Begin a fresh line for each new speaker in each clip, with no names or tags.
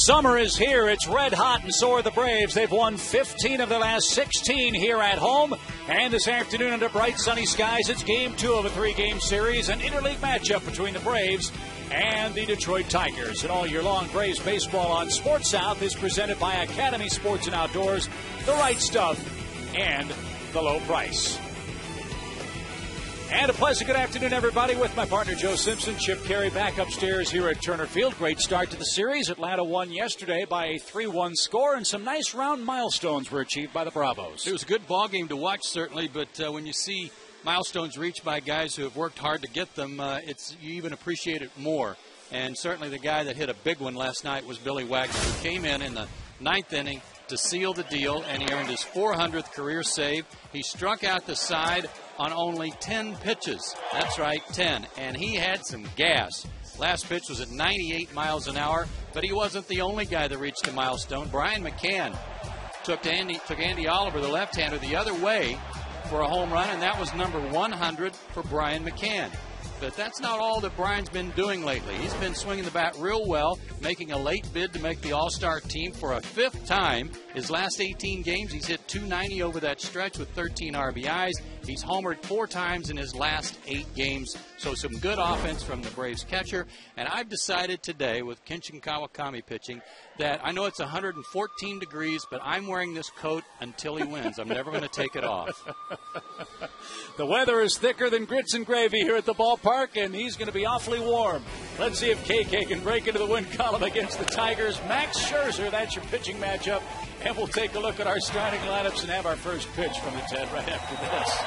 Summer is here. It's red hot, and so are the Braves. They've won 15 of their last 16 here at home. And this afternoon, under bright sunny skies, it's Game 2 of a 3-game series, an interleague matchup between the Braves and the Detroit Tigers. And all year long, Braves baseball on Sports South is presented by Academy Sports and Outdoors, the right stuff, and the low price. And a pleasant good afternoon, everybody, with my partner Joe Simpson. Chip Carey back upstairs here at Turner Field. Great start to the series. Atlanta won yesterday by a 3-1 score, and some nice round milestones were achieved by the Bravos.
It was a good ball game to watch, certainly, but when you see milestones reached by guys who have worked hard to get them, you even appreciate it more. And certainly the guy that hit a big one last night was Billy Wagner, who came in the ninth inning to seal the deal, and he earned his 400th career save. He struck out the side on only 10 pitches. That's right, 10. And he had some gas. Last pitch was at 98 miles an hour, but he wasn't the only guy that reached a milestone. Brian McCann took Andy Oliver, the left-hander, the other way for a home run, and that was number 100 for Brian McCann. But that's not all that Brian's been doing lately. He's been swinging the bat real well, making a late bid to make the All-Star team for a 5th time. His last 18 games, he's hit .290 over that stretch with 13 RBIs. He's homered 4 times in his last 8 games. So some good offense from the Braves catcher. And I've decided today with Kenshin Kawakami pitching that I know it's 114 degrees, but I'm wearing this coat until he wins. I'm never going to take it off.
The weather is thicker than grits and gravy here at the ballpark, and he's going to be awfully warm. Let's see if KK can break into the win column against the Tigers. Max Scherzer, that's your pitching matchup. And we'll take a look at our starting lineups and have our first pitch from the 10 right after this.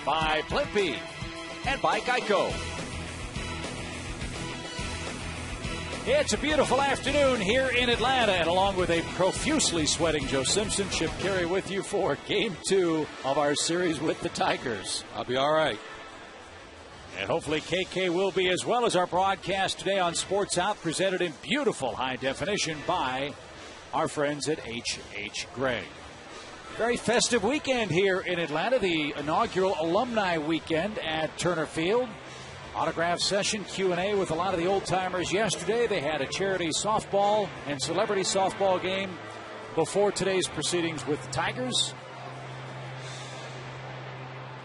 By Blimpie and by Geico. It's a beautiful afternoon here in Atlanta, and along with a profusely sweating Joe Simpson, Chip Carey with you for Game 2 of our series with the Tigers.
I'll be all right.
And hopefully KK will be, as well as our broadcast today on Sports South, presented in beautiful high definition by our friends at H.H. Gregg. Very festive weekend here in Atlanta, the inaugural Alumni weekend at Turner Field. Autograph session, Q&A with a lot of the old-timers yesterday. They had a charity softball and celebrity softball game before today's proceedings with the Tigers.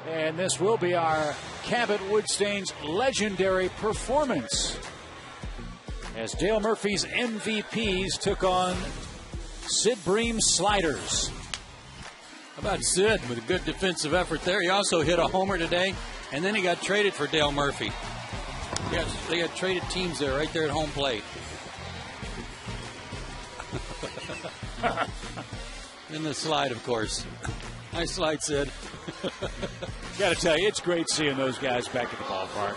And this will be our Cabot Woodstain's legendary performance as Dale Murphy's MVPs took on Sid Bream's Sliders.
How about Sid with a good defensive effort there? He also hit a homer today, and then he got traded for Dale Murphy. Yes, they got traded teams there, right there at home plate. In the slide, of course. Nice slide, Sid.
Got to tell you, it's great seeing those guys back at the ballpark.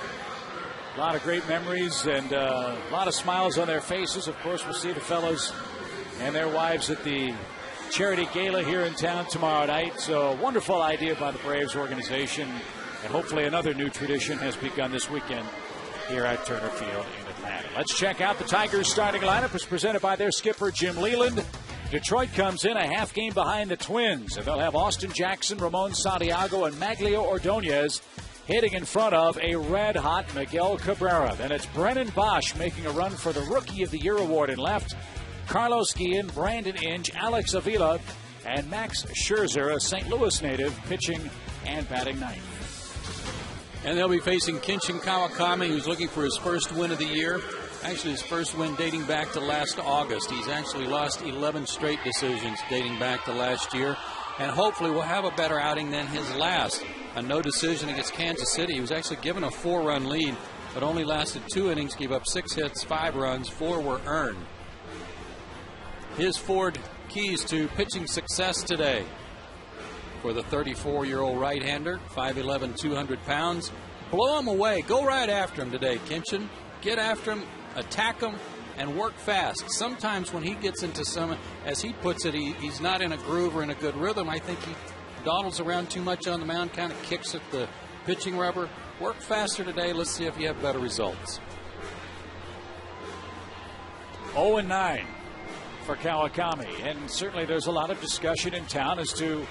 A lot of great memories and a lot of smiles on their faces. Of course, we'll see the fellows and their wives at the charity gala here in town tomorrow night. So a wonderful idea by the Braves organization, and hopefully another new tradition has begun this weekend here at Turner Field in Atlanta. Let's check out the Tigers starting lineup. It's presented by their skipper, Jim Leland. Detroit comes in a half game behind the Twins, and they'll have Austin Jackson, Ramon Santiago, and Maglio Ordonez hitting in front of a red-hot Miguel Cabrera. Then it's Brennan Bosch making a run for the Rookie of the Year award in left. Carlos Guillen, Brandon Inge, Alex Avila, and Max Scherzer, a St. Louis native, pitching and batting ninth.
And they'll be facing Kenshin Kawakami, who's looking for his first win of the year. Actually, his first win dating back to last August. He's actually lost 11 straight decisions dating back to last year. And hopefully will have a better outing than his last. A no decision against Kansas City. He was actually given a 4-run lead, but only lasted 2 innings, gave up 6 hits, 5 runs, 4 were earned. His 4 keys to pitching success today for the 34-year-old right-hander, 5'11", 200 pounds. Blow him away. Go right after him today, Kenshin. Get after him, attack him, and work fast. Sometimes when he gets into some, as he puts it, he's not in a groove or in a good rhythm. I think he dawdles around too much on the mound, kind of kicks at the pitching rubber. Work faster today. Let's see if you have better results.
0-9 for Kawakami, and certainly there's a lot of discussion in town as to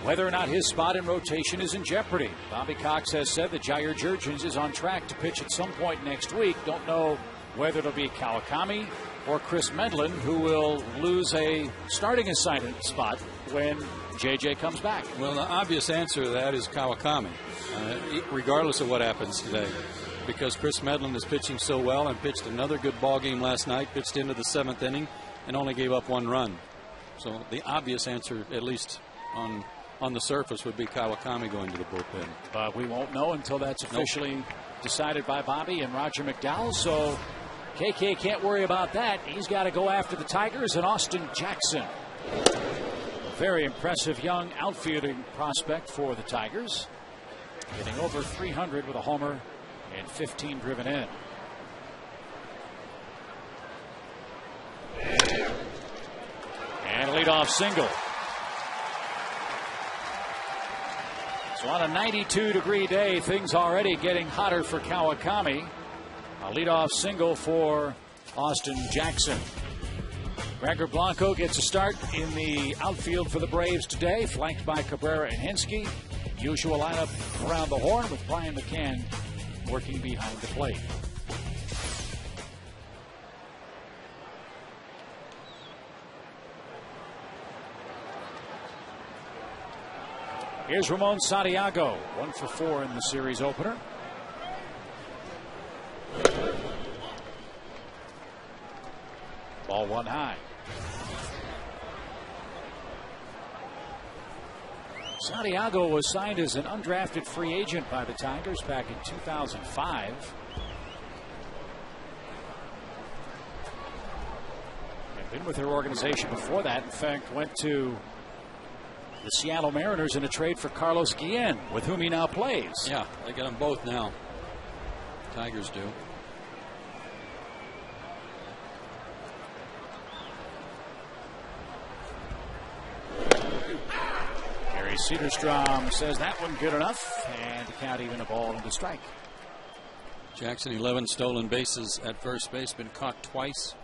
whether or not his spot in rotation is in jeopardy. Bobby Cox has said that Jair Jurgens is on track to pitch at some point next week. Don't know whether it'll be Kawakami or Chris Medlin, who will lose a starting assignment spot when JJ comes back.
Well, the obvious answer to that is Kawakami, regardless of what happens today, because Chris Medlin is pitching so well and pitched another good ball game last night, pitched into the 7th inning, and only gave up 1 run. So the obvious answer, at least on the surface, would be Kawakami going to the bullpen.
But we won't know until that's officially decided by Bobby and Roger McDowell. So KK can't worry about that. He's got to go after the Tigers and Austin Jackson. A very impressive young outfielding prospect for the Tigers, hitting over 300 with a homer and 15 driven in. And a leadoff single. So on a 92-degree day, things already getting hotter for Kawakami. A leadoff single for Austin Jackson. Gregor Blanco gets a start in the outfield for the Braves today, flanked by Cabrera and Hensky. Usual lineup around the horn with Brian McCann working behind the plate. Here's Ramon Santiago, 1 for 4 in the series opener. Ball 1 high. Santiago was signed as an undrafted free agent by the Tigers back in 2005. And been with their organization before that. In fact, went to the Seattle Mariners in a trade for Carlos Guillen, with whom he now plays.
Yeah, they got them both now. Tigers do.
Gary Cedarstrom says that one good enough, and the count even a ball and a strike.
Jackson, 11 stolen bases at first base, been caught twice.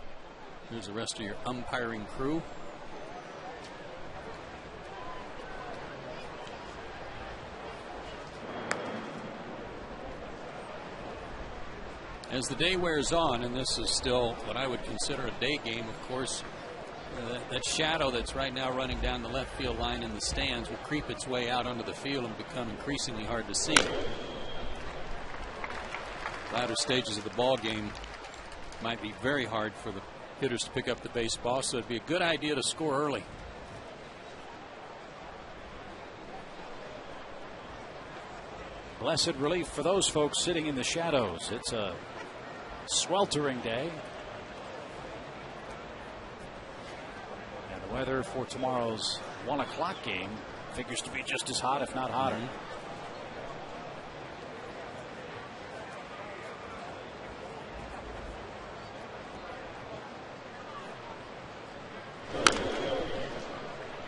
Here's the rest of your umpiring crew. As the day wears on, and this is still what I would consider a day game, of course, that shadow that's right now running down the left field line in the stands will creep its way out onto the field and become increasingly hard to see. Latter stages of the ball game might be very hard for the hitters to pick up the baseball, so it'd be a good idea to score early.
Blessed relief for those folks sitting in the shadows. It's a sweltering day. And the weather for tomorrow's 1 o'clock game figures to be just as hot, if not hotter.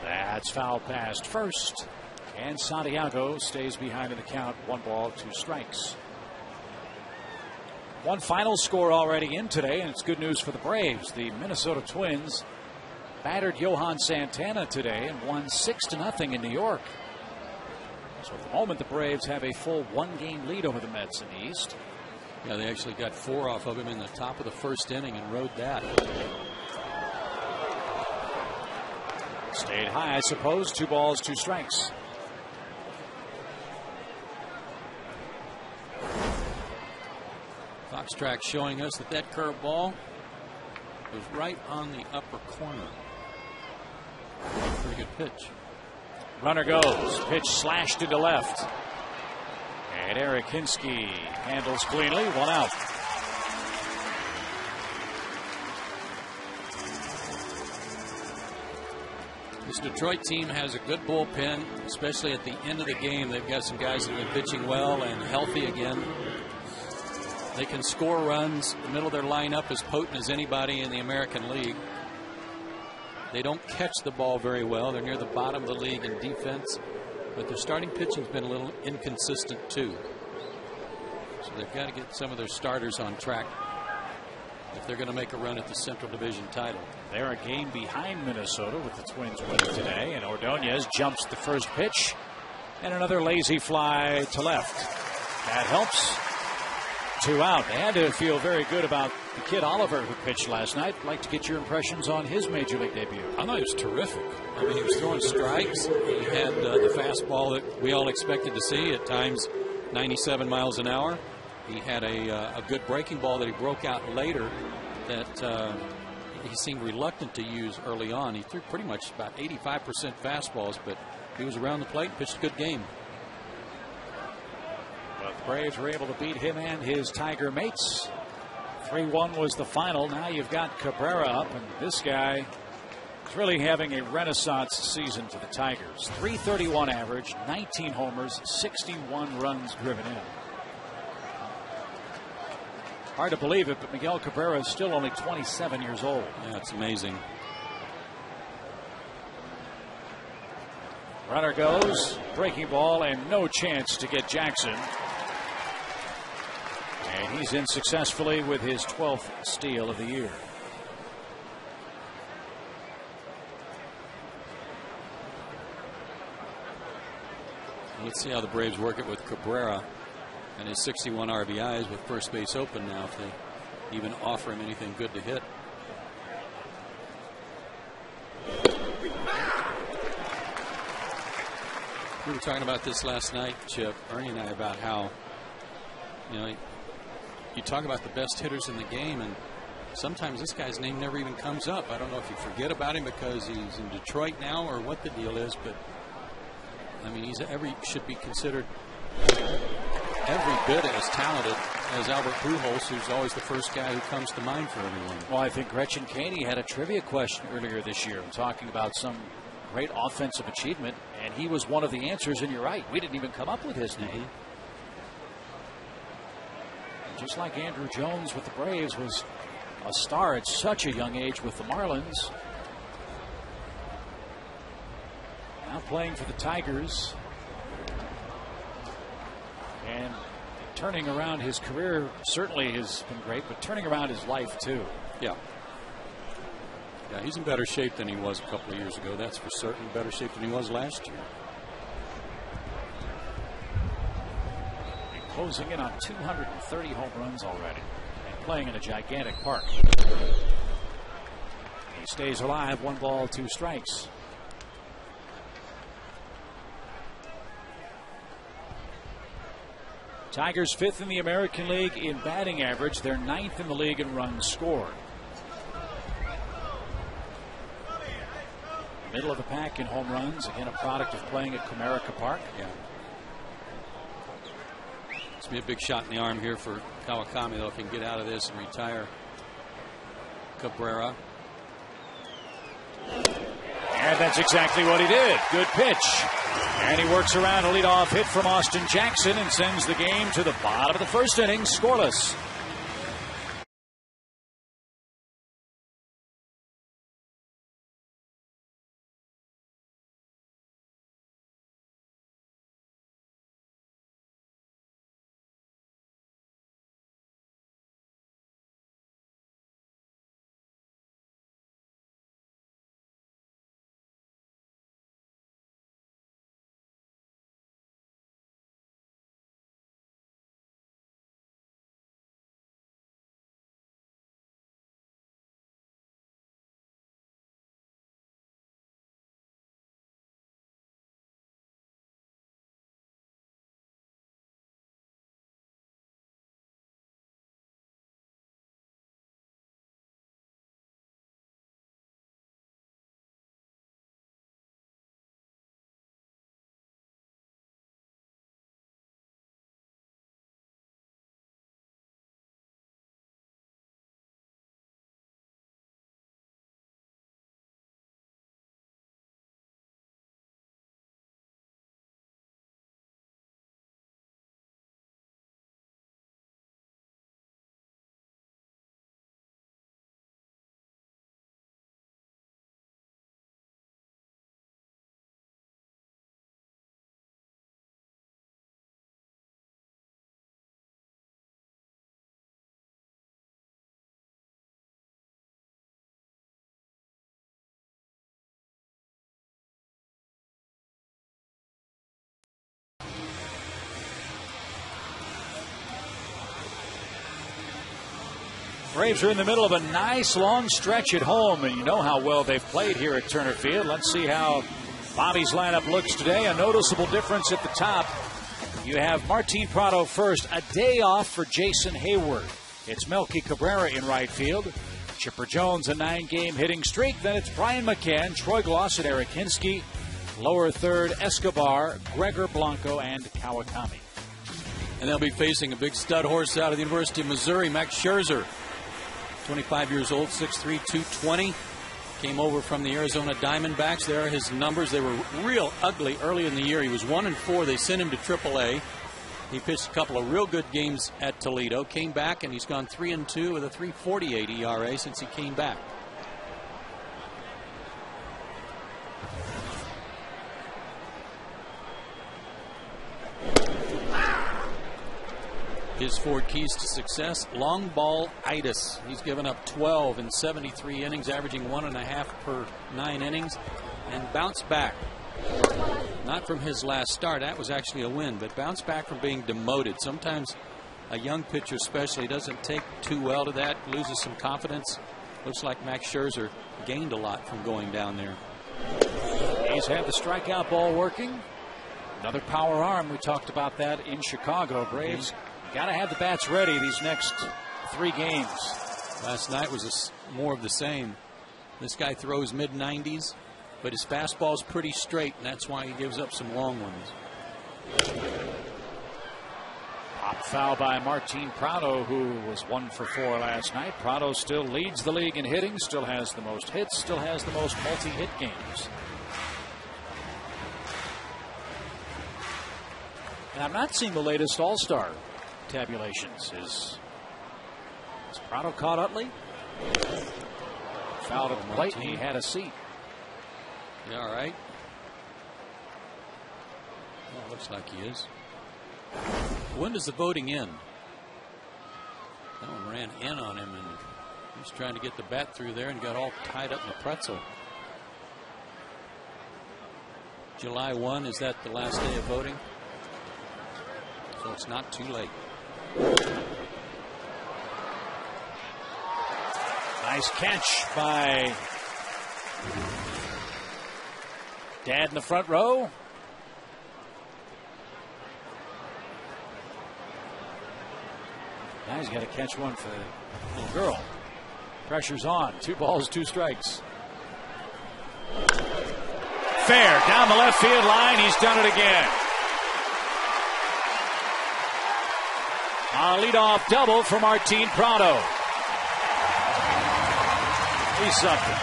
That's foul past first. And Santiago stays behind in the count. 1 ball, 2 strikes. One final score already in today, and it's good news for the Braves. The Minnesota Twins battered Johan Santana today and won 6-0 in New York. So at the moment, the Braves have a full 1-game lead over the Mets in the East.
Yeah, they actually got 4 off of him in the top of the first inning and rode that.
Stayed high, I suppose. 2 balls, 2 strikes.
Fox track showing us that curveball was right on the upper corner. Pretty good pitch.
Runner goes. Pitch slashed into left. And Eric Hinsky handles cleanly. 1 out.
This Detroit team has a good bullpen, especially at the end of the game. They've got some guys that have been pitching well and healthy again. They can score runs. The middle of their lineup is potent as anybody in the American League. They don't catch the ball very well. They're near the bottom of the league in defense, but their starting pitching's been a little inconsistent too. So they've got to get some of their starters on track if they're going to make a run at the Central Division title.
They're a game behind Minnesota with the Twins winning today, and Ordonez jumps the first pitch, and another lazy fly to left. That helps. 2 out. They had to feel very good about the kid Oliver who pitched last night. I'd like to get your impressions on his major league debut.
I thought he was terrific. I mean, he was throwing strikes. He had the fastball that we all expected to see, at times 97 miles an hour. He had a good breaking ball that he broke out later that he seemed reluctant to use early on. He threw pretty much about 85% fastballs, but he was around the plate and pitched a good game.
But the Braves were able to beat him and his Tiger mates. 3-1 was the final. Now you've got Cabrera up, and this guy is really having a renaissance season for the Tigers. .331 average, 19 homers, 61 runs driven in. Hard to believe it, but Miguel Cabrera is still only 27 years old.
Yeah, it's amazing.
Runner goes, breaking ball, and no chance to get Jackson. And he's in successfully with his 12th steal of the year.
Let's see how the Braves work it with Cabrera and his 61 RBIs with first base open now, if they even offer him anything good to hit. We were talking about this last night, Chip, Ernie and I, about how, you know, you talk about the best hitters in the game, and sometimes this guy's name never even comes up. I don't know if you forget about him because he's in Detroit now or what the deal is, but I mean, should be considered every bit as talented as Albert Pujols, who's always the first guy who comes to mind for everyone.
Well, I think Gretchen Caney had a trivia question earlier this year talking about some great offensive achievement, and he was one of the answers, and you're right. We didn't even come up with his name. Just like Andrew Jones with the Braves was a star at such a young age with the Marlins. Now playing for the Tigers. And turning around his career certainly has been great, but turning around his life too.
Yeah. Yeah, he's in better shape than he was a couple of years ago. That's for certain. Better shape than he was last year.
And closing in on 230 home runs already. And playing in a gigantic park. He stays alive. 1 ball, 2 strikes. Tigers 5th in the American League in batting average. They're 9th in the league in runs scored. Middle of the pack in home runs. Again, a product of playing at Comerica Park.
Yeah. It's be a big shot in the arm here for Kawakami, though, if he can get out of this and retire Cabrera.
And that's exactly what he did. Good pitch. And he works around a leadoff hit from Austin Jackson and sends the game to the bottom of the first inning, scoreless. Braves are in the middle of a nice long stretch at home, and you know how well they've played here at Turner Field. Let's see how Bobby's lineup looks today. A noticeable difference at the top. You have Martin Prado first, a day off for Jason Hayward. It's Melky Cabrera in right field. Chipper Jones, a 9-game hitting streak. Then it's Brian McCann, Troy Gloss, and Eric Hinsky. Lower third, Escobar, Gregor Blanco, and Kawakami.
And they'll be facing a big stud horse out of the University of Missouri, Max Scherzer. 25 years old, 6'3", 220. Came over from the Arizona Diamondbacks. There are his numbers. They were real ugly early in the year. He was 1-4. They sent him to AAA. He pitched a couple of real good games at Toledo. Came back, and he's gone 3-2 with a 3.48 ERA since he came back. His 4 keys to success: long ball itis. He's given up 12 in 73 innings, averaging 1.5 per 9 innings, and bounced back. Not from his last start. That was actually a win, but bounced back from being demoted. Sometimes a young pitcher especially doesn't take too well to that, loses some confidence. Looks like Max Scherzer gained a lot from going down there.
He's had the strikeout ball working. Another power arm. We talked about that in Chicago. Braves got to have the bats ready these next 3 games.
Last night was more of the same. This guy throws mid-90s, but his fastball's pretty straight, and that's why he gives up some long ones.
Pop foul by Martin Prado, who was 1 for 4 last night. Prado still leads the league in hitting, still has the most hits, still has the most multi-hit games. And I'm not seeing the latest All-Star tabulations. Is Prado caught Utley? Fouled at the plate, and he had a seat.
Yeah, all right. Well, looks like he is. When does the voting end? That one ran in on him, and he's trying to get the bat through there and got all tied up in a pretzel. July 1, is that the last day of voting? So it's not too late.
Nice catch by Dad in the front row. Now he's got to catch one for the little girl. Pressure's on. 2 balls, 2 strikes. Fair down the left field line. He's done it again. A leadoff double for Martin Prado. He's something.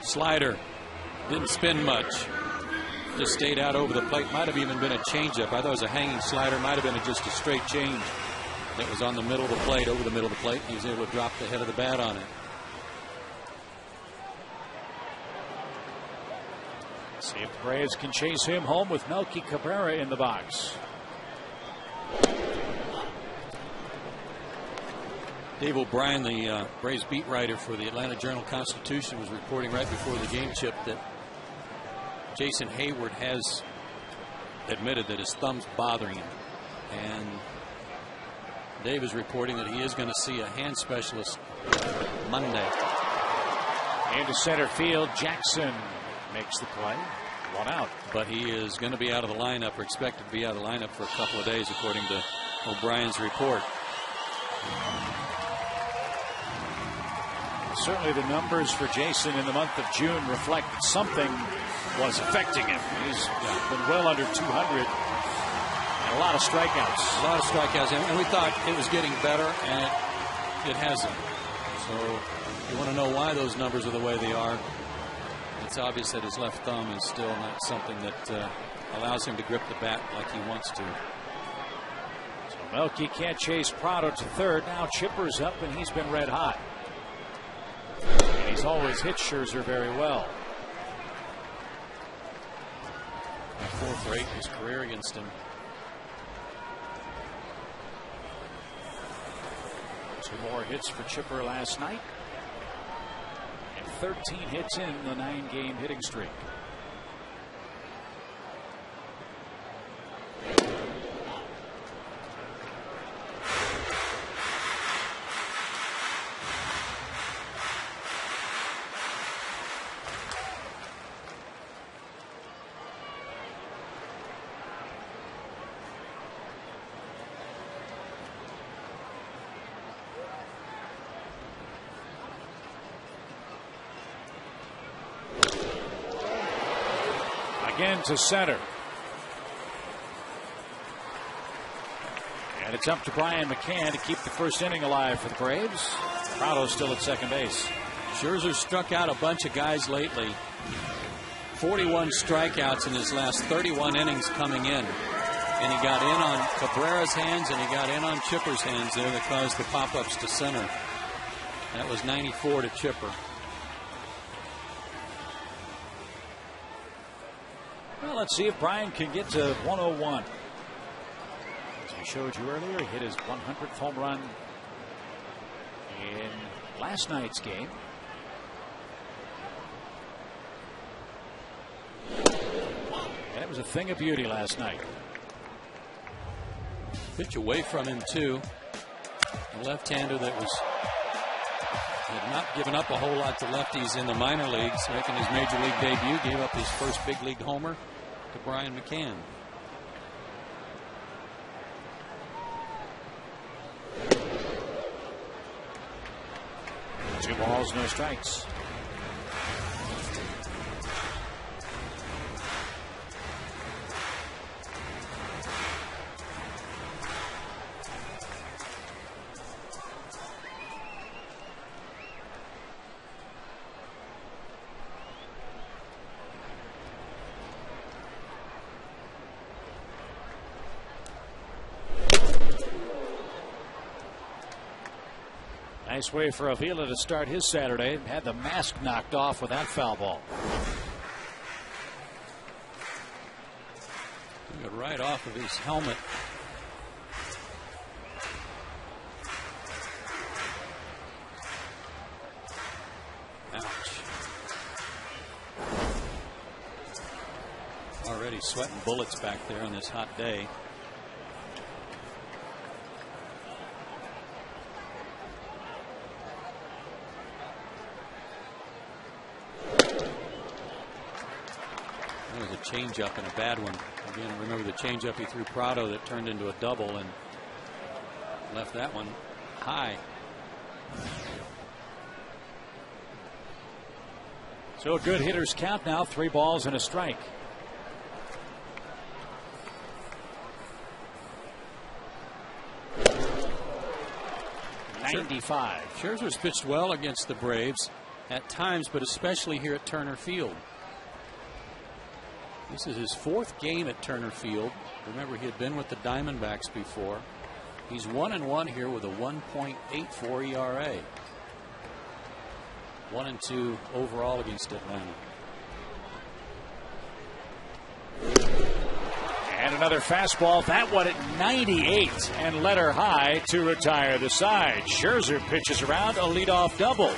Slider didn't spin much. Just stayed out over the plate. Might have even been a changeup. I thought it was a hanging slider. Might have been just a straight change that was on the middle of the plate, over the middle of the plate. He was able to drop the head of the bat on it.
See if the Braves can chase him home with Melky Cabrera in the box.
Dave O'Brien, the Braves beat writer for the Atlanta Journal-Constitution, was reporting right before the game, Chip, that Jason Hayward has admitted that his thumb's bothering him. And Dave is reporting that he is going to see a hand specialist Monday.
Into center field, Jackson makes the play. 1 out.
But he is going to be out of the lineup, or expected to be out of the lineup, for a couple of days, according to O'Brien's report.
Certainly the numbers for Jason in the month of June reflect that something was affecting him. He's been well under 200 and a lot of strikeouts.
A lot of strikeouts, and we thought it was getting better, and it hasn't. So you want to know why those numbers are the way they are. It's obvious that his left thumb is still not something that allows him to grip the bat like he wants to.
So Melky can't chase Prado to third. Now Chipper's up, and he's been red hot. And he's always hit Scherzer very well.
4 for 8 in his career against him.
2 more hits for Chipper last night. And 13 hits in the 9-game hitting streak. Again to center. And it's up to Brian McCann to keep the first inning alive for the Braves. Prado's still at second base.
Scherzer struck out a bunch of guys lately. 41 strikeouts in his last 31 innings coming in. And he got in on Cabrera's hands, and he got in on Chipper's hands there that caused the pop-ups to center. That was 94 to Chipper.
Well, let's see if Brian can get to 101. As I showed you earlier, he hit his 100th home run in last night's game. And it was a thing of beauty last night.
Pitch away from him, too. A left-hander that had not given up a whole lot to lefties in the minor leagues, making his major league debut, gave up his first big league homer to Brian McCann.
Two balls, no strikes. Nice way for Avila to start his Saturday. Had the mask knocked off with that foul ball.
Took it right off of his helmet. Ouch. Already sweating bullets back there on this hot day. That was a changeup and a bad one. Again, remember the changeup he threw Prado that turned into a double and left that one high.
So a good hitter's count now, 3 balls and a strike. .95.
Scherzer's pitched well against the Braves at times, but especially here at Turner Field. This is his 4th game at Turner Field. Remember, he had been with the Diamondbacks before. He's 1-1 here with a 1.84 ERA. 1-2 overall against Atlanta.
And another fastball, that one at 98 and letter high to retire the side. Scherzer pitches around a leadoff double.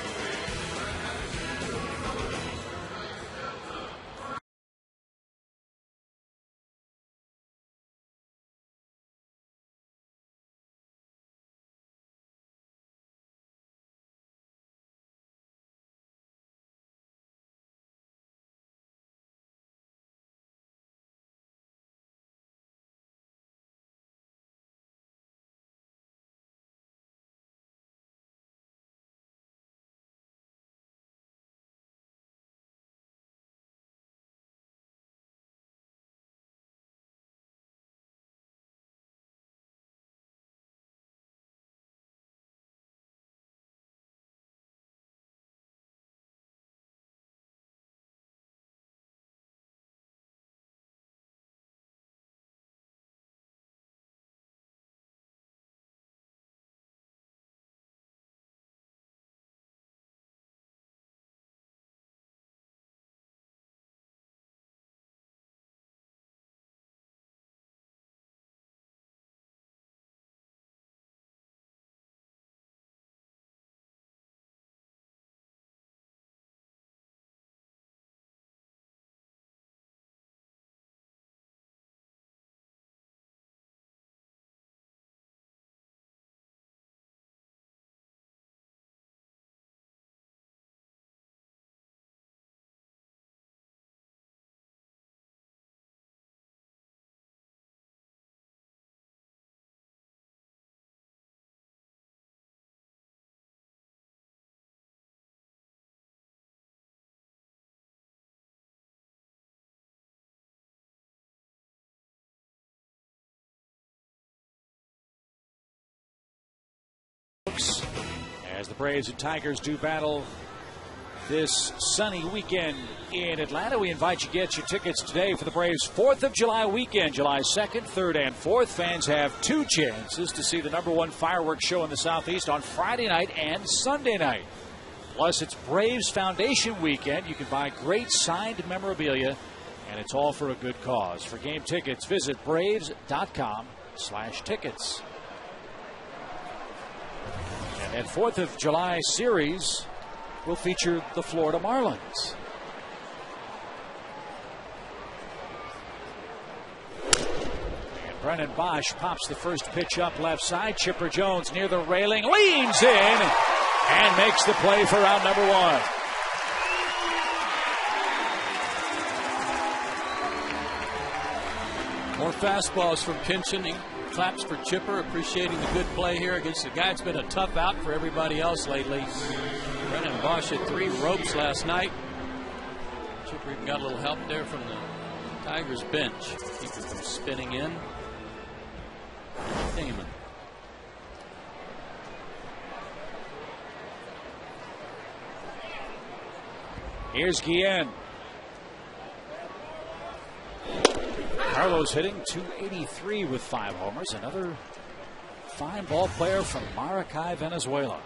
As the Braves and Tigers do battle this sunny weekend in Atlanta, we invite you to get your tickets today for the Braves' 4th of July weekend, July 2nd, 3rd, and 4th. Fans have 2 chances to see the #1 fireworks show in the Southeast on Friday night and Sunday night. Plus, it's Braves Foundation weekend. You can buy great signed memorabilia, and it's all for a good cause. For game tickets, visit braves.com/tickets. And that 4th of July series will feature the Florida Marlins. And Brennan Bosch pops the first pitch up left side. Chipper Jones near the railing, leans in and makes the play for out #1.
More fastballs from Kinchin. He claps for Chipper, appreciating the good play here against the guy. It's been a tough out for everybody else lately. Brennan Bosch had 3 ropes last night. Chipper even got a little help there from the Tigers bench. Keep him from spinning in. Damon.
Here's Guillen. Carlos hitting .283 with 5 homers. Another fine ball player from Maracay, Venezuela.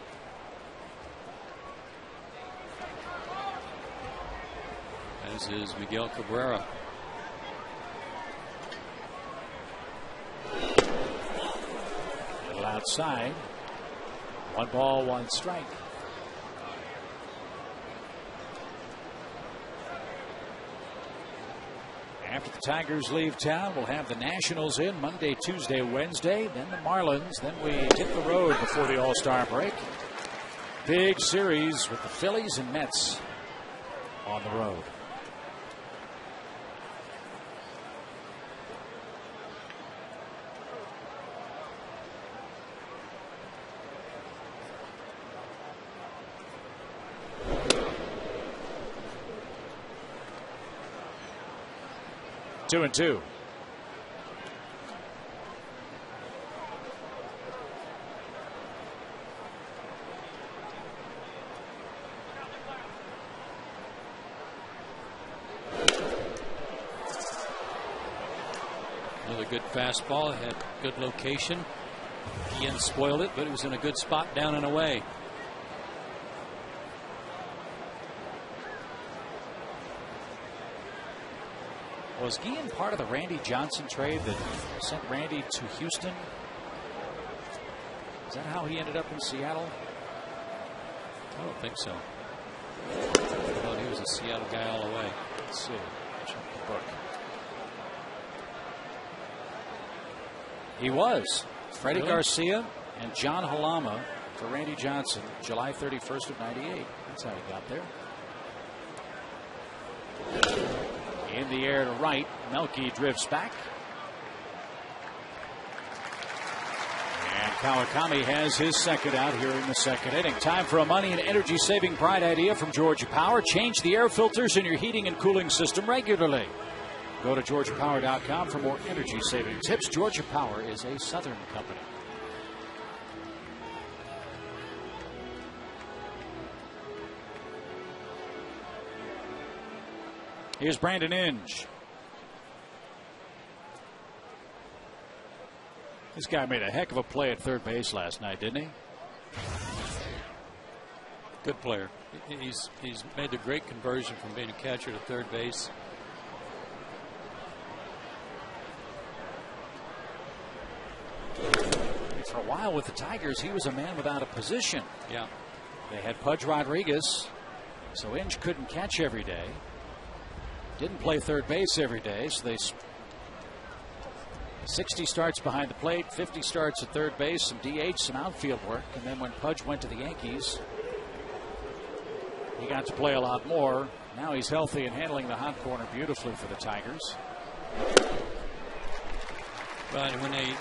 as is Miguel Cabrera.
A little outside. 1 ball, 1 strike. After the Tigers leave town, we'll have the Nationals in Monday, Tuesday, Wednesday, then the Marlins. Then we hit the road before the All-Star break. Big series with the Phillies and Mets on the road. Two and two.
Another good fastball. It had good location. Ian spoiled it, but it was in a good spot down and away.
Was Guillen part of the Randy Johnson trade that sent Randy to Houston? Is that how he ended up in Seattle?
I don't think so. I thought he was a Seattle guy all the way.
Let's see. Check the book. He was. Freddie Garcia and John Halama for Randy Johnson, July 31st of '98. That's how he got there. In the air to right, Melky drifts back. And Kawakami has his second out here in the second inning. Time for a money and energy saving pride idea from Georgia Power. Change the air filters in your heating and cooling system regularly. Go to GeorgiaPower.com for more energy saving tips. Georgia Power is a Southern company. Here's Brandon Inge. This guy made a heck of a play at third base last night, didn't he?
Good player. He's made the great conversion from being a catcher to third base.
For a while with the Tigers, he was a man without a position.
Yeah.
They had Pudge Rodriguez, so Inge couldn't catch every day. Didn't play third base every day, so they 60 starts behind the plate, 50 starts at third base, some DH, some outfield work. And then when Pudge went to the Yankees, he got to play a lot more. Now he's healthy and handling the hot corner beautifully for the Tigers.
But when they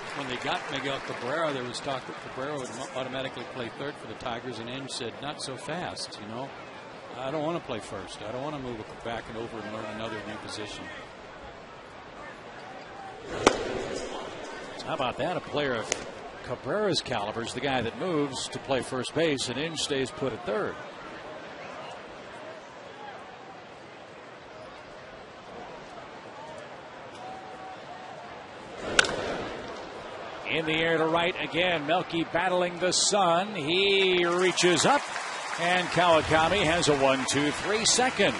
got Miguel Cabrera, there was talk that Cabrera would automatically play third for the Tigers, and Inge said, not so fast, you know. I don't want to play first. I don't want to move back and over and learn another new position.
How about that? A player of Cabrera's caliber is the guy that moves to play first base, and Inge stays put at third. In the air to right again. Melky battling the sun. He reaches up. And Kawakami has a 1-2-3 second.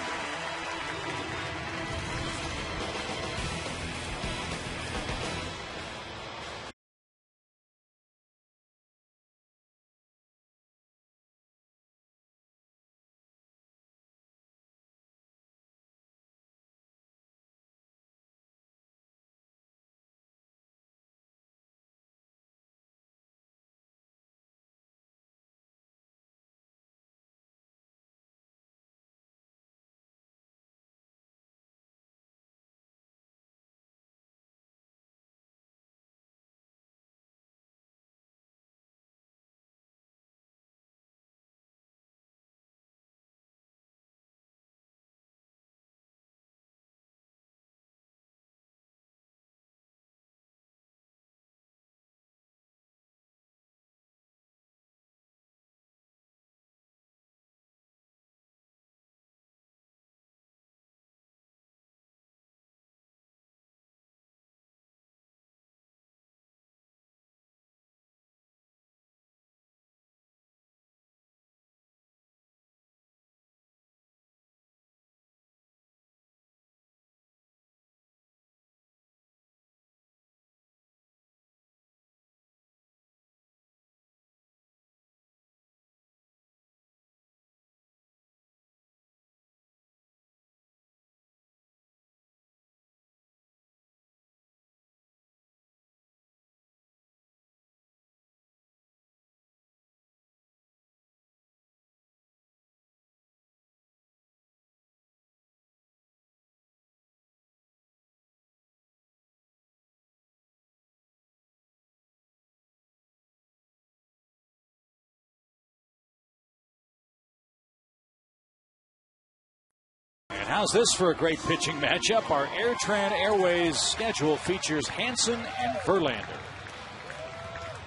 And how's this for a great pitching matchup? Our AirTran Airways schedule features Hansen and Verlander.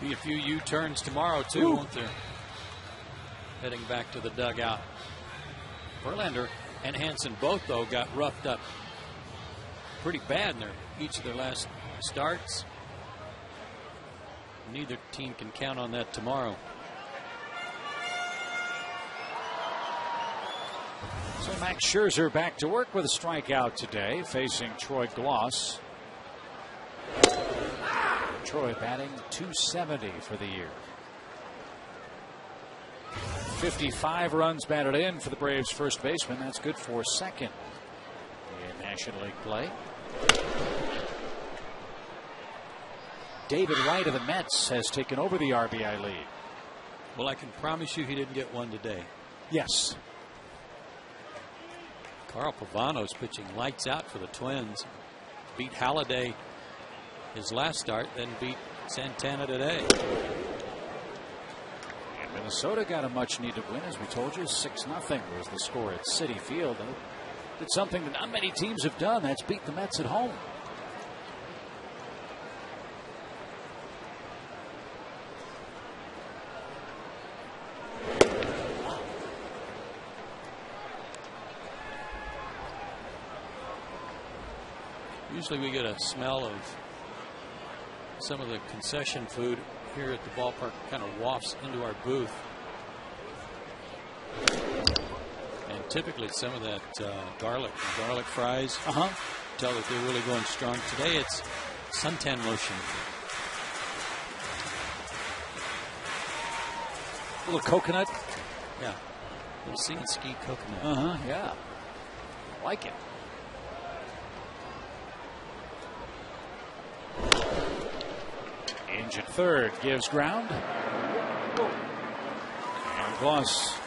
Be a few U-turns tomorrow, too, won't there? Heading back to the dugout. Verlander and Hansen both, though, got roughed up pretty bad in each of their last starts. Neither team can count on that tomorrow.
So Max Scherzer back to work with a strikeout today, facing Troy Gloss. Troy batting .270 for the year. 55 runs batted in for the Braves' first baseman. That's good for second in National League play. David Wright of the Mets has taken over the RBI lead.
Well, I can promise you he didn't get one today.
Yes.
Carl Pavano's pitching lights out for the Twins. Beat Halladay his last start, then beat Santana today.
And Minnesota got a much-needed win, as we told you. 6-0 was the score at Citi Field. And it did something that not many teams have done. That's beat the Mets at home.
Usually we get a smell of some of the concession food here at the ballpark, kind of wafts into our booth. And typically some of that garlic fries tell that they're really going strong. Today it's suntan lotion.
A little coconut.
Yeah. A little sea and ski coconut.
Yeah. Like it. Inge at third gives ground. And Gloss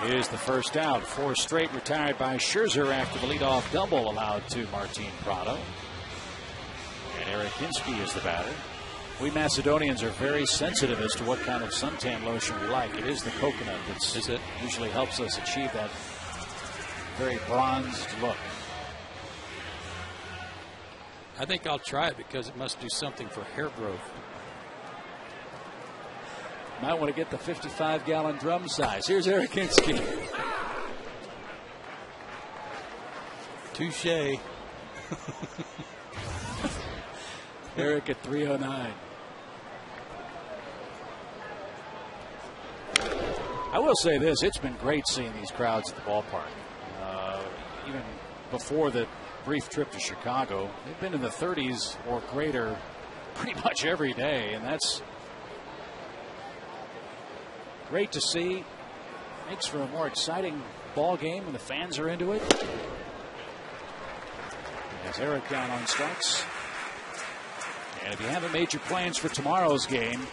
is the first out. 4 straight retired by Scherzer after the leadoff double allowed to Martin Prado. And Eric Hinsky is the batter. We Macedonians are very sensitive as to what kind of suntan lotion we like. It is the coconut that usually helps us achieve that very bronzed look.
I think I'll try it because it must do something for hair growth.
Might want to get the 55-gallon drum size. Here's Eric Hinsky.
Touche.
Eric at 309. I will say this, it's been great seeing these crowds at the ballpark. Even before the brief trip to Chicago, they've been in the 30s or greater pretty much every day, and that's great to see. Makes for a more exciting ball game when the fans are into it. As Eric down on strikes. And if you haven't made your plans for tomorrow's game,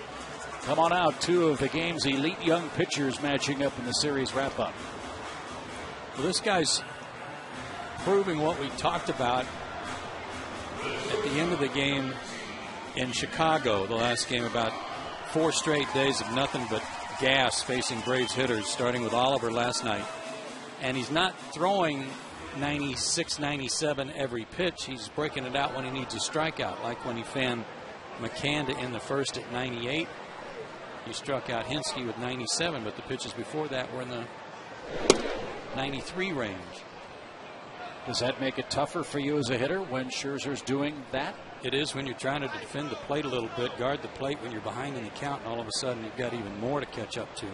come on out. 2 of the game's elite young pitchers matching up in the series wrap-up.
Well, this guy's proving what we talked about at the end of the game in Chicago, the last game, about 4 straight days of nothing but gas facing Braves hitters, starting with Oliver last night. And he's not throwing 96, 97 every pitch. He's breaking it out when he needs a strikeout, like when he fanned McCann to end the first at 98. He struck out Hinsky with 97, but the pitches before that were in the 93 range.
Does that make it tougher for you as a hitter when Scherzer's doing that?
It is when you're trying to defend the plate a little bit, guard the plate when you're behind in the count, and all of a sudden you've got even more to catch up to.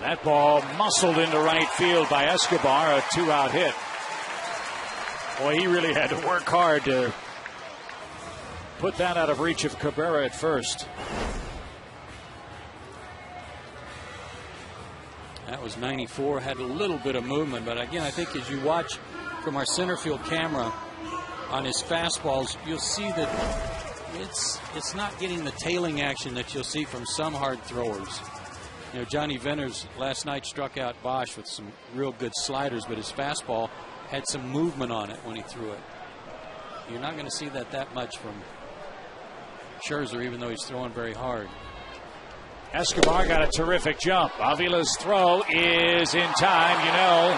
That ball muscled into right field by Escobar, a 2-out hit. Boy, he really had to work hard to put that out of reach of Cabrera at first.
That was 94, had a little bit of movement, but again, I think as you watch from our center field camera on his fastballs, you'll see that it's not getting the tailing action that you'll see from some hard throwers. You know, Johnny Venters last night struck out Bosch with some real good sliders, but his fastball had some movement on it when he threw it. You're not going to see that much from Scherzer, even though he's throwing very hard.
Escobar got a terrific jump. Avila's throw is in time. You know,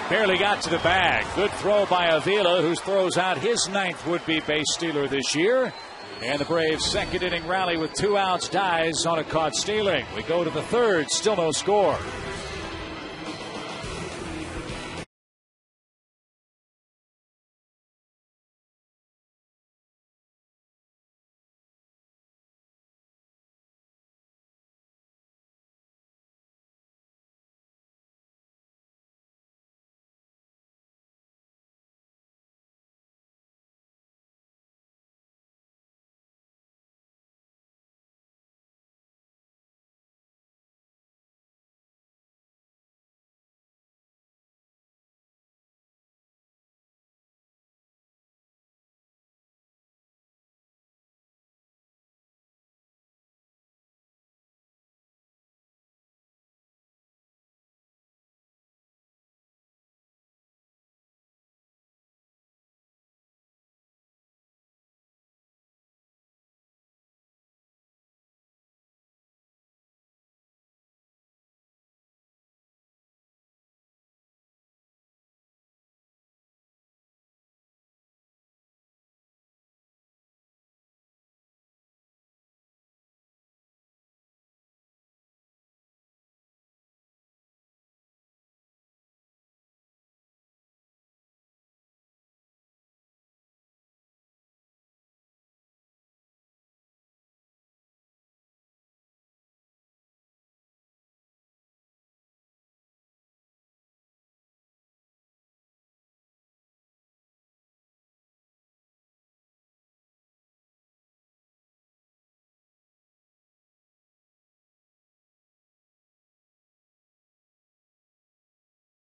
Barely got to the bag. Good throw by Avila, who throws out his 9th would-be base stealer this year. And the Braves' second inning rally with 2 outs dies on a caught stealing. We go to the 3rd, still no score.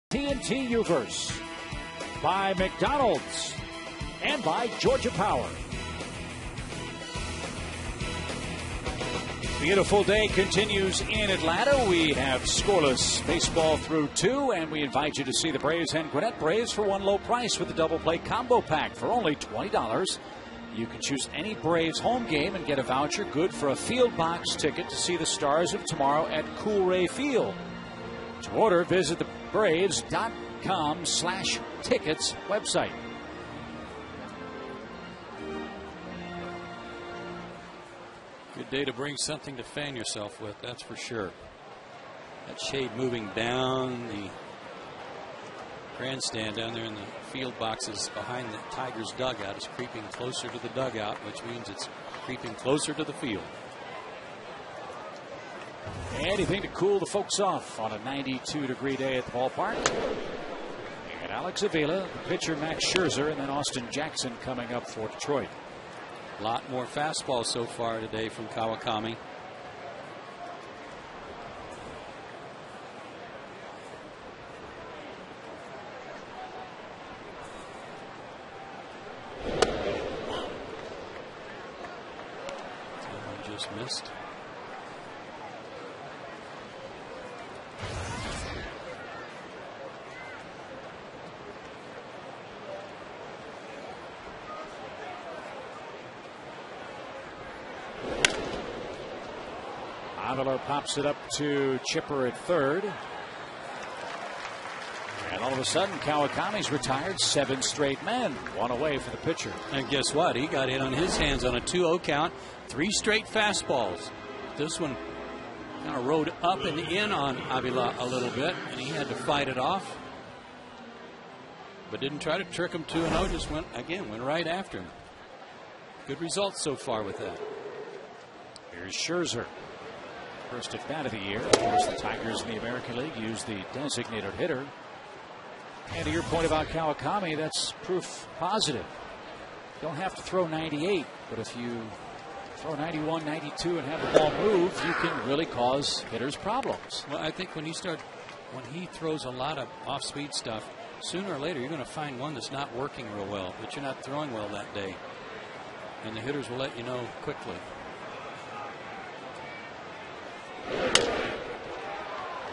TNT Uverse by McDonald's and by Georgia Power. Beautiful day continues in Atlanta. We have scoreless baseball through 2, and we invite you to see the Braves and Gwinnett Braves for one low price with the double play combo pack for only $20. You can choose any Braves home game and get a voucher good for a field box ticket to see the Stars of tomorrow at Coolray Field. To order, visit the Braves.com/tickets website.
Good day to bring something to fan yourself with, that's for sure. That shade moving down the grandstand down there in the field boxes behind the Tigers dugout is creeping closer to the dugout, which means it's creeping closer to the field.
Anything to cool the folks off on a 92-degree day at the ballpark. And Alex Avila, the pitcher Max Scherzer, and then Austin Jackson coming up for Detroit.
A lot more fastball so far today from Kawakami. That one just missed.
Avila pops it up to Chipper at 3rd. And all of a sudden, Kawakami's retired 7 straight men. 1 away for the pitcher.
And guess what? He got in on his hands on a 2-0 count. 3 straight fastballs. This one kind of rode up and in on Avila a little bit, and he had to fight it off. But didn't try to trick him 2-0. Just went right after him. Good results so far with that.
Here's Scherzer. First at bat of the year. Of course, the Tigers in the American League use the designated hitter. And to your point about Kawakami, that's proof positive. You don't have to throw 98, but if you throw 91, 92 and have the ball move, you can really cause hitters problems.
Well, I think when he throws a lot of off-speed stuff, sooner or later you're going to find one that's not working real well, that you're not throwing well that day. And the hitters will let you know quickly.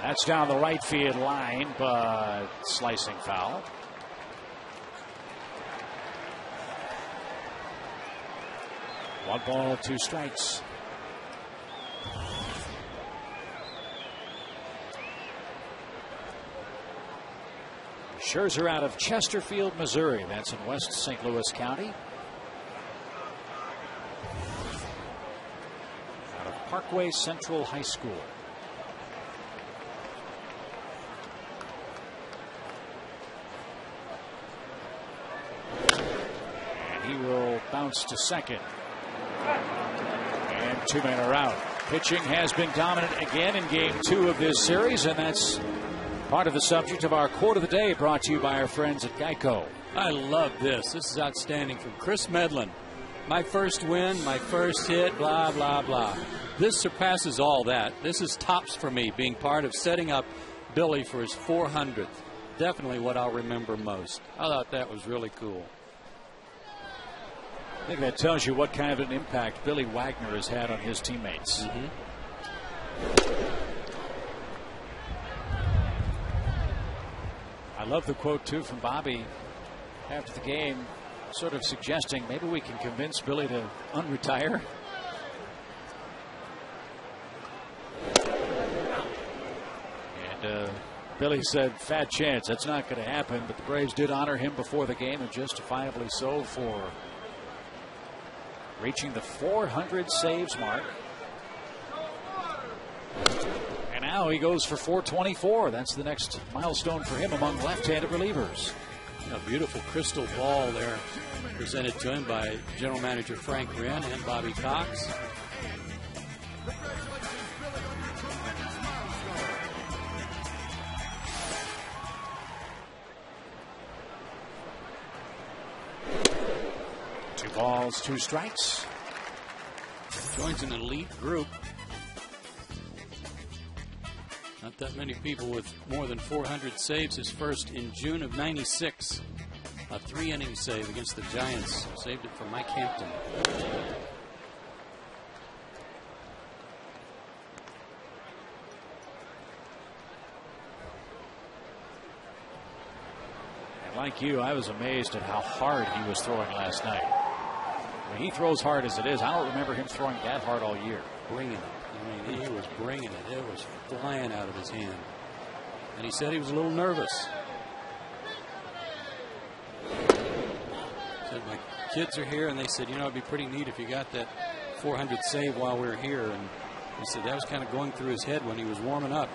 That's down the right field line, but slicing foul. One ball, 2 strikes. Scherzer out of Chesterfield, Missouri. That's in West St. Louis County. Out of Parkway Central High School. And he will bounce to second. And 2 men are out. Pitching has been dominant again in game 2 of this series, and that's part of the subject of our quote of the day, brought to you by our friends at Geico.
I love this. This is outstanding from Chris Medlin. My first win, my first hit, blah, blah, blah. This surpasses all that. This is tops for me, being part of setting up Billy for his 400th. Definitely what I'll remember most. I thought that was really cool.
I think that tells you what kind of an impact Billy Wagner has had on his teammates. I love the quote, too, from Bobby after the game, sort of suggesting maybe we can convince Billy to unretire. And Billy said, fat chance, that's not going to happen. But the Braves did honor him before the game, and justifiably so, for reaching the 400 saves mark. And now he goes for 424. That's the next milestone for him among left-handed relievers.
A beautiful crystal ball there presented to him by General Manager Frank Wren and Bobby Cox.
Two balls, 2 strikes.
Joins an elite group. Not that many people with more than 400 saves. His first in June of '96. A 3-inning save against the Giants. Saved it for Mike Hampton.
And like you, I was amazed at how hard he was throwing last night. When he throws hard as it is, I don't remember him throwing that hard all year.
Bringing it. I mean, he was bringing it. It was flying out of his hand. And he said he was a little nervous. Said, my kids are here, and they said, you know, it'd be pretty neat if you got that 400 save while we were here. And he said that was kind of going through his head when he was warming up.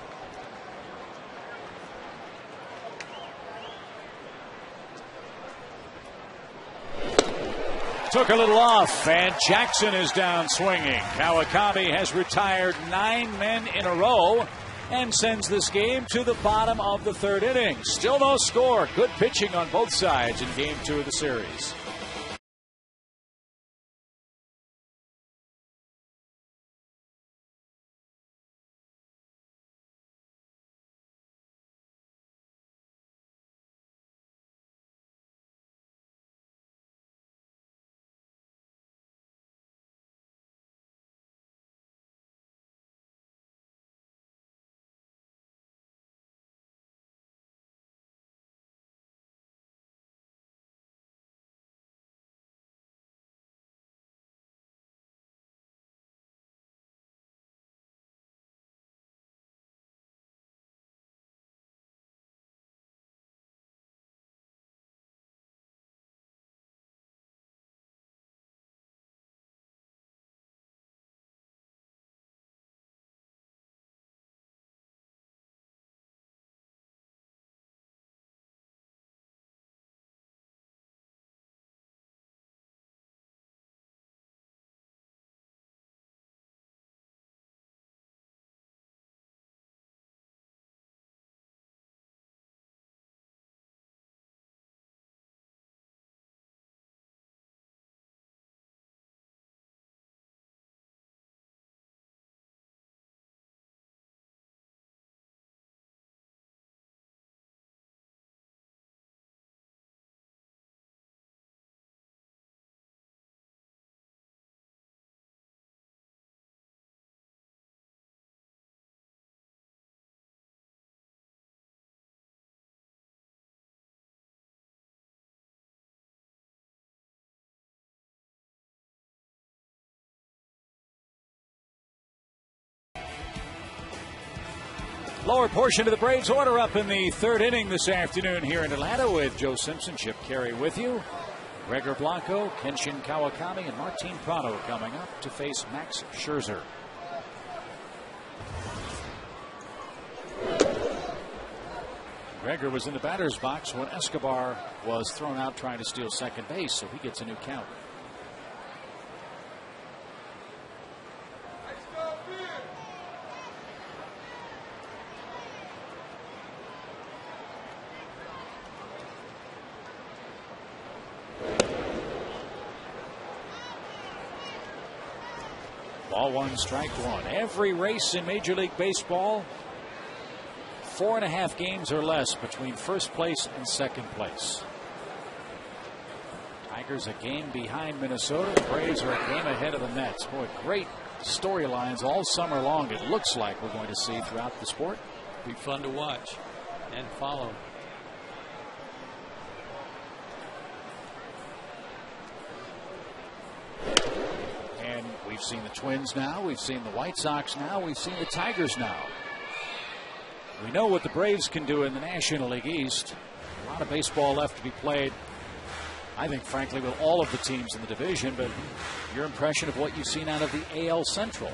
Took a little off, and Jackson is down swinging. Kawakami has retired 9 men in a row and sends this game to the bottom of the 3rd inning. Still no score. Good pitching on both sides in game 2 of the series. Lower portion of the Braves order up in the third inning this afternoon here in Atlanta with Joe Simpson, Chip Carey with you. Gregor Blanco, Kenshin Kawakami, and Martin Prado coming up to face Max Scherzer. Gregor was in the batter's box when Escobar was thrown out trying to steal second base, so he gets a new count. Ball one, strike one. Every race in Major League Baseball, 4.5 games or less between first place and second place. Tigers a game behind Minnesota. The Braves are a game ahead of the Mets. Boy, great storylines all summer long. It looks like we're going to see throughout the sport.
Be fun to watch and follow.
We've seen the Twins now. We've seen the White Sox now. We've seen the Tigers now. We know what the Braves can do in the National League East. A lot of baseball left to be played, I think, frankly, with all of the teams in the division. But your impression of what you've seen out of the AL Central?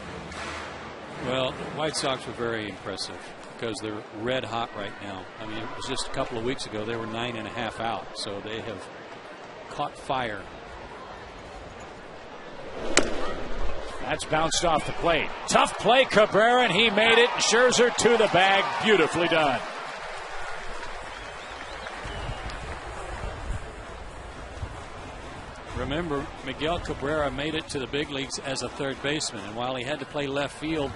Well, the White Sox were very impressive because they're red hot right now. I mean, it was just a couple of weeks ago they were 9.5 out, so they have caught fire.
That's bounced off the plate. Tough play, Cabrera, and he made it. Scherzer to the bag. Beautifully done.
Remember, Miguel Cabrera made it to the big leagues as a third baseman, and while he had to play left field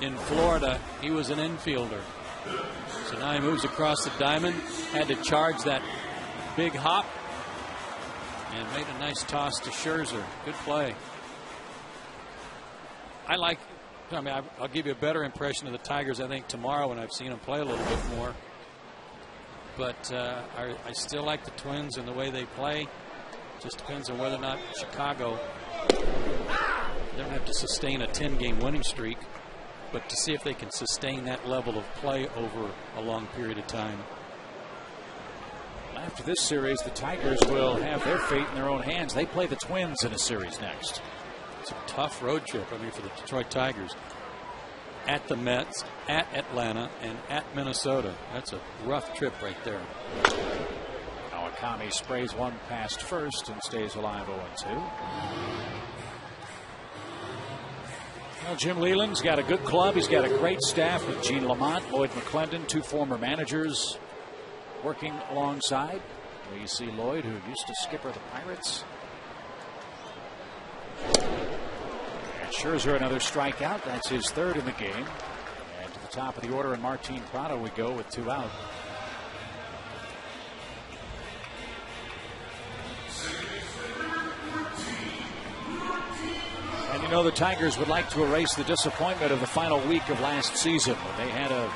in Florida, he was an infielder. So now he moves across the diamond, had to charge that big hop, and made a nice toss to Scherzer. Good play. I'll give you a better impression of the Tigers, I think, tomorrow when I've seen them play a little bit more. But I still like the Twins and the way they play. Just depends on whether or not Chicago, they don't have to sustain a 10-game winning streak, but to see if they can sustain that level of play over a long period of time.
After this series, the Tigers will have their fate in their own hands. They play the Twins in a series next.
It's a tough road trip, I mean, for the Detroit Tigers. At the Mets, at Atlanta, and at Minnesota. That's a rough trip right there.
Kawakami sprays one past first and stays alive 0-2. Well, Jim Leland's got a good club. He's got a great staff with Gene Lamont, Lloyd McClendon, two former managers working alongside. Well, you see Lloyd, who used to skipper the Pirates. And Scherzer, another strikeout. That's his third in the game. And to the top of the order, and Martin Prado we go with 2 out. And you know the Tigers would like to erase the disappointment of the final week of last season when they had a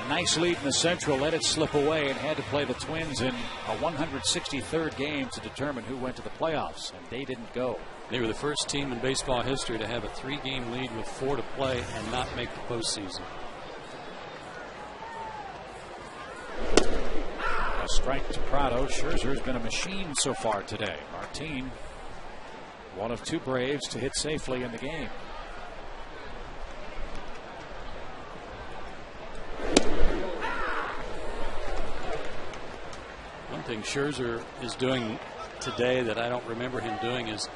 nice lead in the Central, let it slip away, and had to play the Twins in a 163rd game to determine who went to the playoffs, and they didn't go.
They were the first team in baseball history to have a 3-game lead with 4 to play and not make the postseason.
A strike to Prado. Scherzer's been a machine so far today. Martin, one of 2 Braves to hit safely in the game.
One thing Scherzer is doing today that I don't remember him doing is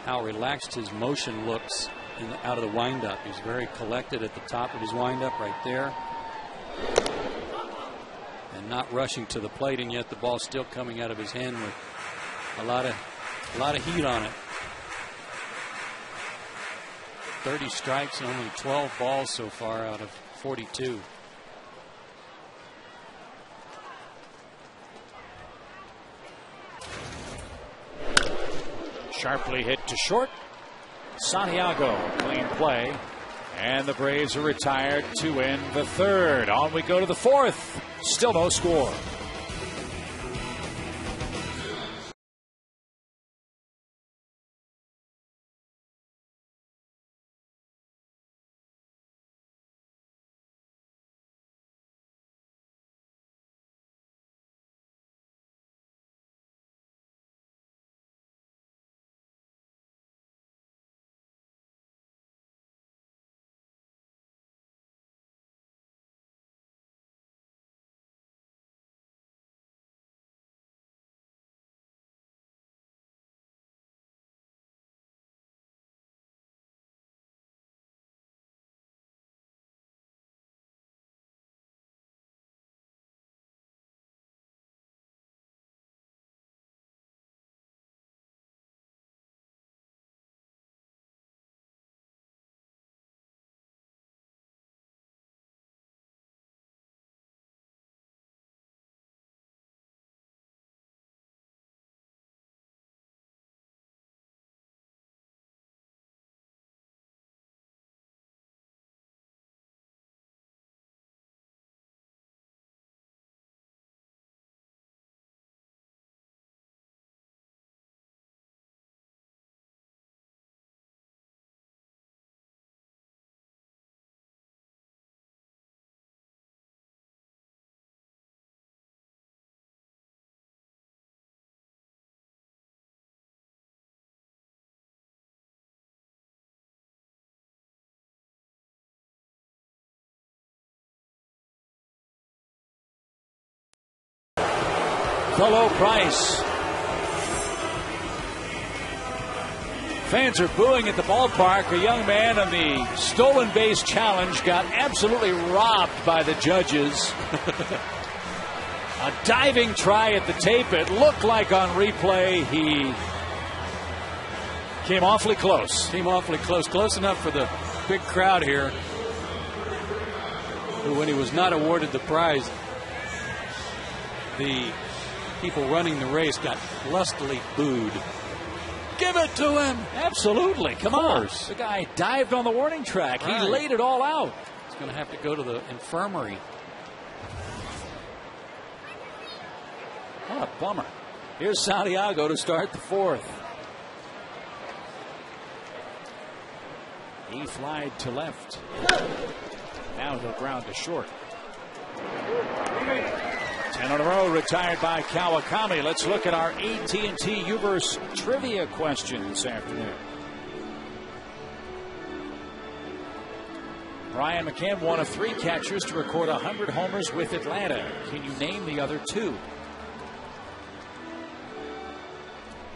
how relaxed his motion looks out of the windup. He's very collected at the top of his windup right there, and not rushing to the plate, and yet the ball's still coming out of his hand with a lot of heat on it. 30 strikes and only 12 balls so far out of 42.
Sharply hit to short. Santiago, clean play. And the Braves are retired to end the third. On we go to the fourth. Still no score. the low price. Fans are booing at the ballpark. A young man on the stolen base challenge got absolutely robbed by the judges. A diving try at the tape. It looked like on replay he came awfully close.
Close enough for the big crowd here, who, when he was not awarded the prize, the people running the race got lustily booed. Give it to him.
Absolutely. Come on. The guy dived on the warning track. Right. He laid it all out.
He's going to have to go to the infirmary.
What a bummer. Here's Santiago to start the fourth. He flied to left. Now he'll ground to short. 10 in a row retired by Kawakami. Let's look at our AT&T Uverse trivia question this afternoon. Brian McCann, one of 3 catchers to record 100 homers with Atlanta. Can you name the other 2?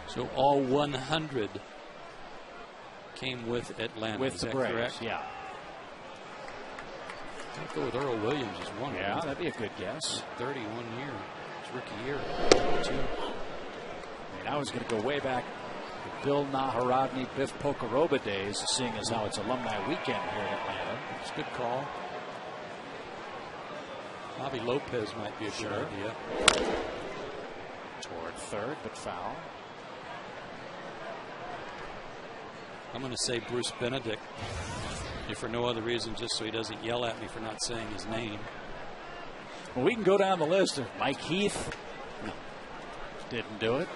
So all 100 came with Atlanta.
With the Braves, correct? Yeah.
I'd go with Earl Williams as one.
Yeah, that'd be a good guess.
31 year. His rookie year. 2.
And I was going to go way back to Bill Naharodny, Biff Pocoroba days, seeing as how it's Alumni weekend here in Atlanta.
It's a good call. Bobby Lopez might be a good idea.
Toward third, but foul.
I'm going to say Bruce Benedict, if for no other reason, just so he doesn't yell at me for not saying his name.
Well, we can go down the list. Mike Heath, no, didn't do it.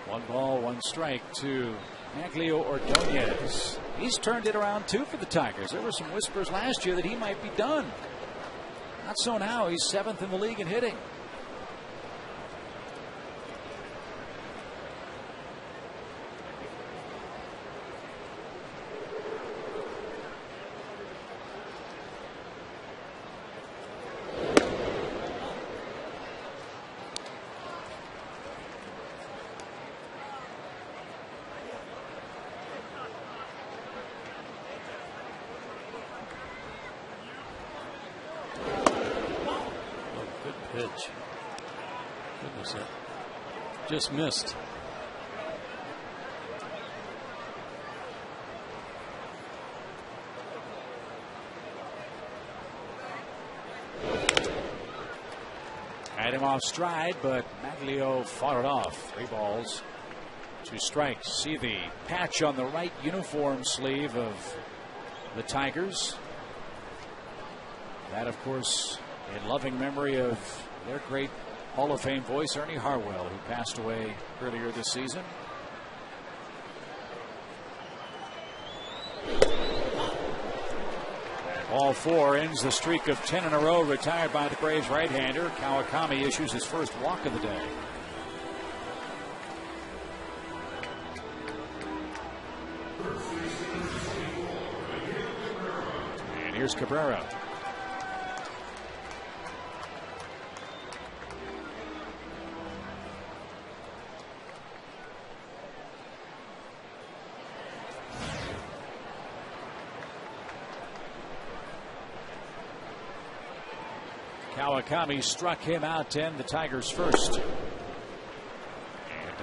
One ball, 1 strike to Maglio Ordonez. He's turned it around too for the Tigers. There were some whispers last year that he might be done. Not so now. He's 7th in the league in hitting.
Pitch. Goodness, that just missed.
Had him off stride, but Maglio fought it off. 3 balls, 2 strikes. See the patch on the right uniform sleeve of the Tigers. That, of course, in loving memory of their great Hall of Fame voice, Ernie Harwell, who passed away earlier this season. Ball 4 ends the streak of 10 in a row retired by the Braves right-hander. Kawakami issues his first walk of the day. And here's Cabrera. Kawakami struck him out to end the Tigers' first. And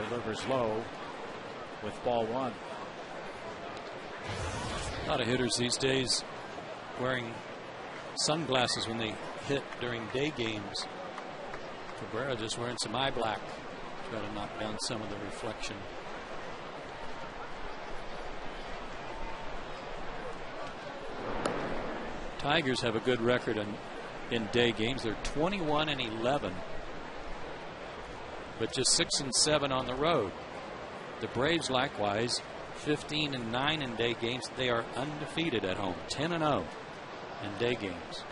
delivers low with ball 1.
A lot of hitters these days wearing sunglasses when they hit during day games. Cabrera just wearing some eye black. Try to knock down some of the reflection. Tigers have a good record in day games. They're 21-11, but just 6-7 on the road. The Braves likewise 15-9 in day games. They are undefeated at home, 10-0 in day games.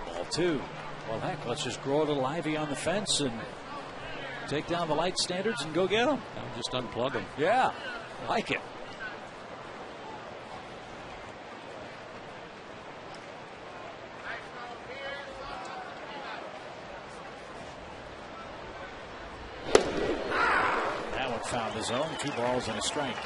Ball 2. Well, heck, let's just grow a little ivy on the fence and take down the light standards and go get them.
Just unplug them.
Yeah, like it. found the zone. 2 balls and a strike.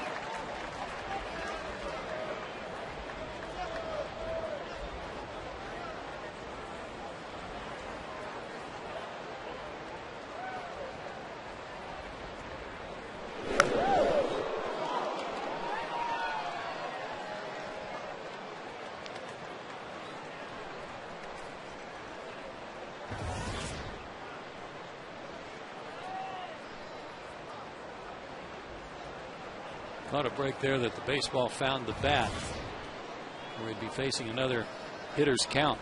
Caught a break there that the baseball found the bat, where he'd be facing another hitter's count.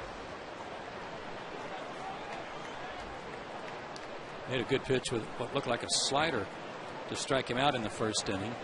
Made a good pitch with what looked like a slider to strike him out in the first inning.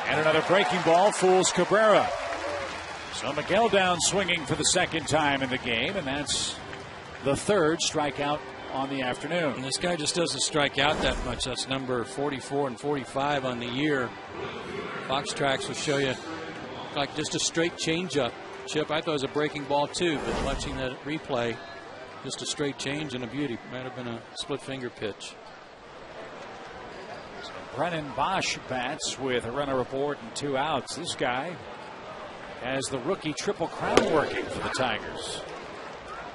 And another breaking ball fools Cabrera. So Miguel down swinging for the second time in the game, and that's the 3rd strikeout on the afternoon.
And this guy just doesn't strike out that much. That's number 44 and 45 on the year. Fox Tracks will show you like just a straight changeup. Chip, I thought it was a breaking ball too, but watching that replay, just a straight change and a beauty. Might have been a split finger pitch.
Brennan Bosch bats with a runner aboard and 2 outs. This guy has the rookie triple crown working for the Tigers.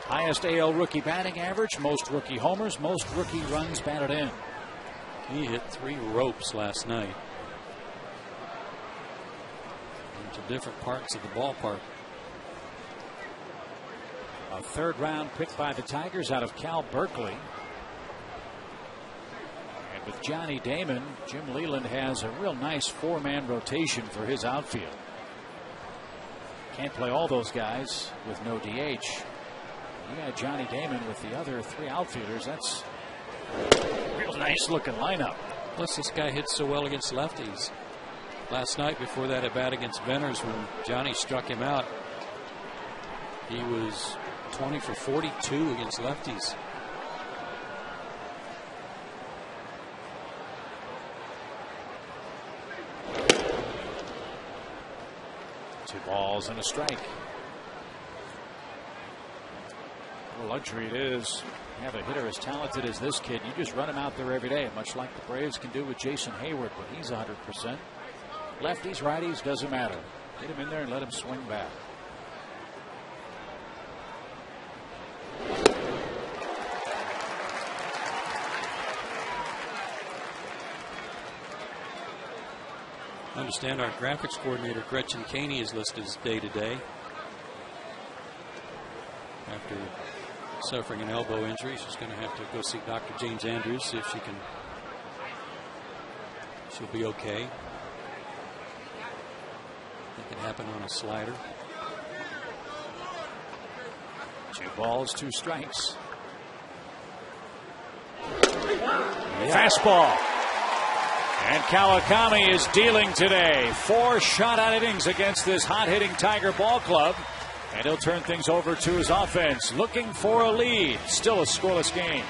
Highest AL rookie batting average, most rookie homers, most rookie runs batted in.
He hit 3 ropes last night into different parts of the ballpark.
A 3rd round pick by the Tigers out of Cal Berkeley. With Johnny Damon, Jim Leland has a real nice 4-man rotation for his outfield. Can't play all those guys with no DH. You got Johnny Damon with the other 3 outfielders. That's a real nice looking lineup.
Plus, this guy hits so well against lefties. Last night, before that at bat against Venners, when Johnny struck him out, he was 20 for 42 against lefties.
Two balls and a strike. What a luxury it is. You have a hitter as talented as this kid. You just run him out there every day, much like the Braves can do with Jason Hayward, but he's 100%. Lefties, righties, doesn't matter. Get him in there and let him swing back.
I understand our graphics coordinator, Gretchen Caney, is listed as day-to-day after suffering an elbow injury. She's going to have to go see Dr. James Andrews, see if she'll be okay. That can happen on a slider.
2 balls, 2 strikes. Fastball. And Kawakami is dealing today. 4 shutout innings against this hot-hitting Tiger ball club. And he'll turn things over to his offense, looking for a lead. Still a scoreless game.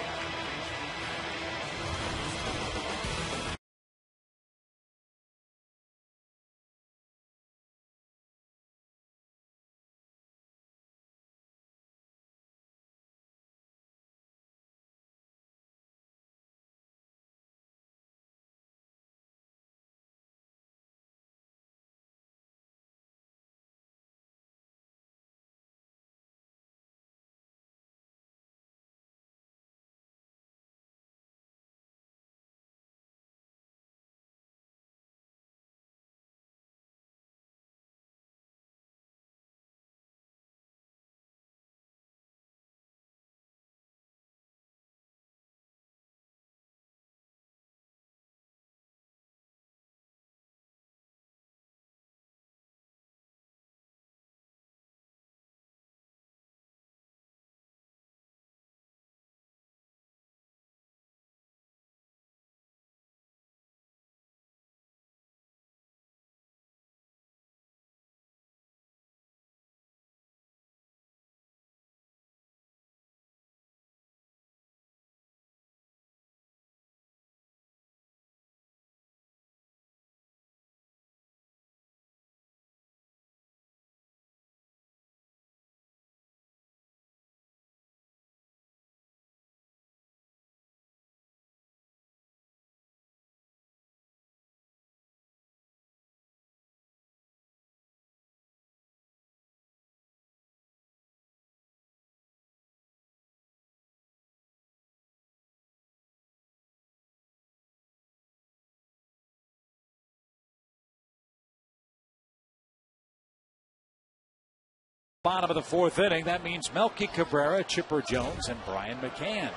bottom of the fourth inning. That means Melky Cabrera, Chipper Jones, and Brian McCann.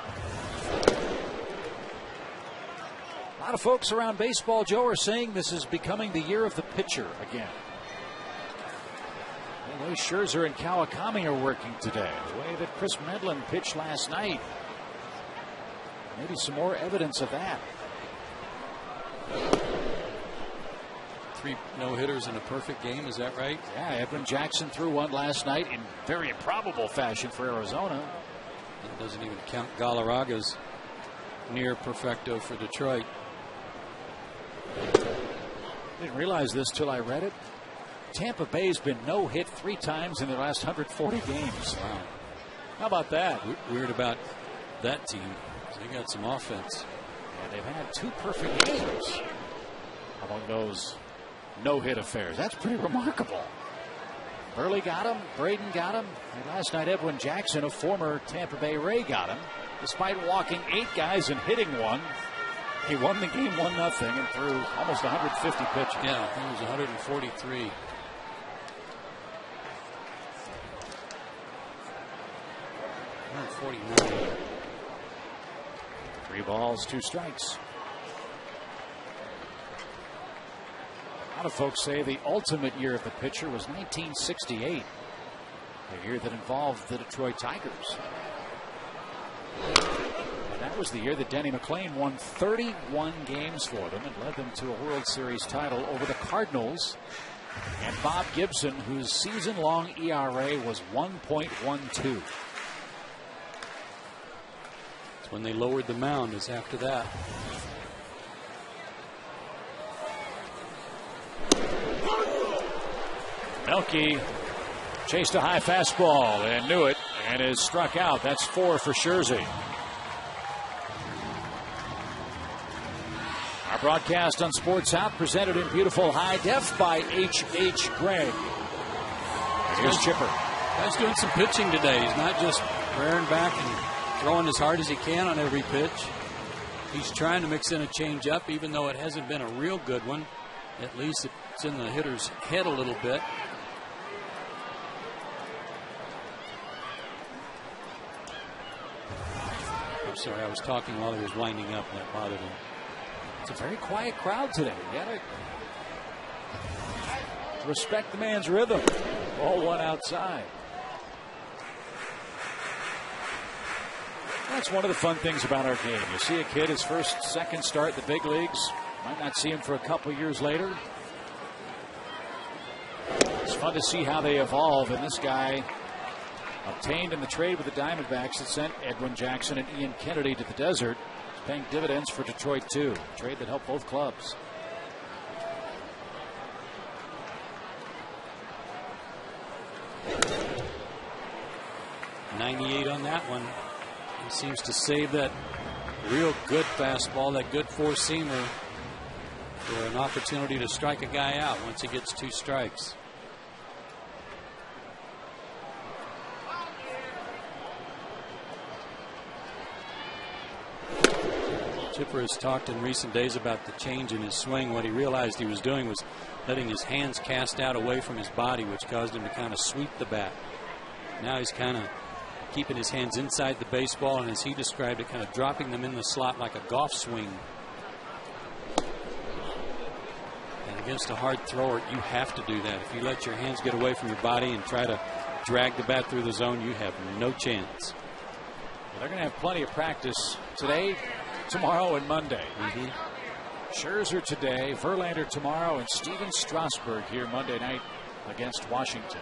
A lot of folks around baseball, Joe, are saying this is becoming the year of the pitcher again. The way Scherzer and Kawakami are working today, the way that Chris Medlin pitched last night. Maybe some more evidence of that.
3 no-hitters in a perfect game, is that right?
Yeah, Edwin Jackson threw one last night in very improbable fashion for Arizona.
That doesn't even count Galarraga's near perfecto for Detroit.
Didn't realize this till I read it. Tampa Bay's been no-hit 3 times in their last 140 games.
Wow.
How about that?
Weird about that team. They got some offense.
Yeah, they've had 2 perfect games among those no-hit affairs. That's pretty remarkable. Burley got him. Braden got him. And last night, Edwin Jackson, a former Tampa Bay Ray, got him. Despite walking 8 guys and hitting 1, he won the game 1-0 and threw almost 150 pitches.
Yeah, he was 143. $149.
3 balls, 2 strikes. A lot of folks say the ultimate year of the pitcher was 1968, a year that involved the Detroit Tigers. And that was the year that Denny McLain won 31 games for them and led them to a World Series title over the Cardinals and Bob Gibson, whose season-long ERA was 1.12.
When they lowered the mound is after that.
Melky chased a high fastball and knew it and is struck out. That's 4 for Scherzer. Our broadcast on Sports Out presented in beautiful high def by H.H. Gregg. Here's Chipper.
Guy's doing some pitching today. He's not just rearing back and throwing as hard as he can on every pitch. He's trying to mix in a changeup, even though it hasn't been a real good one. At least it's in the hitter's head a little bit. I'm sorry, I was talking while he was winding up, and that bothered him.
It's a very quiet crowd today. You gotta respect the man's rhythm. Ball 1 outside. That's one of the fun things about our game. You see a kid his first, second start in the big leagues. Might not see him for a couple years later. It's fun to see how they evolve. And this guy obtained in the trade with the Diamondbacks that sent Edwin Jackson and Ian Kennedy to the desert. It's paying dividends for Detroit too. A trade that helped both clubs.
.98 on that one. He seems to save that real good fastball, that good four-seamer, for an opportunity to strike a guy out once he gets 2 strikes. Chipper has talked in recent days about the change in his swing. What he realized he was doing was letting his hands cast out away from his body, which caused him to kind of sweep the bat. Now he's kind of keeping his hands inside the baseball, and as he described it, kind of dropping them in the slot like a golf swing. And against a hard thrower, you have to do that. If you let your hands get away from your body and try to drag the bat through the zone, you have no chance.
Well, they're going to have plenty of practice today, tomorrow, and Monday. Scherzer today, Verlander tomorrow, and Steven Strasburg here Monday night against Washington.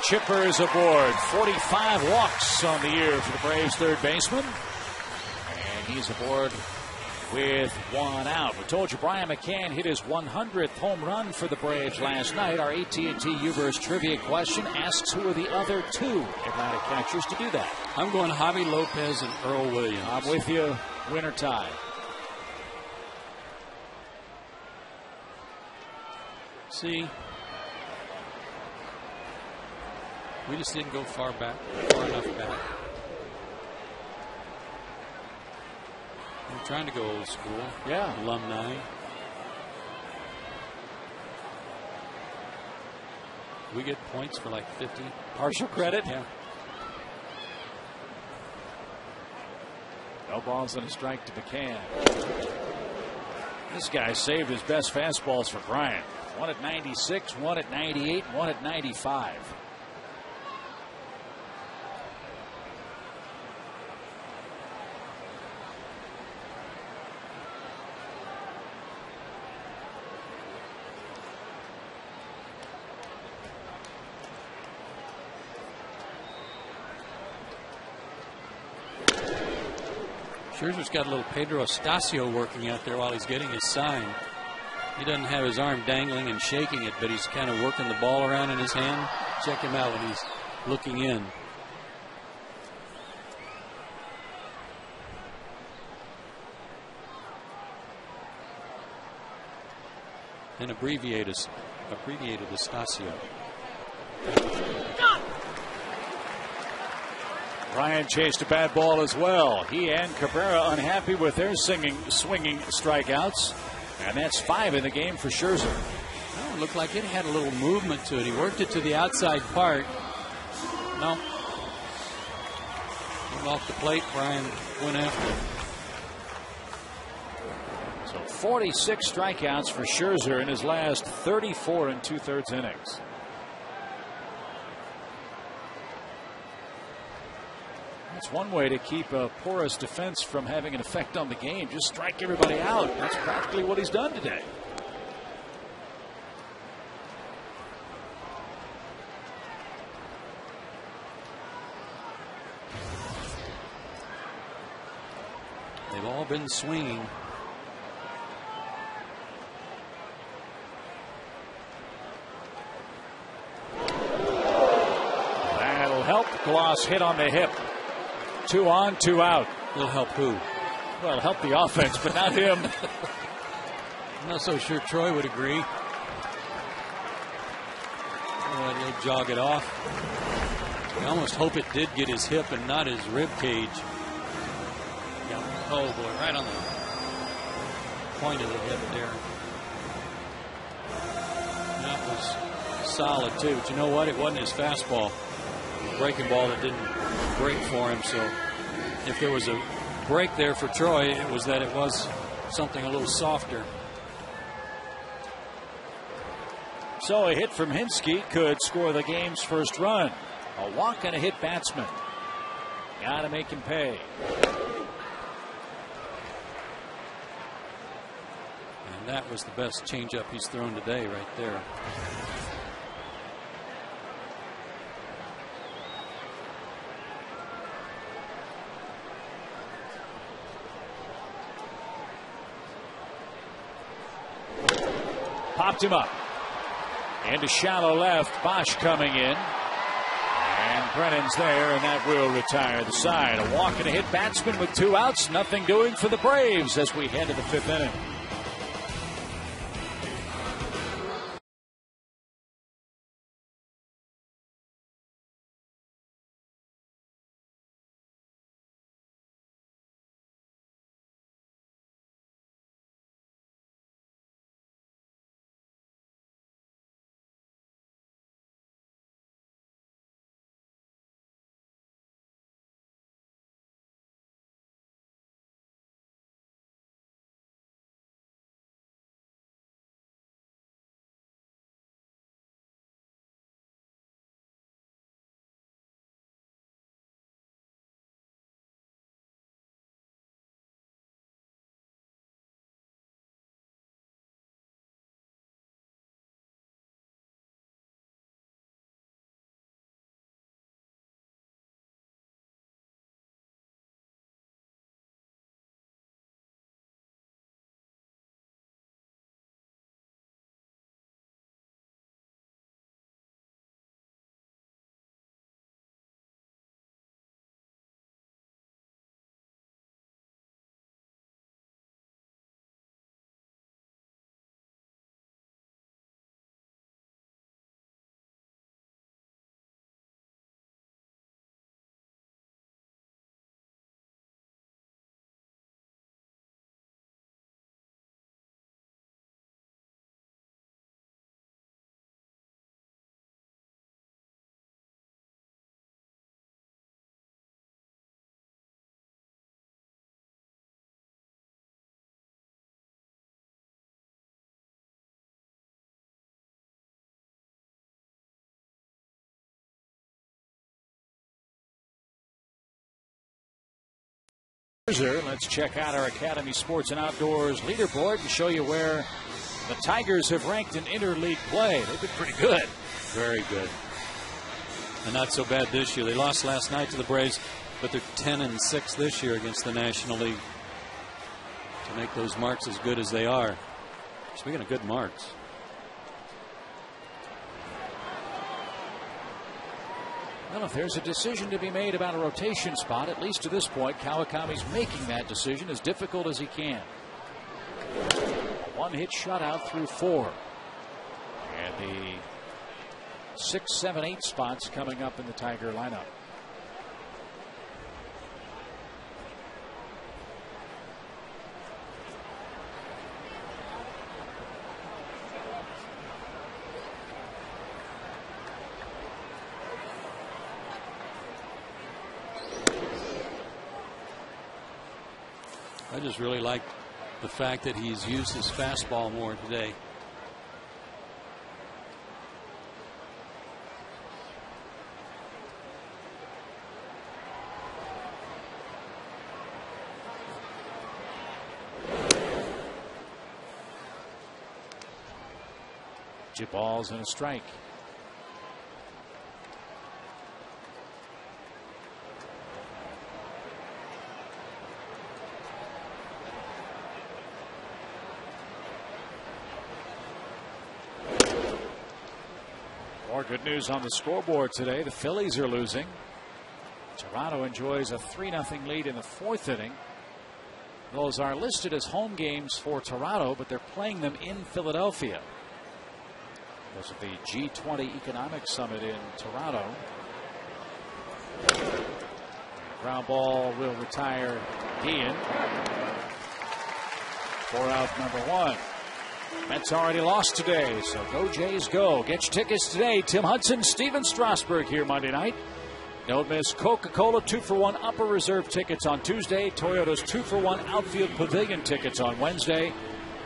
Chipper is aboard. 45 walks on the year for the Braves third baseman. And he's aboard with one out. We told you Brian McCann hit his 100th home run for the Braves last night. Our AT&T Uverse trivia question asks who are the other two Atlanta catchers to do that.
I'm going Javi Lopez and Earl Williams.
I'm with you. Winner tie.
See, we just didn't go far enough back. I'm trying to go old school.
Yeah.
Alumni. We get points for like 50.
Partial credit?
Yeah.
No balls and a strike to McCann. This guy saved his best fastballs for Bryant. One at 96, one at 98, one at 95.
Scherzer's got a little Pedro Estacio working out there while he's getting his sign. He doesn't have his arm dangling and shaking it, but he's kind of working the ball around in his hand. Check him out when he's looking in. And abbreviated Estacio.
Ryan chased a bad ball as well. He and Cabrera unhappy with their swinging strikeouts. And that's 5 in the game for Scherzer.
Well, it looked like it had a little movement to it. He worked it to the outside part. No. Came off the plate. Brian went after it.
So 46 strikeouts for Scherzer in his last 34 2/3 innings. That's one way to keep a porous defense from having an effect on the game. Just strike everybody out. That's practically what he's done today.
They've all been swinging.
That'll help. Gloss hit on the hip. 2 on, 2 out.
It'll help who?
Well, help the offense, but not him.
I'm not so sure Troy would agree. They'll jog it off. I almost hope it did get his hip and not his rib cage. Oh boy, right on the point of the hip there. That was solid too. But you know what? It wasn't his fastball. Breaking ball that didn't break for him. So if there was a break there for Troy, it was that it was something a little softer.
So a hit from Hinske could score the game's first run. A walk and a hit batsman. Gotta make him pay.
And that was the best changeup he's thrown today right there.
Popped him up. Into shallow left. Bosch coming in. And Brennan's there, and that will retire the side. A walk and a hit batsman with 2 outs. Nothing doing for the Braves as we head to the 5th inning. Let's check out our Academy Sports and Outdoors leaderboard and show you where the Tigers have ranked in interleague play. They've been pretty good.
Very good. And not so bad this year. They lost last night to the Braves, but they're 10-6 this year against the National League. To make those marks as good as they are. Speaking of good marks.
Well, if there's a decision to be made about a rotation spot, at least to this point, Kawakami's making that decision as difficult as he can. One hit shutout through 4. And the 6, 7, 8 spots coming up in the Tiger lineup.
I just really like the fact that he's used his fastball more today.
Chip balls and a strike. More good news on the scoreboard today. The Phillies are losing. Toronto enjoys a 3-0 lead in the 4th inning. Those are listed as home games for Toronto, but they're playing them in Philadelphia. Those are the G20 Economic Summit in Toronto. Ground ball will retire Guillen. 4 out number 1. Mets already lost today, so go Jays go. Get your tickets today. Tim Hudson, Steven Strasburg here Monday night. Don't miss Coca-Cola 2-for-1 Upper Reserve tickets on Tuesday. Toyota's 2-for-1 Outfield Pavilion tickets on Wednesday.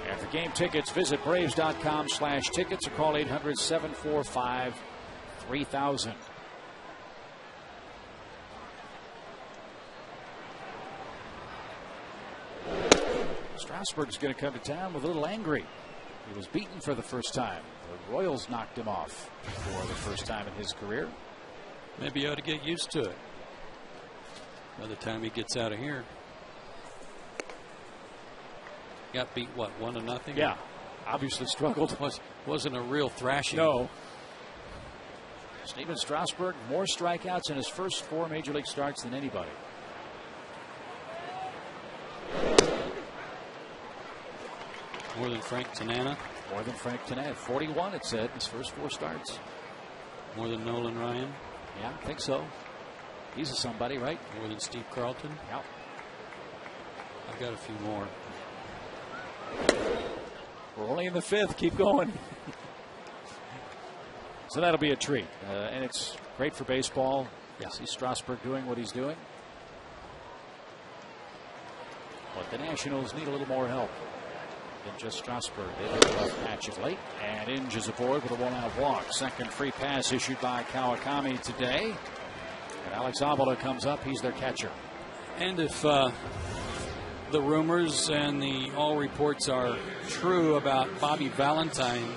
And for game tickets, visit Braves.com/tickets or call 800-745-3000. Strasburg's going to come to town with a little angry. He was beaten for the first time. The Royals knocked him off for the first time in his career.
Maybe he ought to get used to it by the time he gets out of here. Got beat, what, 1-0?
Yeah, obviously struggled.
Wasn't a real thrashing.
No. Steven Strasburg, more strikeouts in his first 4 major league starts than anybody.
More than Frank Tanana.
More than Frank Tanana. 41, it said, in his first 4 starts.
More than Nolan Ryan.
Yeah, I think so. He's a somebody, right?
More than Steve Carlton.
Yeah.
I've got a few more.
We're only in the 5th. Keep going. So that'll be a treat. And it's great for baseball. Yeah. See Strasburg doing what he's doing. But the Nationals need a little more help than just Strasburg. They've had a rough patch of late. And Inge is aboard with a 1-out walk. Second free pass issued by Kawakami today. And Alex Avila comes up. He's their catcher.
And if the rumors and all reports are true about Bobby Valentine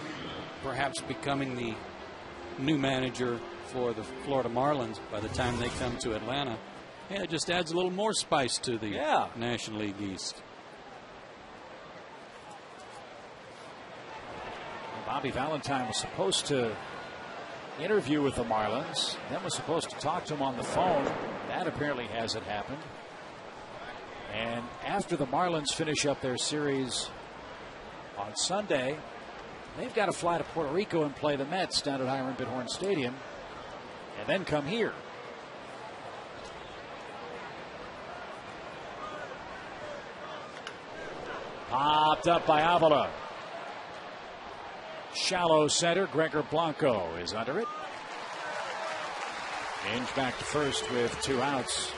perhaps becoming the new manager for the Florida Marlins by the time they come to Atlanta, yeah, it just adds a little more spice to the National League East.
Bobby Valentine was supposed to interview with the Marlins, then was supposed to talk to him on the phone. That apparently hasn't happened. And after the Marlins finish up their series on Sunday, they've got to fly to Puerto Rico and play the Mets down at Hiram Bithorn Stadium, and then come here. Popped up by Avila. Shallow center. Gregor Blanco is under it. Inge back to first with 2 outs.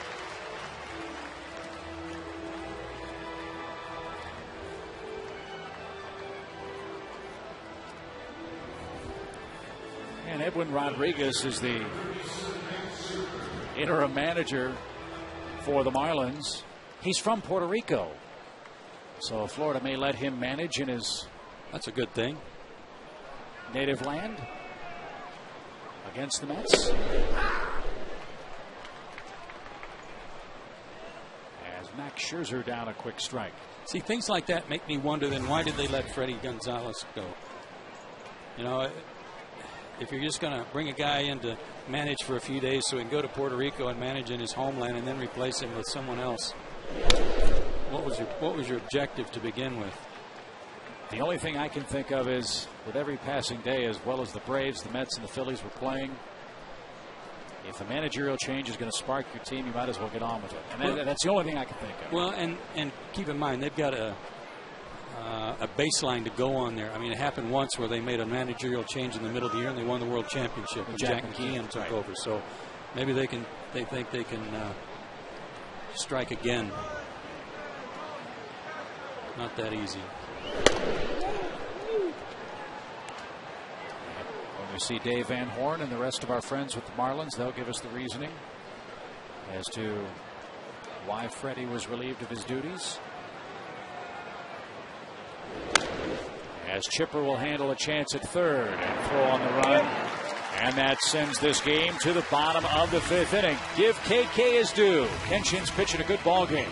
And Edwin Rodriguez is the interim manager for the Marlins. He's from Puerto Rico, so Florida may let him manage in his.
That's a good thing.
Native land against the Mets. As Max Scherzer down a quick strike.
See, things like that make me wonder, then why did they let Freddie Gonzalez go? You know, if you're just going to bring a guy in to manage for a few days so he can go to Puerto Rico and manage in his homeland and then replace him with someone else, what was your objective to begin with?
The only thing I can think of is, with every passing day, as well as the Braves, the Mets, and the Phillies were playing, if a managerial change is going to spark your team, you might as well get on with it. And that's the only thing I can think of.
Well, and keep in mind, they've got a baseline to go on there. I mean, it happened once where they made a managerial change in the middle of the year and they won the World Championship when Jack McKeon took over. So maybe they think they can strike again. Not that easy.
When we see Dave Van Horn and the rest of our friends with the Marlins, they'll give us the reasoning as to why Freddie was relieved of his duties. As Chipper will handle a chance at third and throw on the run. And that sends this game to the bottom of the fifth inning. Give KK his due. Kenshin's pitching a good ball game.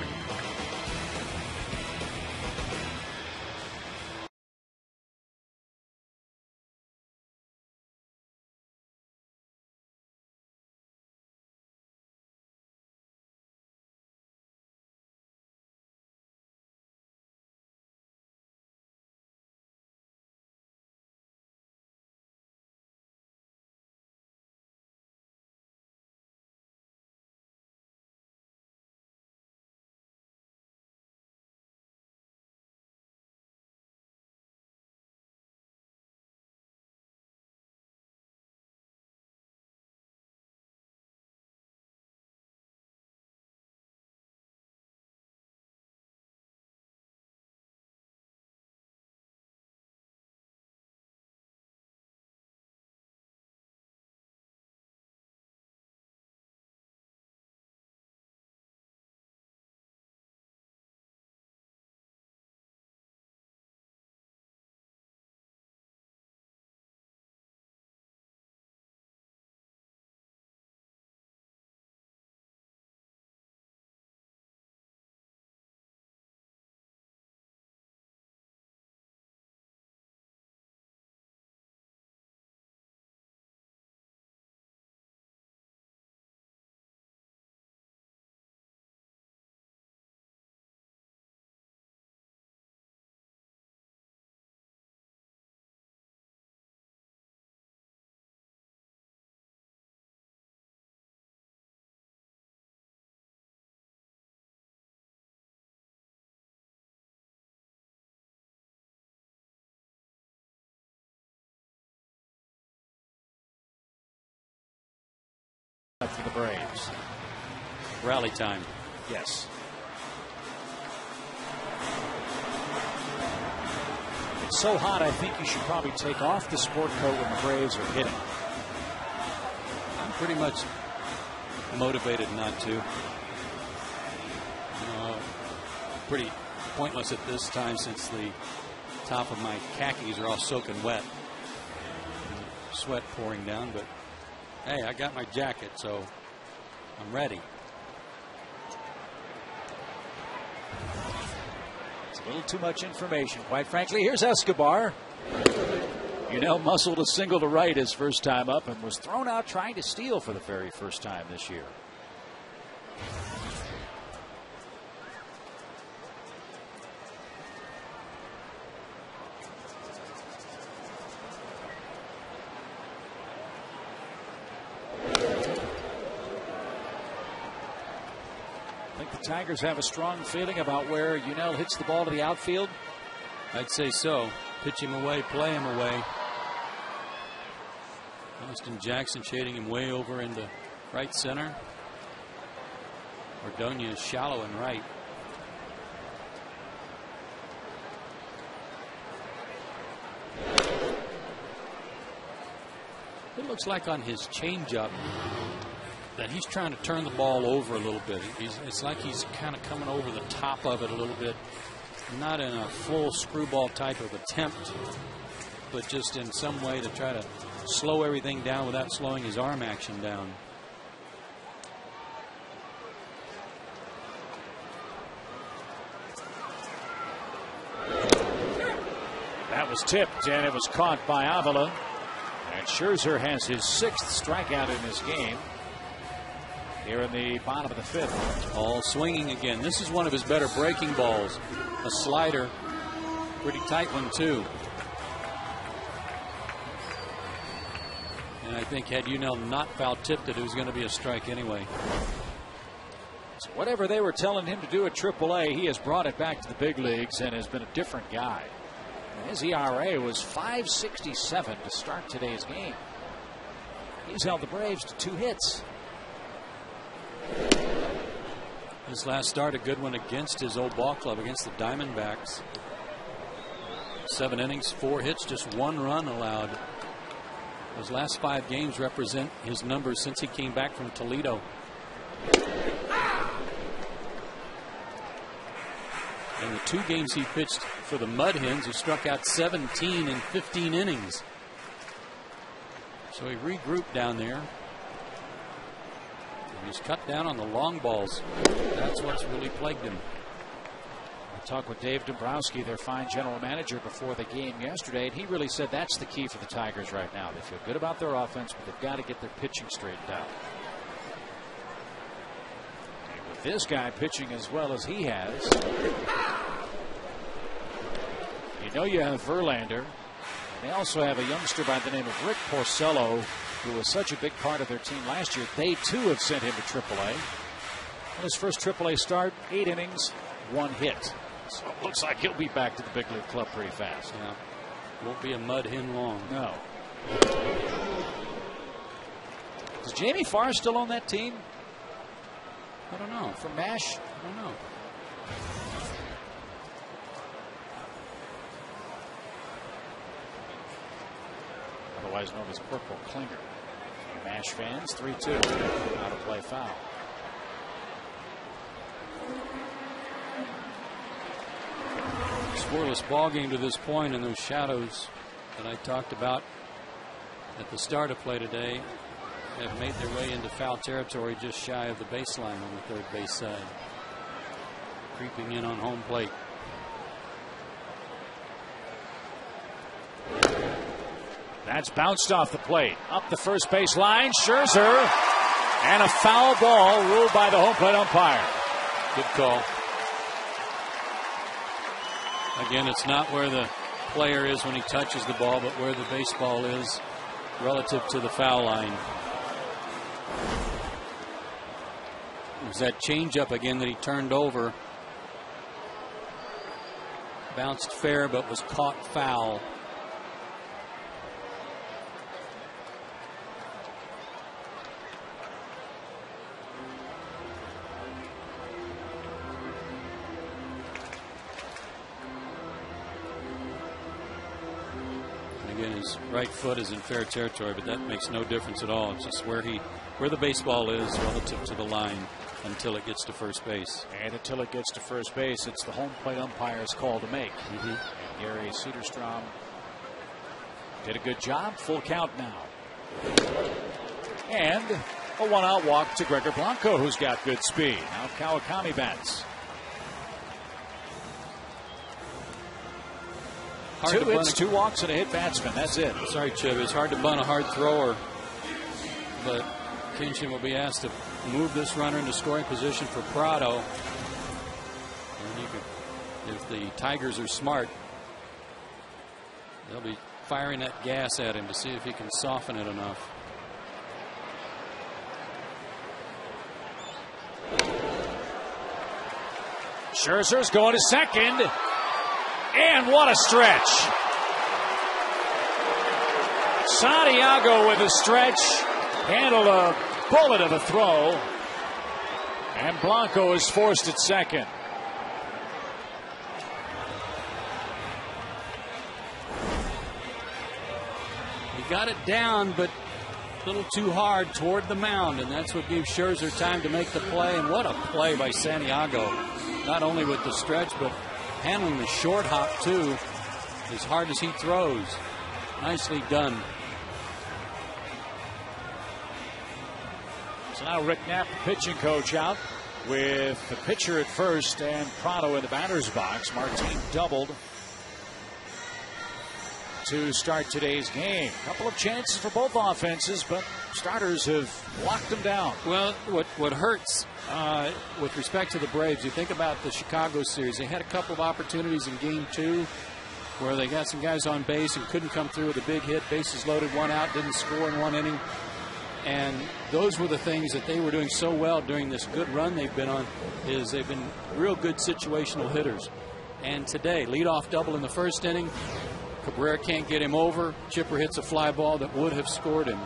For the Braves.
Rally time.
Yes. It's so hot, I think you should probably take off the sport coat when the Braves are hitting.
I'm pretty much motivated not to. Pretty pointless at this time since the top of my khakis are all soaking wet. Sweat pouring down, but hey, I got my jacket, so I'm ready.
It's a little too much information, quite frankly. Here's Escobar. Muscled a single to right his first time up and was thrown out trying to steal for the very first time this year. Tigers have a strong feeling about where Yunel hits the ball to the outfield?
I'd say so. Pitch him away, play him away. Austin Jackson shading him way over into right center. Ordonez is shallow and right. It looks like on his changeup, that he's trying to turn the ball over a little bit. It's like he's kind of coming over the top of it a little bit, not in a full screwball type of attempt, but just in some way to try to slow everything down without slowing his arm action down.
That was tipped, and it was caught by Avila. And Scherzer has his 6th strikeout in this game here in the bottom of the 5th.
All swinging again. This is one of his better breaking balls. A slider. Pretty tight one, too. And I think had Unell not foul tipped it, it was going to be a strike anyway.
So whatever they were telling him to do at AAA, he has brought it back to the big leagues and has been a different guy. His ERA was .567 to start today's game. He's held the Braves to 2 hits.
His last start, a good one against his old ball club, against the Diamondbacks. 7 innings, 4 hits, just 1 run allowed. Those last 5 games represent his numbers since he came back from Toledo. In the 2 games he pitched for the Mud Hens, he struck out 17 in 15 innings. So he regrouped down there. And he's cut down on the long balls. That's what's really plagued him.
I talked with Dave Dombrowski, their fine general manager, before the game yesterday, and he really said that's the key for the Tigers right now. They feel good about their offense, but they've got to get their pitching straightened out. This guy pitching as well as he has. You know you have Verlander. And they also have a youngster by the name of Rick Porcello, who was such a big part of their team last year. They too have sent him to AAA. On his first AAA start, 8 innings, 1 hit. So it looks like he'll be back to the big league club pretty fast.
Yeah. Won't be a Mud Hen long.
No. Is Jamie Farr still on that team?
I don't know.
From MASH?
I don't know.
Otherwise known as Purple Klinger. MASH fans, 3-2. Out of play foul.
Scoreless ball game to this point, and those shadows that I talked about at the start of play today have made their way into foul territory just shy of the baseline on the third base side. Creeping in on home plate.
That's bounced off the plate. Up the first base line. Scherzer. And a foul ball ruled by the home plate umpire.
Good call. Again, it's not where the player is when he touches the ball, but where the baseball is relative to the foul line. It was that changeup again that he turned over. Bounced fair, but was caught foul. Again, his right foot is in fair territory, but that makes no difference at all. It's just where the baseball is relative to the line until it gets to first base.
And until it gets to first base, it's the home plate umpire's call to make. And Gary Cederstrom did a good job. Full count now. And a 1-out walk to Gregor Blanco, who's got good speed. Now Kawakami bats. 2 hits, 2 walks, and a hit batsman. That's it.
Sorry, Chip. It's hard to bunt a hard thrower, but Kinchin will be asked to move this runner into scoring position for Prado. And if the Tigers are smart, they'll be firing that gas at him to see if he can soften it enough.
Scherzer's going to second. And what a stretch. Santiago with a stretch. Handled a bullet of a throw. And Blanco is forced at second.
He got it down, but A little too hard toward the mound, and that's what gave Scherzer time to make the play. And what a play by Santiago, not only with the stretch, but handling the short hop, too, as hard as he throws. Nicely done.
So now Rick Knapp, the pitching coach, out with the pitcher at first and Prado in the batter's box. Martin doubled to start today's game. A couple of chances for both offenses, but starters have locked them down.
Well, what hurts with respect to the Braves, you think about the Chicago series. They had a couple of opportunities in Game 2 where they got some guys on base and couldn't come through with a big hit. Bases loaded, one out, didn't score in one inning. And those were the things that they were doing so well during this good run they've been on, is they've been real good situational hitters. And today, leadoff double in the first inning. Cabrera can't get him over. Chipper hits a fly ball that would have scored him.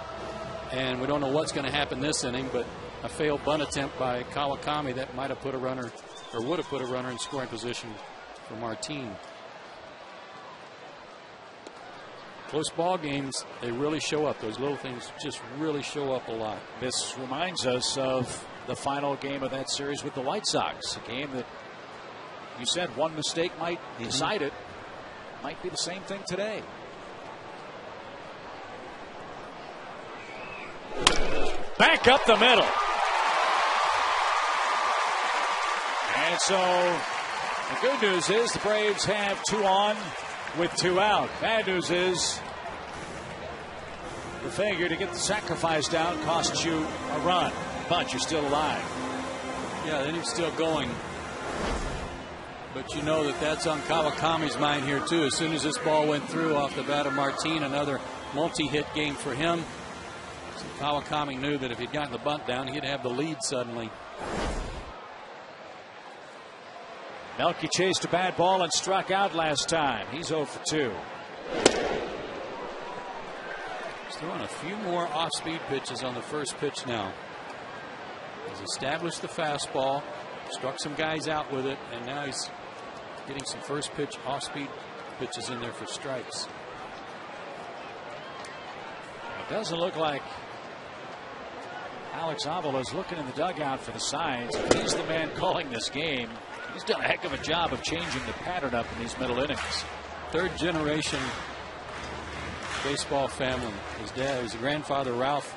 And we don't know what's going to happen this inning, but a failed bunt attempt by Kawakami that might have put a runner, or would have put a runner in scoring position for Martin. Close ball games, they really show up. Those little things just really show up a lot.
This reminds us of the final game of that series with the White Sox, a game that you said one mistake might decide it. Might be the same thing today. Back up the middle. And so the good news is the Braves have 2 on with 2 out. Bad news is the failure to get the sacrifice down costs you a run, but you're still alive.
Yeah, the inning's still going. But you know that that's on Kawakami's mind here, too. As soon as this ball went through off the bat of Martin, another multi-hit game for him. So Kawakami knew that if he'd gotten the bunt down, he'd have the lead suddenly.
Melky chased a bad ball and struck out last time. He's 0 for 2.
He's throwing a few more off-speed pitches on the first pitch now. He's established the fastball, struck some guys out with it, and now he's getting some first pitch off-speed pitches in there for strikes.
It doesn't look like Alex Avila is looking in the dugout for the signs. He's the man calling this game. He's done a heck of a job of changing the pattern up in these middle innings.
Third generation baseball family. His dad, his grandfather Ralph,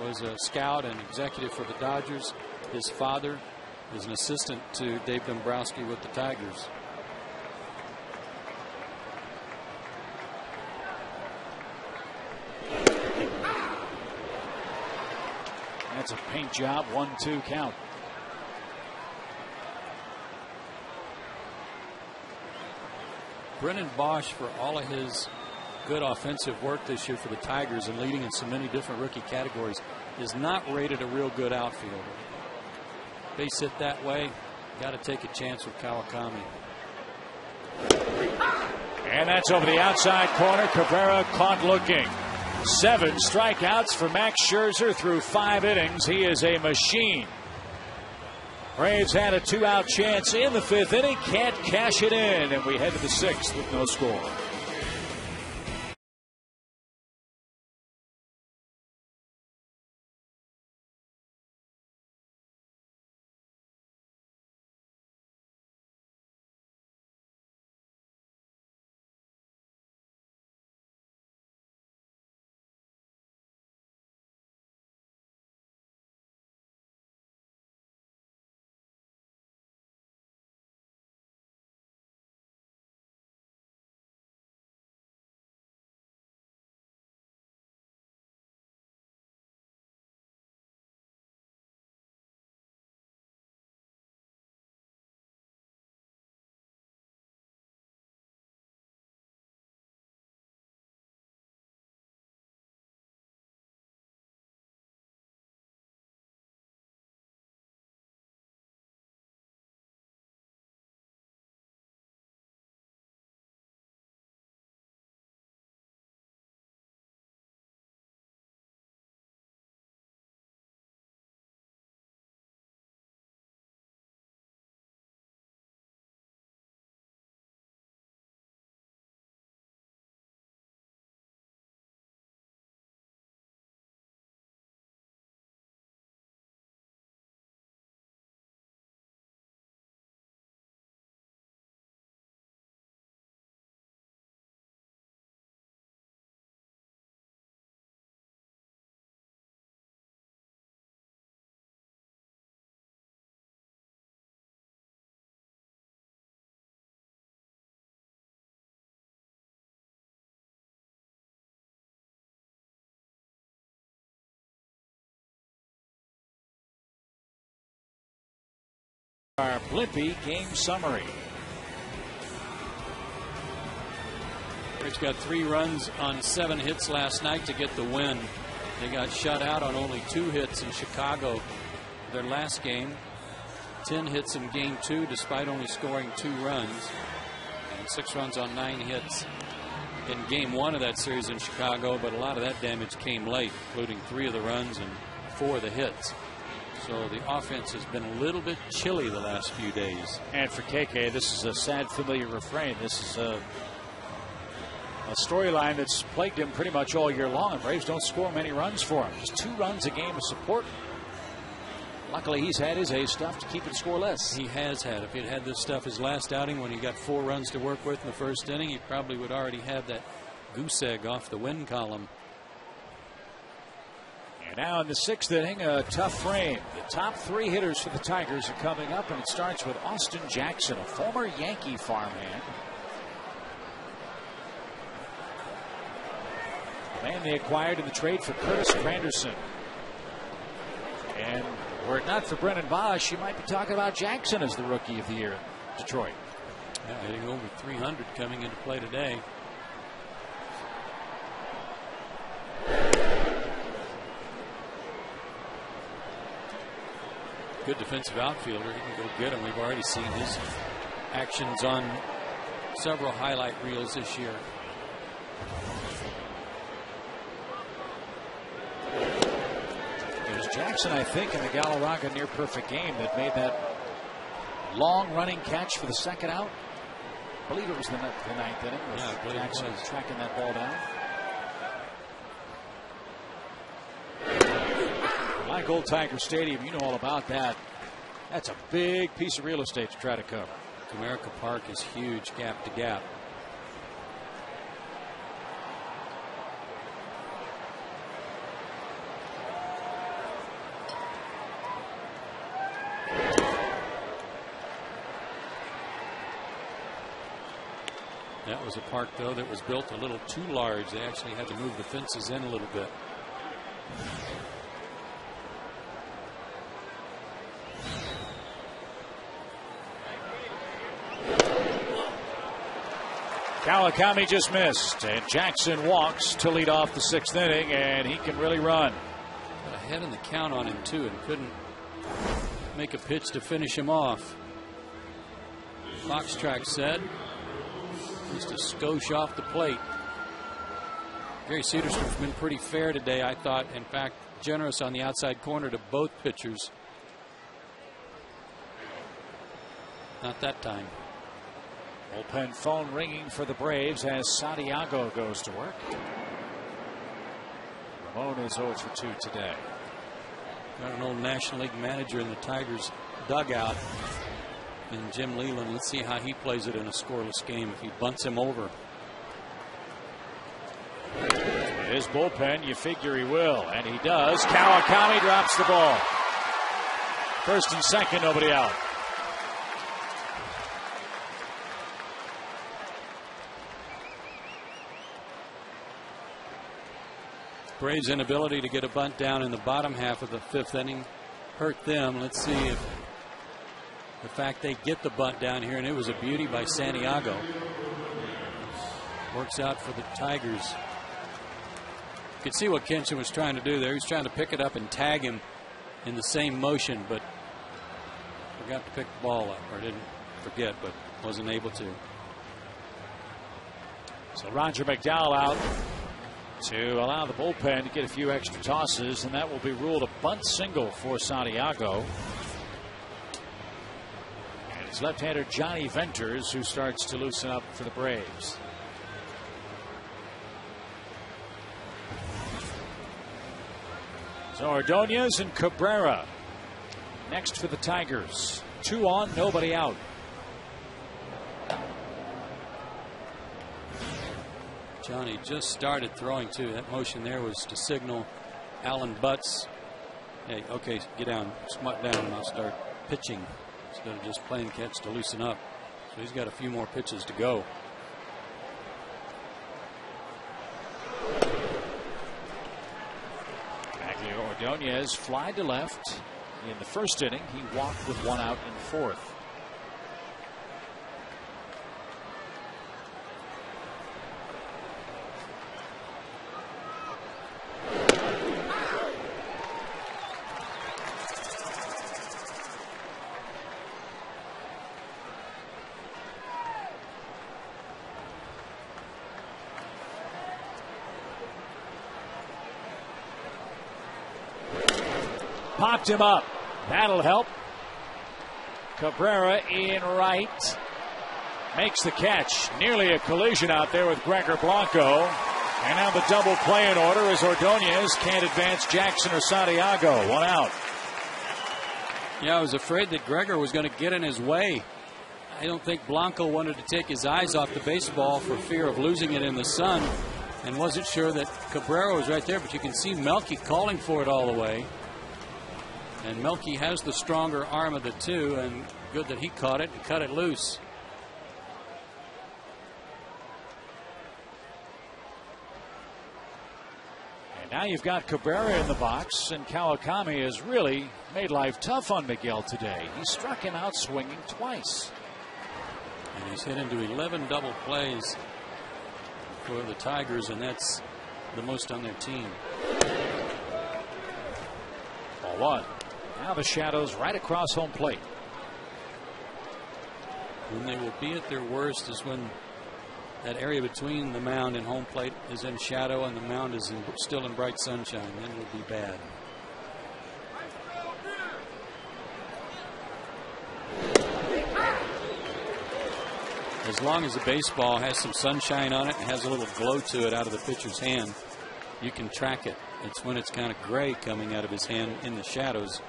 was a scout and executive for the Dodgers. His father is an assistant to Dave Dombrowski with the Tigers.
That's a paint job, 1-2 count.
Brennan Bosch, for all of his good offensive work this year for the Tigers and leading in so many different rookie categories, is not rated a real good outfielder. Base hit that way, got to take a chance with Kawakami.
And that's over the outside corner. Cabrera caught looking. 7 strikeouts for Max Scherzer through 5 innings. He is a machine. Braves had a 2-out chance in the 5th inning. Can't cash it in. And we head to the 6th with no score. Our Blimpie game summary.
Braves got 3 runs on 7 hits last night to get the win. They got shut out on only 2 hits in Chicago their last game. 10 hits in game 2 despite only scoring 2 runs. And 6 runs on 9 hits in game 1 of that series in Chicago, but a lot of that damage came late, including 3 of the runs and 4 of the hits. So the offense has been a little bit chilly the last few days.
And for KK, this is a sad, familiar refrain. This is a storyline that's plagued him pretty much all year long. And Braves don't score many runs for him. Just 2 runs a game of support. Luckily, he's had his A stuff to keep it scoreless.
He has had. If he'd had this stuff his last outing when he got 4 runs to work with in the first inning, he probably would already have that goose egg off the win column.
And now in the 6th inning, a tough frame. The top 3 hitters for the Tigers are coming up, and it starts with Austin Jackson, a former Yankee farmhand. The man they acquired in the trade for Curtis Granderson. And were it not for Brennan Bosch, you might be talking about Jackson as the Rookie of the Year in Detroit.
Yeah, hitting over 300 coming into play today. Good defensive outfielder. He can go get him. We've already seen his actions on several highlight reels this year.
Jackson, I think, in the Galarraga near perfect game that made that long running catch for the 2nd out. I believe it was the 9th inning.
Yeah,
Jackson was tracking that ball down. Like Old Tiger Stadium, you know all about that. That's a big piece of real estate to try to cover.
Comerica Park is huge, gap to gap. That was a park, though, that was built a little too large. They actually had to move the fences in a little bit.
Kawakami just missed, and Jackson walks to lead off the 6th inning, and he can really run.
Got ahead in the count on him, too, and couldn't make a pitch to finish him off. Fox Track said just a skosh off the plate. Gary Cedarstrom has been pretty fair today, I thought. In fact, generous on the outside corner to both pitchers. Not that time.
Bullpen phone ringing for the Braves as Santiago goes to work. Ramon is 0 for 2 today.
Got an old National League manager in the Tigers dugout. And Jim Leland, let's see how he plays it in a scoreless game if he bunts him over.
His bullpen, you figure he will, and he does. Kawakami drops the ball. 1st and 2nd, nobody out.
Braves' inability to get a bunt down in the bottom half of the 5th inning hurt them. Let's see if the fact they get the bunt down here, and it was a beauty by Santiago, works out for the Tigers. You could see what Kenshin was trying to do there. He was trying to pick it up and tag him in the same motion, but forgot to pick the ball up, or didn't forget, but wasn't able to.
So Roger McDowell out to allow the bullpen to get a few extra tosses, and that will be ruled a bunt single for Santiago. And it's left-hander Johnny Venters who starts to loosen up for the Braves. So Ordonez and Cabrera next for the Tigers. 2 on, nobody out.
Johnny just started throwing, too. That motion there was to signal Alan Butts, hey, okay, get down, smut down, and I'll start pitching instead of just playing catch to loosen up. So he's got a few more pitches to go.
Ordonez fly to left. in the first inning. He walked with 1 out in the fourth. Popped him up. That'll help. Cabrera in right. Makes the catch. Nearly a collision out there with Gregor Blanco. And now the double play in order as Ordonez can't advance Jackson or Santiago. 1 out.
Yeah, I was afraid that Gregor was going to get in his way. I don't think Blanco wanted to take his eyes off the baseball for fear of losing it in the sun, and wasn't sure that Cabrera was right there. But you can see Melky calling for it all the way. And Melky has the stronger arm of the two, and good that he caught it and cut it loose.
And now you've got Cabrera in the box, and Kawakami has really made life tough on Miguel today. He struck him out swinging twice.
And he's hit into 11 double plays for the Tigers, and that's the most on their team.
Ball 1. Now the shadows right across home plate.
When they will be at their worst is when that area between the mound and home plate is in shadow and the mound is still in bright sunshine. Then it will be bad. As long as the baseball has some sunshine on it and has a little glow to it out of the pitcher's hand, you can track it. It's when it's kind of gray coming out of his hand in the shadows,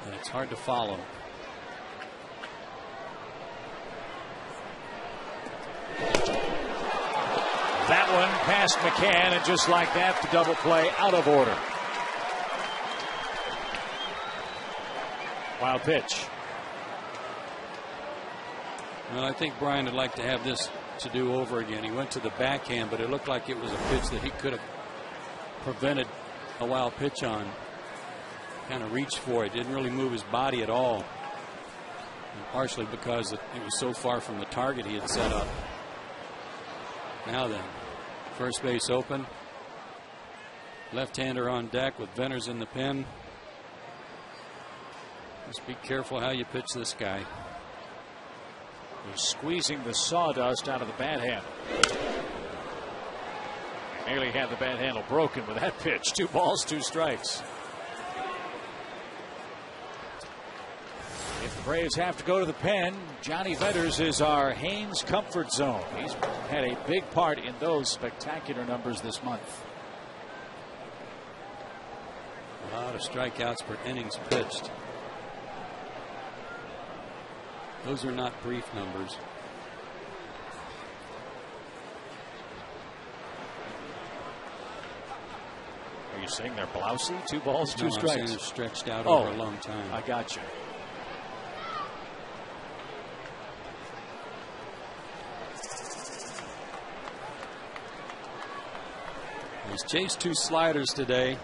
and it's hard to follow.
That one past McCann, and just like that, the double play out of order. Wild pitch.
Well, I think Brian would like to have this to do over again. He went to the backhand, but it looked like it was a pitch that he could have prevented a wild pitch on. Kind of reached for it. Didn't really move his body at all. And partially because it was so far from the target he had set up. Now then, first base open. Left-hander on deck with Venners in the pen. Just be careful how you pitch this guy.
He's squeezing the sawdust out of the bat handle. Nearly had the bat handle broken with that pitch. 2 balls, 2 strikes. If the Braves have to go to the pen, Johnny Venters is our Haynes comfort zone. He's had a big part in those spectacular numbers this month.
A lot of strikeouts per innings pitched. Those are not brief numbers.
Are you saying they're blousy? 2 balls, 2
no,
strikes.
I'm saying they're stretched out over a long time.
I got you.
He's chased 2 sliders today.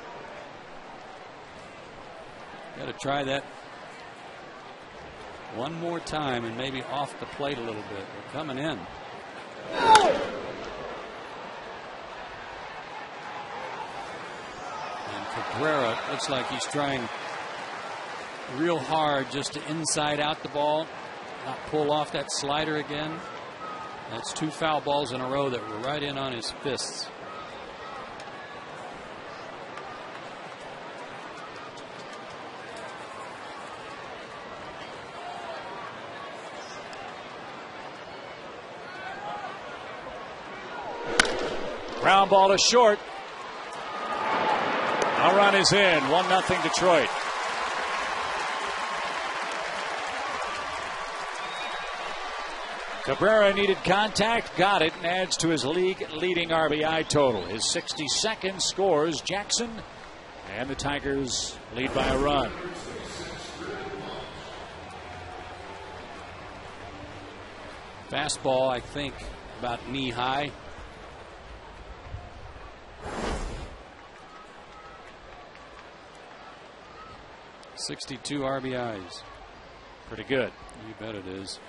Got to try that one more time and maybe off the plate a little bit. They're coming in. And Cabrera looks like he's trying real hard just to inside out the ball, not pull off that slider again. That's 2 foul balls in a row that were right in on his fists.
Ground ball to short. A run is in. 1-0 Detroit. Cabrera needed contact, got it, and adds to his league-leading RBI total. His 62nd scores Jackson, and the Tigers lead by a run.
Fastball, I think, about knee high. 62 RBIs.
Pretty good.
You bet it is.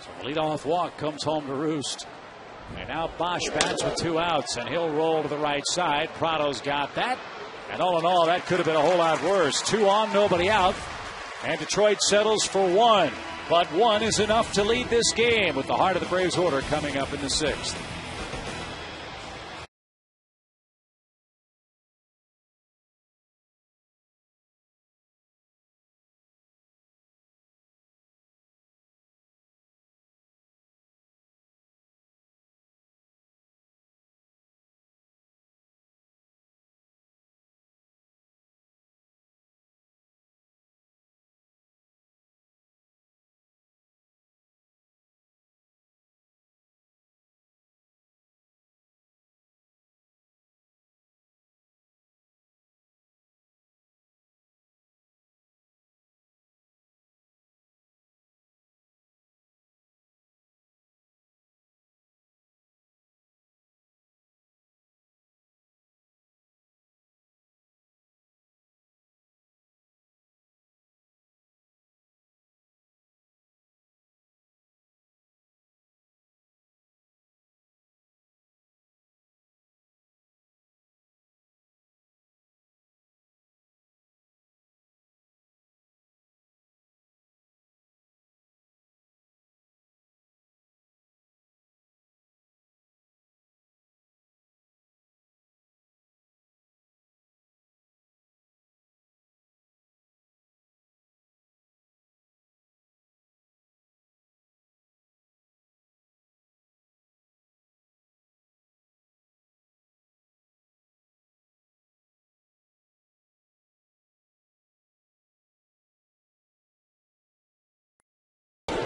So the leadoff walk comes home to roost. And now Bosch bats with 2 outs, and he'll roll to the right side. Prado's got that. And all in all, that could have been a whole lot worse. 2 on, nobody out. And Detroit settles for 1. But 1 is enough to lead this game with the heart of the Braves order coming up in the 6th.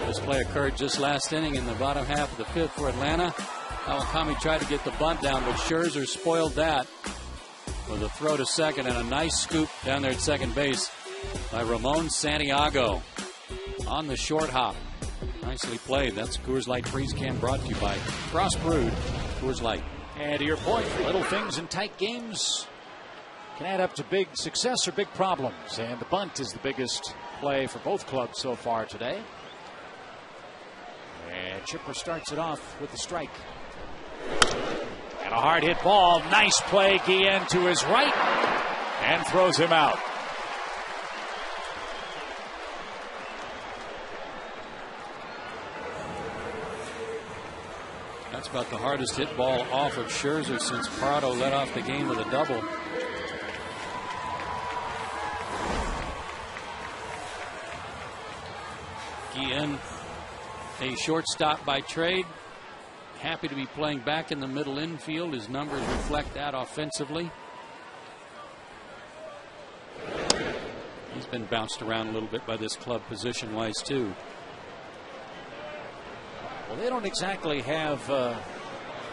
This play occurred just last inning in the bottom half of the 5th for Atlanta. Kawakami tried to get the bunt down, but Scherzer spoiled that with a throw to second and a nice scoop down there at second base by Ramon Santiago on the short hop. Nicely played. That's Coors Light Freeze Can brought to you by Cross Brewed Coors Light.
And to your point, little things in tight games can add up to big success or big problems. And the bunt is the biggest play for both clubs so far today. And Chipper starts it off with the strike. And a hard hit ball. Nice play. Guillen to his right and throws him out.
That's about the hardest hit ball off of Scherzer since Prado led off the game with a double. Guillen, a shortstop by trade. Happy to be playing back in the middle infield. His numbers reflect that offensively. He's been bounced around a little bit by this club position-wise, too.
Well, they don't exactly have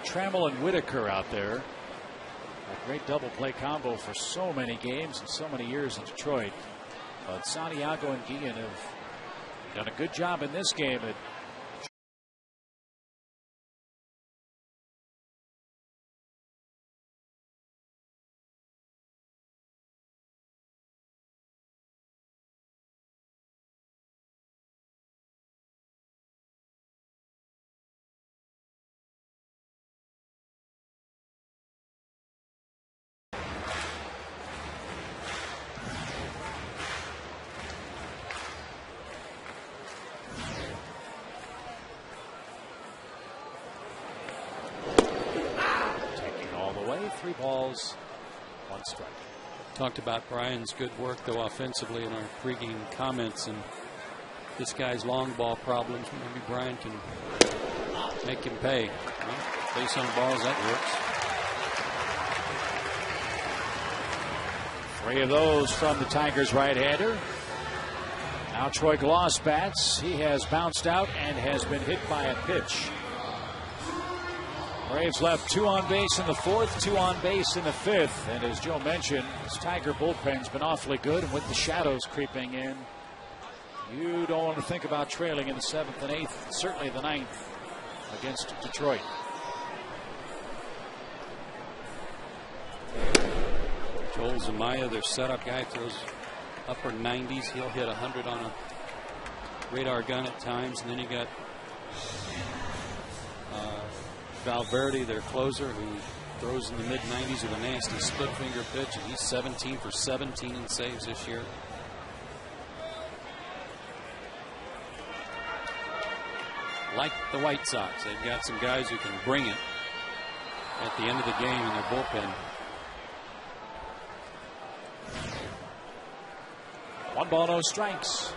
Trammell and Whitaker out there. A great double play combo for so many games and so many years in Detroit. But Santiago and Guillen have done a good job in this game at three balls, 1 strike.
Talked about Brian's good work, though, offensively in our pregame comments, and this guy's long ball problems. Maybe Brian can make him pay. Well, base on balls, that
works. 3 of those from the Tigers' right-hander. Now Troy Glaus bats. He has bounced out and has been hit by a pitch. Braves left 2 on base in the 4th, 2 on base in the 5th. And as Joe mentioned, this Tiger bullpen's been awfully good. And with the shadows creeping in, you don't want to think about trailing in the 7th and 8th, certainly the 9th against Detroit.
Joel Zumaya, their setup guy, throws upper 90s. He'll hit 100 on a radar gun at times. And then you got Valverde, their closer, who throws in the mid-90s with a nasty split finger pitch, and he's 17 for 17 in saves this year. Like the White Sox, they've got some guys who can bring it at the end of the game in their bullpen.
One ball, no strikes.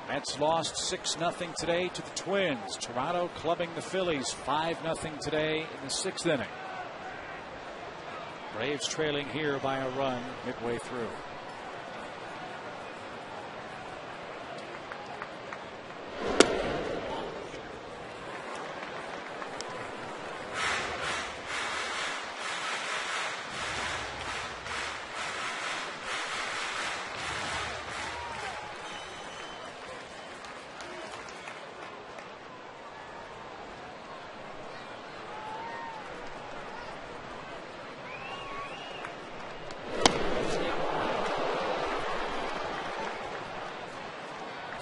Mets lost 6-0 today to the Twins. Toronto clubbing the Phillies 5-0 today in the 6th inning. Braves trailing here by a run midway through.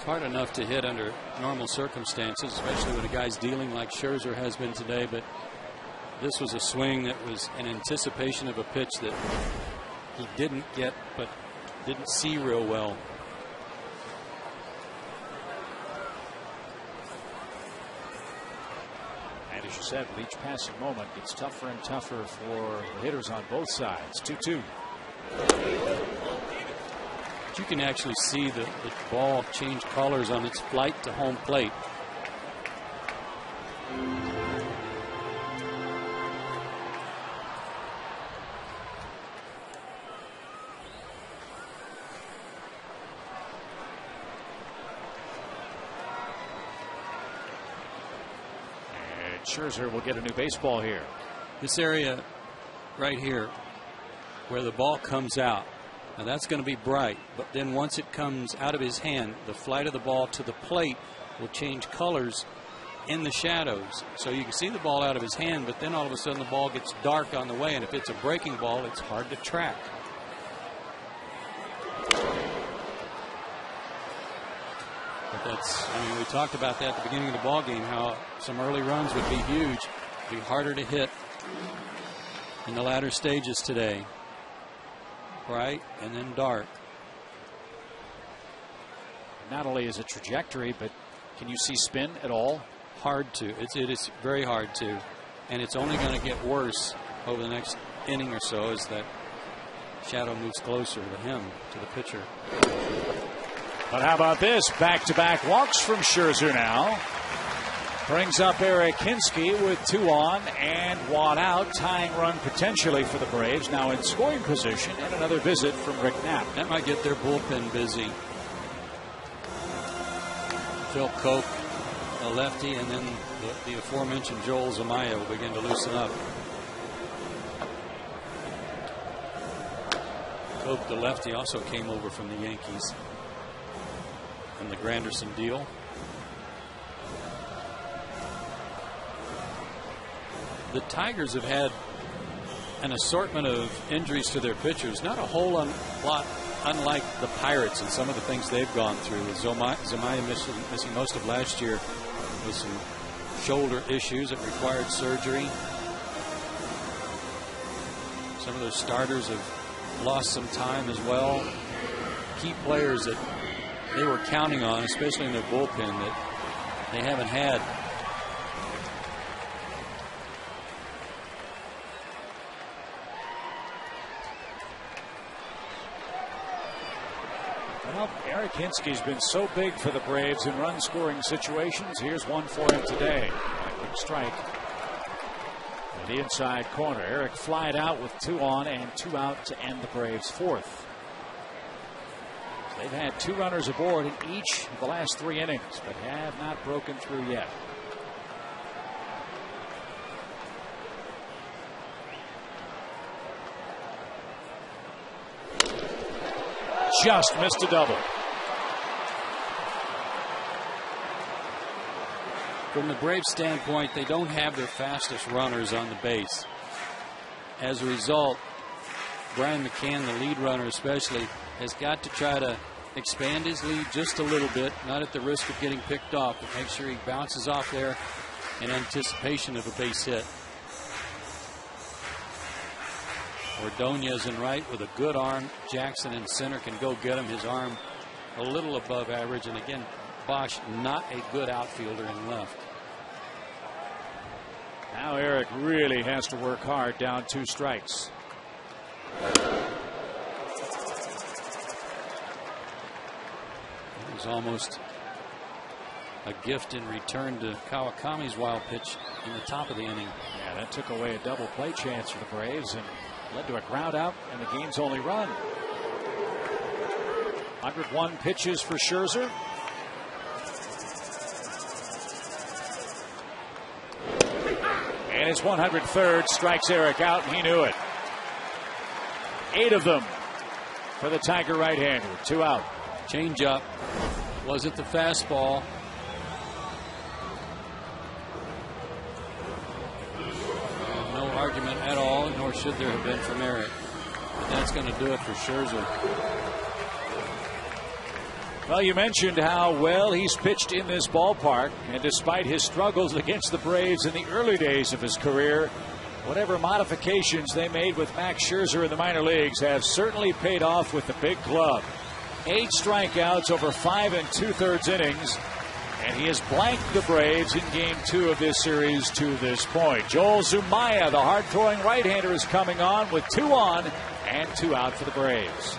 Hard enough to hit under normal circumstances, especially when a guy's dealing like Scherzer has been today, but this was a swing that was in anticipation of a pitch that he didn't get but didn't see real well.
And as you said, with each passing moment, it's tougher and tougher for the hitters on both sides. 2-2.
You can actually see the ball change colors on its flight to home plate.
And Scherzer will get a new baseball here.
This area right here where the ball comes out, now that's going to be bright, but then once it comes out of his hand, the flight of the ball to the plate will change colors in the shadows. So you can see the ball out of his hand, but then all of a sudden the ball gets dark on the way, and if it's a breaking ball, it's hard to track. But that's, I mean, we talked about that at the beginning of the ball game, how some early runs would be huge, be harder to hit in the latter stages today. Bright and then dark.
Not only is it trajectory, but can you see spin at all?
Hard to. It is very hard to. And it's only going to get worse over the next inning or so as that shadow moves closer to him, to the pitcher.
But how about this? Back-to-back walks from Scherzer now. Brings up Eric Hinske with 2 on and 1 out. Tying run potentially for the Braves. Now in scoring position, and another visit from Rick Knapp.
That might get their bullpen busy. Phil Cope, a lefty, and then the aforementioned Joel Zumaya will begin to loosen up. Cope, the lefty, also came over from the Yankees in the Granderson deal. The Tigers have had an assortment of injuries to their pitchers, not a whole lot unlike the Pirates and some of the things they've gone through. With Zumaya missing most of last year with some shoulder issues that required surgery. Some of those starters have lost some time as well. Key players that they were counting on, especially in their bullpen, that they haven't had.
Well, Eric Hinske's been so big for the Braves in run-scoring situations. Here's one for him today. Quick strike. In the inside corner, Eric flied out with 2 on and 2 out to end the Braves' 4th. They've had 2 runners aboard in each of the last 3 innings, but have not broken through yet. Just missed a double.
From the Braves standpoint, they don't have their fastest runners on the base. as a result, Brian McCann, the lead runner especially, has got to try to expand his lead just a little bit, not at the risk of getting picked off, but make sure he bounces off there in anticipation of a base hit. Ordonez in right with a good arm. Jackson in center can go get him. His arm a little above average. And again, Bosch not a good outfielder in left.
Now Eric really has to work hard, down 2 strikes.
It was almost a gift in return to Kawakami's wild pitch in the top of the inning.
Yeah, that took away a double play chance for the Braves and led to a ground out and the game's only run. 101 pitches for Scherzer. And his 103rd strikes Eric out, and he knew it. 8 of them for the Tiger right-hander. 2 out.
Change up. Was it the fastball? No argument at all, nor should there have been from Eric. But that's going to do it for Scherzer.
Well, you mentioned how well he's pitched in this ballpark, and despite his struggles against the Braves in the early days of his career, whatever modifications they made with Max Scherzer in the minor leagues have certainly paid off with the big club. 8 strikeouts over 5 2/3 innings, and he has blanked the Braves in Game 2 of this series to this point. Joel Zumaya, the hard-throwing right-hander, is coming on with 2 on and 2 out for the Braves.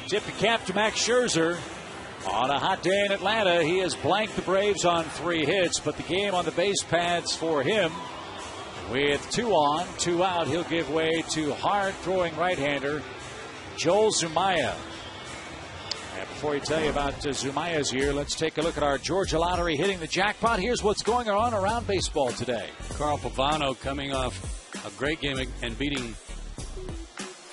Tip the cap to Max Scherzer. On a hot day in Atlanta, he has blanked the Braves on 3 hits, but the game on the base paths for him. With 2 on, 2 out, he'll give way to hard-throwing right-hander Joel Zumaya. And before we tell you about Zumaya's year, let's take a look at our Georgia Lottery hitting the jackpot. Here's what's going on around baseball today.
Carl Pavano coming off a great game and beating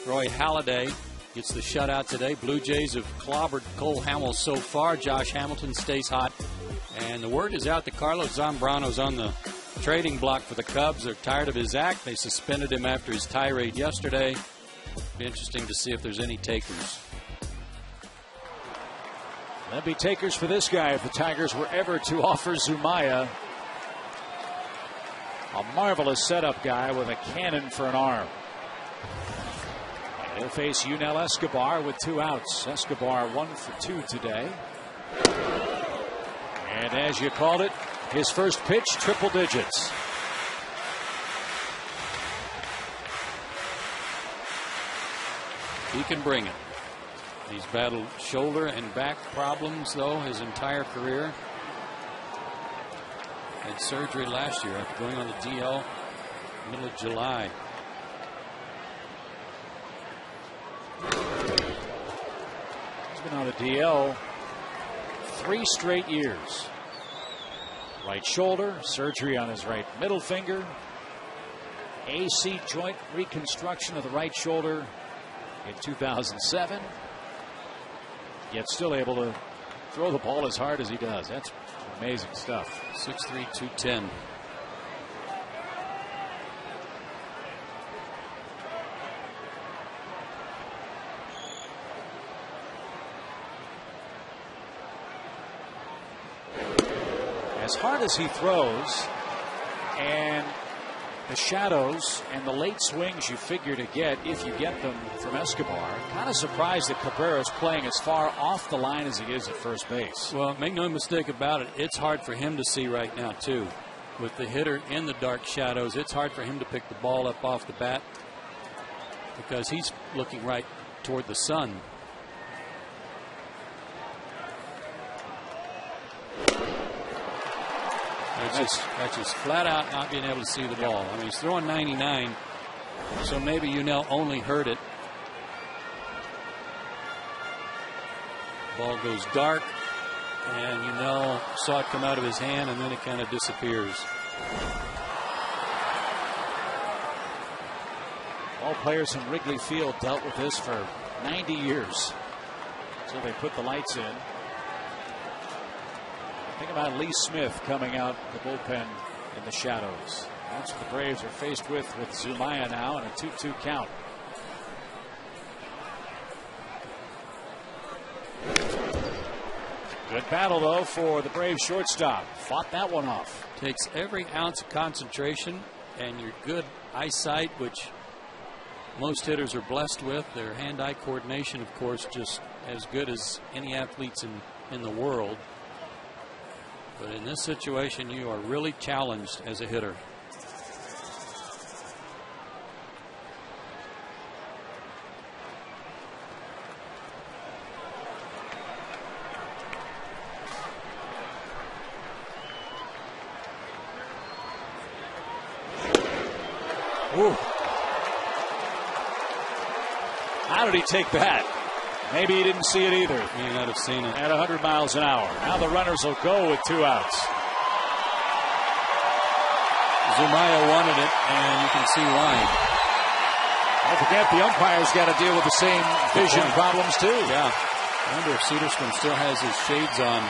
Roy Halladay. Gets the shutout today. Blue Jays have clobbered Cole Hamels so far. Josh Hamilton stays hot. And the word is out that Carlos Zambrano's on the trading block for the Cubs. They're tired of his act. They suspended him after his tirade yesterday. Be interesting to see if there's any takers.
There'll be takers for this guy if the Tigers were ever to offer Zumaya. A marvelous setup guy with a cannon for an arm. He'll face Yunel Escobar with 2 outs. Escobar 1 for 2 today. And as you called it, his first pitch, triple digits.
He can bring it. He's battled shoulder and back problems, though, his entire career. Had surgery last year after going on the DL middle of July.
He's been on the DL 3 straight years. Right shoulder, surgery on his right middle finger. AC joint reconstruction of the right shoulder in 2007. Yet still able to throw the ball as hard as he does. That's amazing stuff.
6'3", 210.
As hard as he throws, and the shadows and the late swings you figure to get, if you get them from Escobar, kind of surprised that Cabrera is playing as far off the line as he is at first base.
Well, make no mistake about it, it's hard for him to see right now, too. With the hitter in the dark shadows, it's hard for him to pick the ball up off the bat because he's looking right toward the sun. That's just flat out not being able to see the ball. I mean, he's throwing 99, so maybe Yunel only heard it. Ball goes dark, and Yunel saw it come out of his hand, and then it kind of disappears.
All players in Wrigley Field dealt with this for 90 years. So they put the lights in. Think about Lee Smith coming out the bullpen in the shadows. That's what the Braves are faced with Zumaya now and a 2-2 count. Good battle, though, for the Braves shortstop. Fought that one off.
Takes every ounce of concentration and your good eyesight, which most hitters are blessed with. Their hand-eye coordination, of course, just as good as any athletes in the world. But in this situation, you are really challenged as a hitter.
Ooh. How did he take that? Maybe he didn't see it either.
He may not have seen it.
At 100 miles an hour. Now the runners will go with 2 outs.
Zumaya wanted it, and you can see why.
Don't forget, the umpire's got to deal with the same vision problems, too.
Yeah. I wonder if Cedarstrom still has his shades on.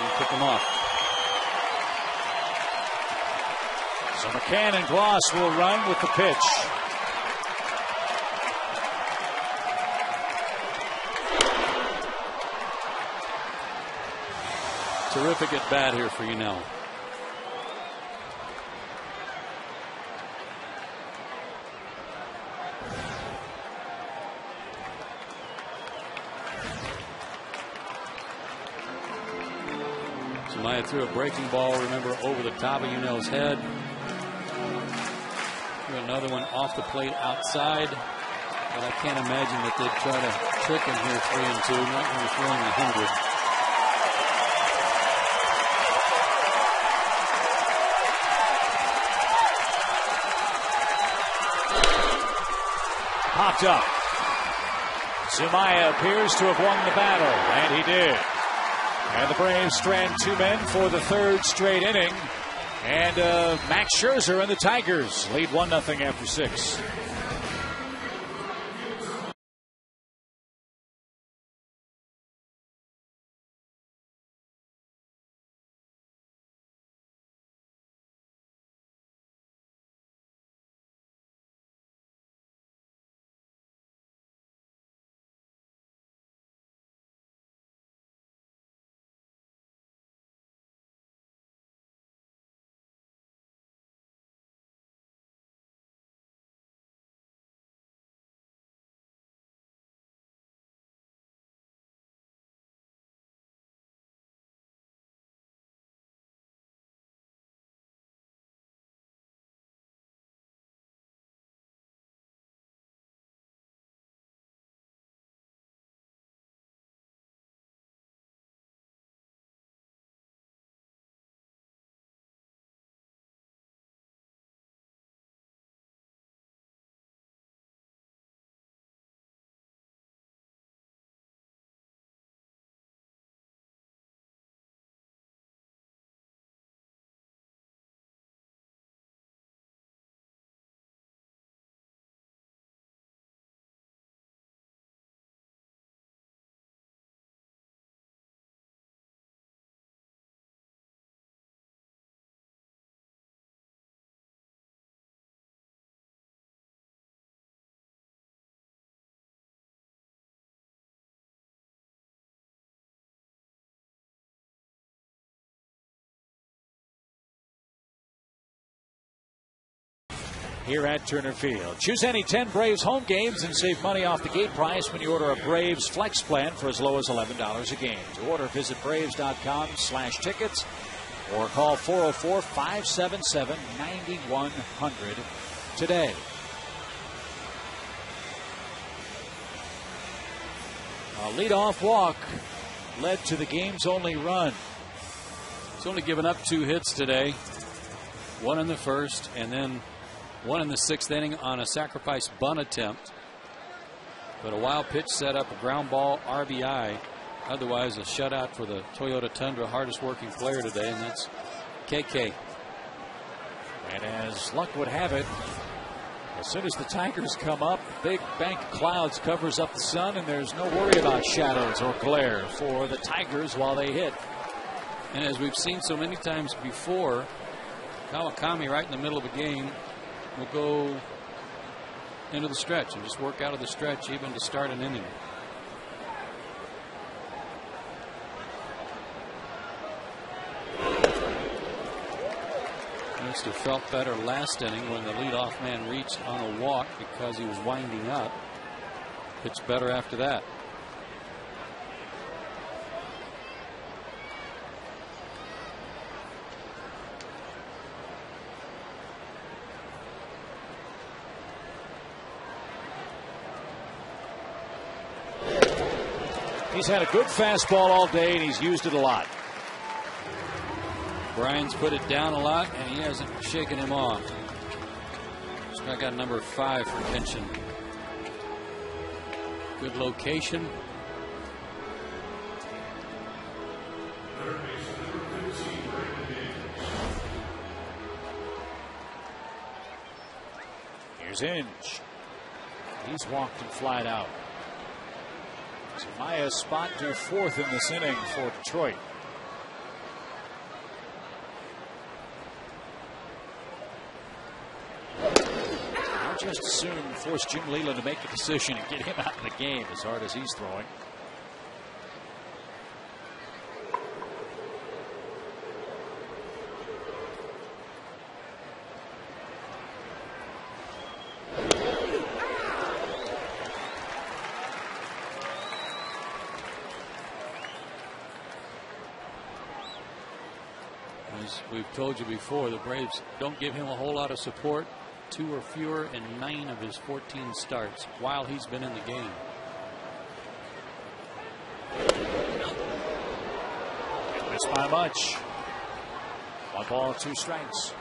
He took them off.
So McCann and Gloss will run with the pitch.
Terrific at bat here for Yunel. Zumaya threw a breaking ball, remember, over the top of Yunel's head. Threw another one off the plate outside. But I can't imagine that they'd try to trick him here 3-2, not when you're throwing 100.
Popped up. Zumaya appears to have won the battle, and he did. And the Braves strand 2 men for the 3rd straight inning. And Max Scherzer and the Tigers lead 1-0 after 6. here at Turner Field. Choose any 10 Braves home games and save money off the gate price when you order a Braves Flex plan for as low as $11 a game. To order, visit Braves.com/tickets or call 404-577-9100 today. A leadoff walk led to the game's only run.
He's only given up 2 hits today. 1 in the first and then 1 in the 6th inning on a sacrifice bunt attempt. But a wild pitch set up a ground ball RBI. Otherwise a shutout for the Toyota Tundra hardest working player today, and that's KK.
And as luck would have it, as soon as the Tigers come up, big bank of clouds covers up the sun, and there's no worry about shadows or glare for the Tigers while they hit.
And as we've seen so many times before, Kawakami right in the middle of a game will go into the stretch and just work out of the stretch even to start an inning. Must have felt better last inning when the leadoff man reached on a walk because he was winding up. Pitched better after that.
He's had a good fastball all day, and he's used it a lot.
Brian's put it down a lot, and he hasn't shaken him off. Strikeout number 5 for Kenshin. Good location.
Here's Inge. He's walked and flied out. So Maya's spot to 4th in this inning for Detroit. I'll just as soon force Jim Leland to make a decision and get him out of the game as hard as he's throwing.
As we've told you before, the Braves don't give him a whole lot of support. 2 or fewer in 9 of his 14 starts while he's been in the game.
Missed by much. 1 ball, 2 strikes.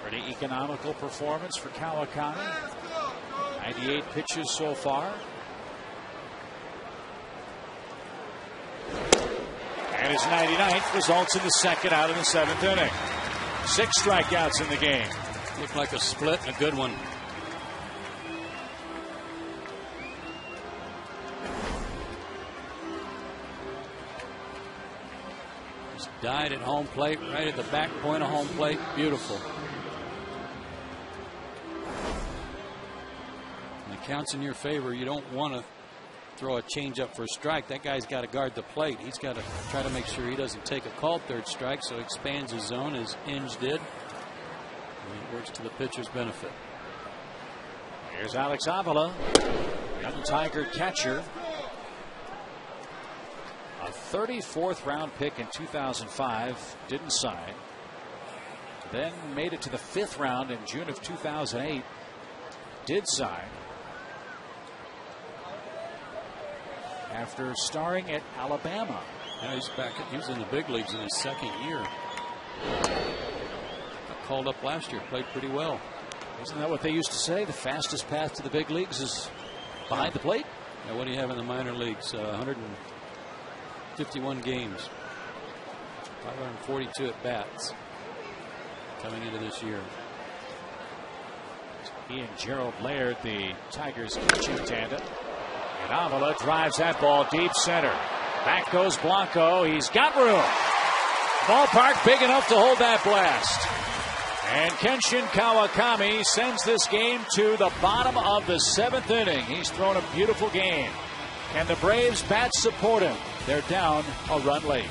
Pretty economical performance for Kawakami. 98 pitches so far. And his 99th results in the 2nd out of the 7th inning. 6 strikeouts in the game.
Looked like a split and a good one. Just died at home plate, right at the back point of home plate. Beautiful. When it counts in your favor, you don't want to throw a changeup for a strike. That guy's got to guard the plate. He's got to try to make sure he doesn't take a called 3rd strike, so he expands his zone as Inge did. And it works to the pitcher's benefit.
Here's Alex Avila, young Tiger catcher. A 34th round pick in 2005, didn't sign. Then made it to the 5th round in June of 2008, did sign. After starring at Alabama
Yeah, he's back. He was in the big leagues in his second year. Got called up last year. Played pretty well.
Isn't that what they used to say? The fastest path to the big leagues is behind the plate.
Now, what do you have in the minor leagues? 151 games, 542 at bats coming into this year.
He and Gerald Laird, the Tigers' pitching tandem. And Avila drives that ball deep center. Back goes Blanco. He's got room. Ballpark big enough to hold that blast. And Kenshin Kawakami sends this game to the bottom of the 7th inning. He's thrown a beautiful game. And the Braves bats support him. They're down a run late.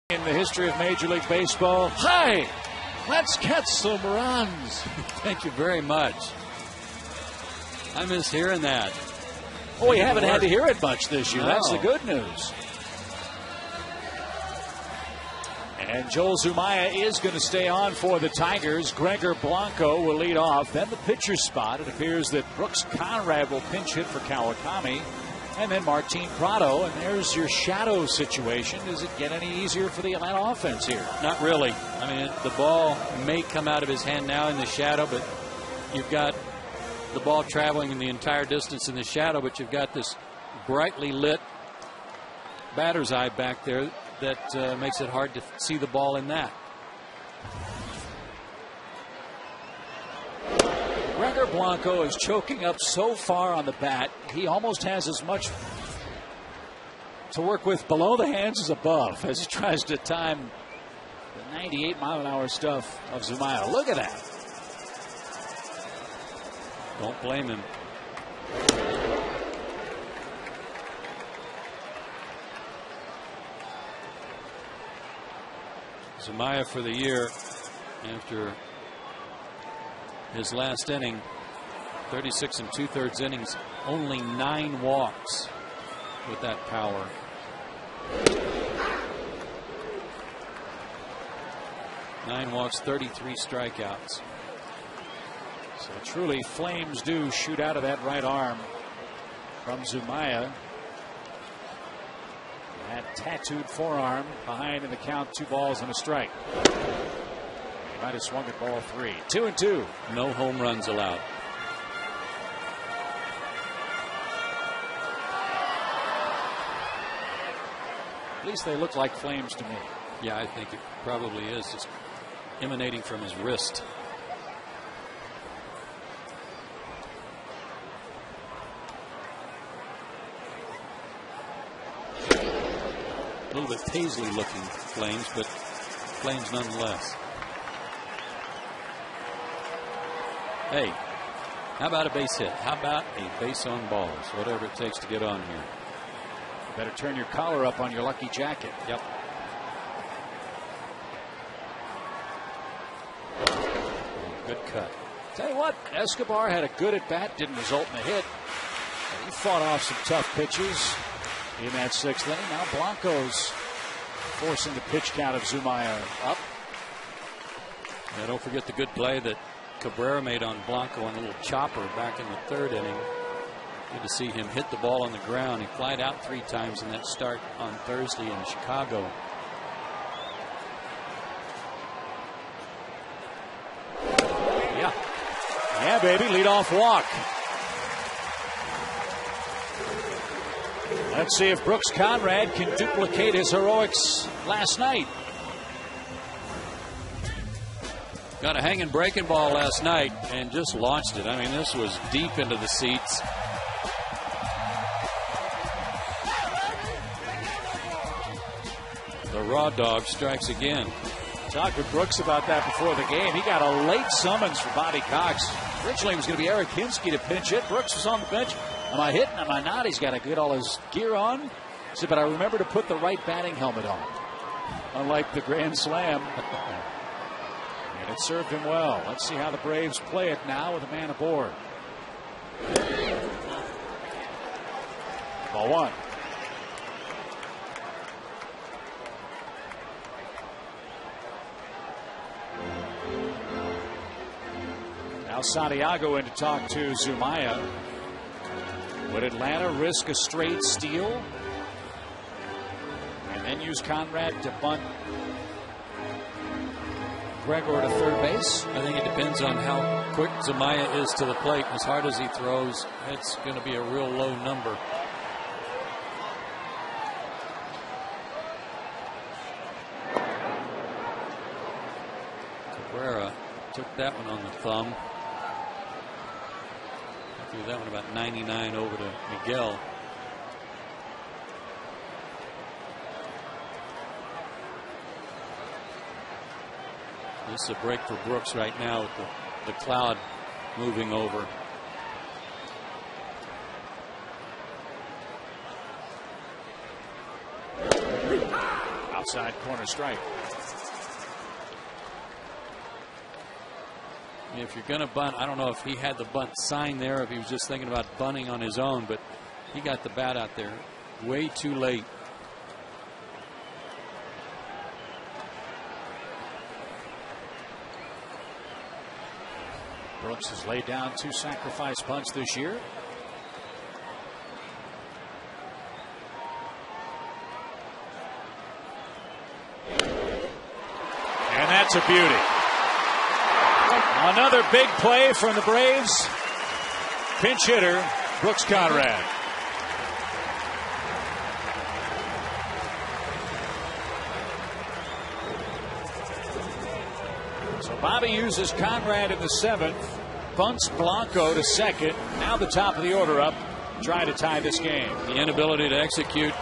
In the history of Major League Baseball. Hi, let's get some runs.
Thank you very much. I miss hearing that.
Oh, we haven't had to hear it much this year.
No.
That's the good news. And Joel Zumaya is going to stay on for the Tigers. Gregor Blanco will lead off. Then the pitcher's spot. It appears that Brooks Conrad will pinch hit for Kawakami. And then Martin Prado, and there's your shadow situation. Does it get any easier for the Atlanta offense here?
Not really. I mean, the ball may come out of his hand now in the shadow, but you've got the ball traveling in the entire distance in the shadow, but you've got this brightly lit batter's eye back there that makes it hard to see the ball in that.
Gregor Blanco is choking up so far on the bat, he almost has as much to work with below the hands as above as he tries to time the 98-mile-an-hour stuff of Zumaya. Look at that.
Don't blame him. Zumaya for the year after his last inning, 36 2/3 innings, only 9 walks with that power. Nine walks, 33 strikeouts.
So truly, flames do shoot out of that right arm from Zumaya. That tattooed forearm behind in the count, 2 balls and a strike. Might have swung at ball 3. 2-2.
No home runs allowed.
At least they look like flames to me.
Yeah, I think it probably is. Just emanating from his wrist. A little bit paisley looking flames, but flames nonetheless. Hey, How about a base hit? How about a base on balls? Whatever it takes to get on here.
Better turn your collar up on your lucky jacket.
Yep. Good cut.
Tell you what, Escobar had a good at bat, didn't result in a hit. But he fought off some tough pitches in that 6th inning. Now Blanco's forcing the pitch count of Zumaya up.
Now don't forget the good play that Cabrera made on Blanco on a little chopper back in the 3rd inning. Good to see him hit the ball on the ground. He flied out 3 times in that start on Thursday in Chicago.
Yeah, baby, leadoff walk. Let's see if Brooks Conrad can duplicate his heroics last night.
Got a hanging breaking ball last night and just launched it. I mean, this was deep into the seats. The Raw Dog strikes again.
Talked with Brooks about that before the game. He got a late summons for Bobby Cox. Originally it was going to be Eric Hinsky to pinch hit. Brooks was on the bench. Am I hitting? Am I not? He's got to get all his gear on. He said, but I remember to put the right batting helmet on. Unlike the Grand Slam. And it served him well. Let's see how the Braves play it now with a man aboard. Ball 1. Now Santiago in to talk to Zumaya. Would Atlanta risk a straight steal and then use Conrad to bunt Gregor to third base?
I think it depends on how quick Zumaya is to the plate. As hard as he throws, it's going to be a real low number. Cabrera took that one on the thumb. Threw that one about 99 over to Miguel. This is a break for Brooks right now with the cloud moving over.
Outside corner strike.
If you're going to bunt, I don't know if he had the bunt sign there, if he was just thinking about bunting on his own, but he got the bat out there way too late.
Brooks has laid down 2 sacrifice bunts this year. And that's a beauty. Another big play from the Braves. Pinch hitter, Brooks Conrad. So Bobby uses Conrad in the 7th, bunts Blanco to second. Now the top of the order up, trying to tie this game.
The inability to execute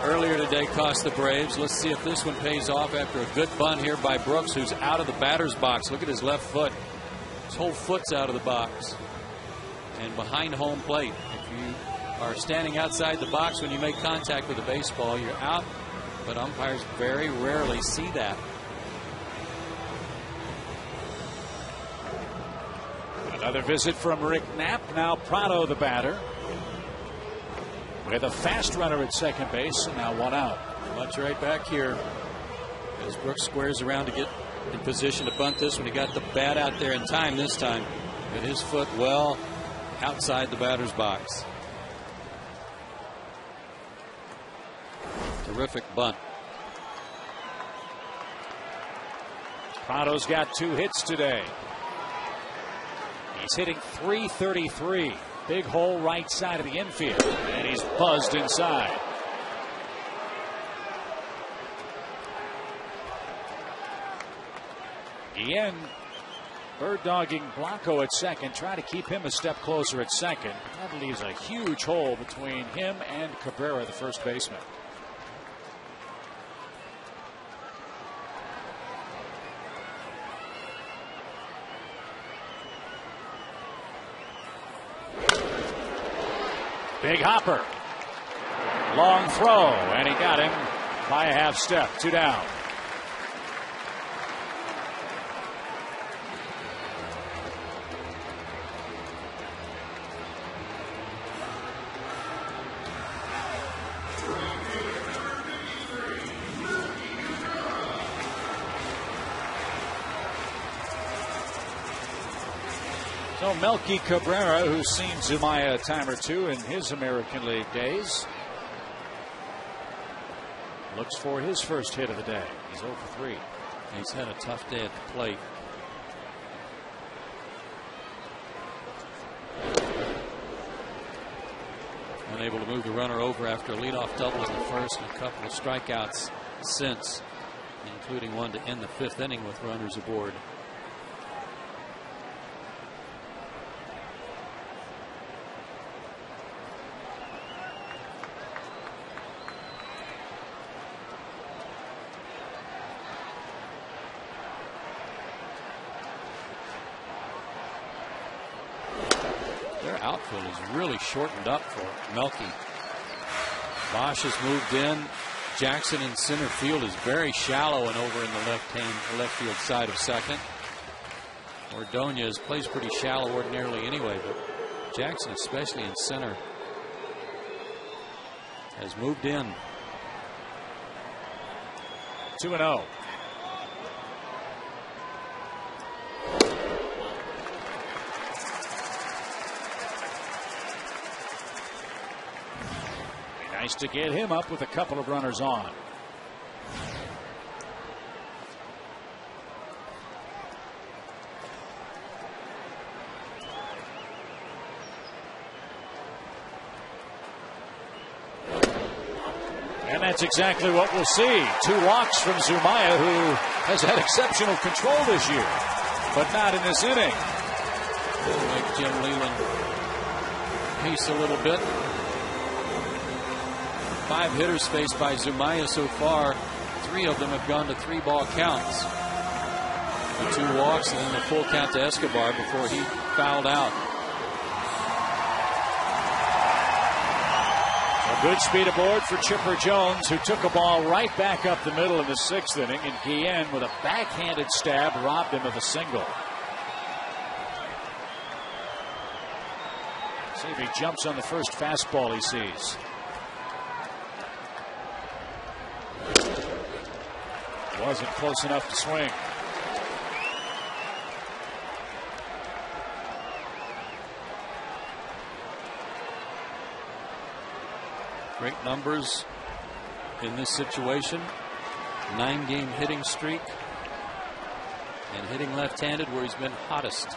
earlier today cost the Braves. Let's see if this one pays off after a good bunt here by Brooks, who's out of the batter's box. Look at his left foot. His whole foot's out of the box and behind home plate. If you are standing outside the box when you make contact with a baseball, you're out, but umpires very rarely see that.
Another visit from Rick Knapp. Now Prado the batter with a fast runner at second base, and now 1 out.
Much right back here as Brooks squares around to get in position to bunt this one. He got the bat out there in time this time, but his foot well outside the batter's box. Terrific bunt.
Prado's got 2 hits today. He's hitting .333. Big hole right side of the infield, and he's buzzed inside. Ian bird dogging Blanco at second, trying to keep him a step closer at second. That leaves a huge hole between him and Cabrera, the first baseman. Big hopper. Long throw, and he got him by a half step. 2 down. So Melky Cabrera, who's seen Zumaya a time or two in his American League days, looks for his first hit of the day. He's 0 for 3.
He's had a tough day at the plate. Unable to move the runner over after a leadoff double in the first and a couple of strikeouts since, including one to end the 5th inning with runners aboard. Their outfield is really shortened up for Melky. Bosch has moved in. Jackson in center field is very shallow and over in the left field side of second. Ordonez plays pretty shallow ordinarily anyway, but Jackson, especially in center, has moved in.
2-0. Nice to get him up with a couple of runners on. And that's exactly what we'll see. 2 walks from Zumaya, who has had exceptional control this year, but not in this inning.
It'll make Jim Leland pace a little bit. 5 hitters faced by Zumaya so far. 3 of them have gone to 3-ball counts. The 2 walks and then the full count to Escobar before he fouled out.
A good speed aboard for Chipper Jones, who took a ball right back up the middle in the 6th inning, and Guillen with a backhanded stab robbed him of a single. See if he jumps on the first fastball he sees. Wasn't close enough to swing.
Great numbers in this situation. 9-game hitting streak. And hitting left-handed where he's been hottest.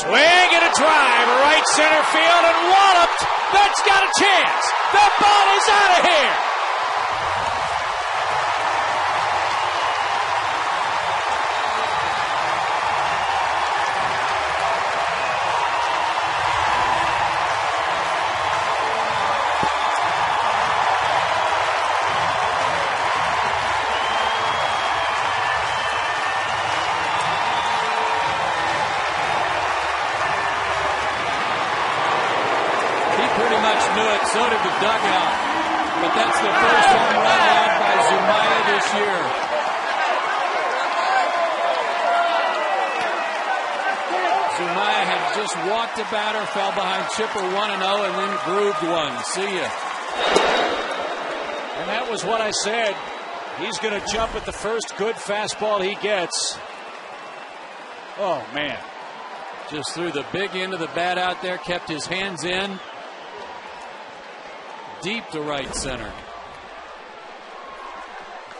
Swing and a drive, right center field, and walloped. That's got a chance. The ball is out of here.
So did the dugout, but that's the first home run allowed by Zumaya this year. Zumaya had just walked the batter, fell behind Chipper 1-0, and then grooved one. See ya.
And that was what I said. He's going to jump at the first good fastball he gets. Oh, man.
Just threw the big end of the bat out there, kept his hands in. Deep to right center.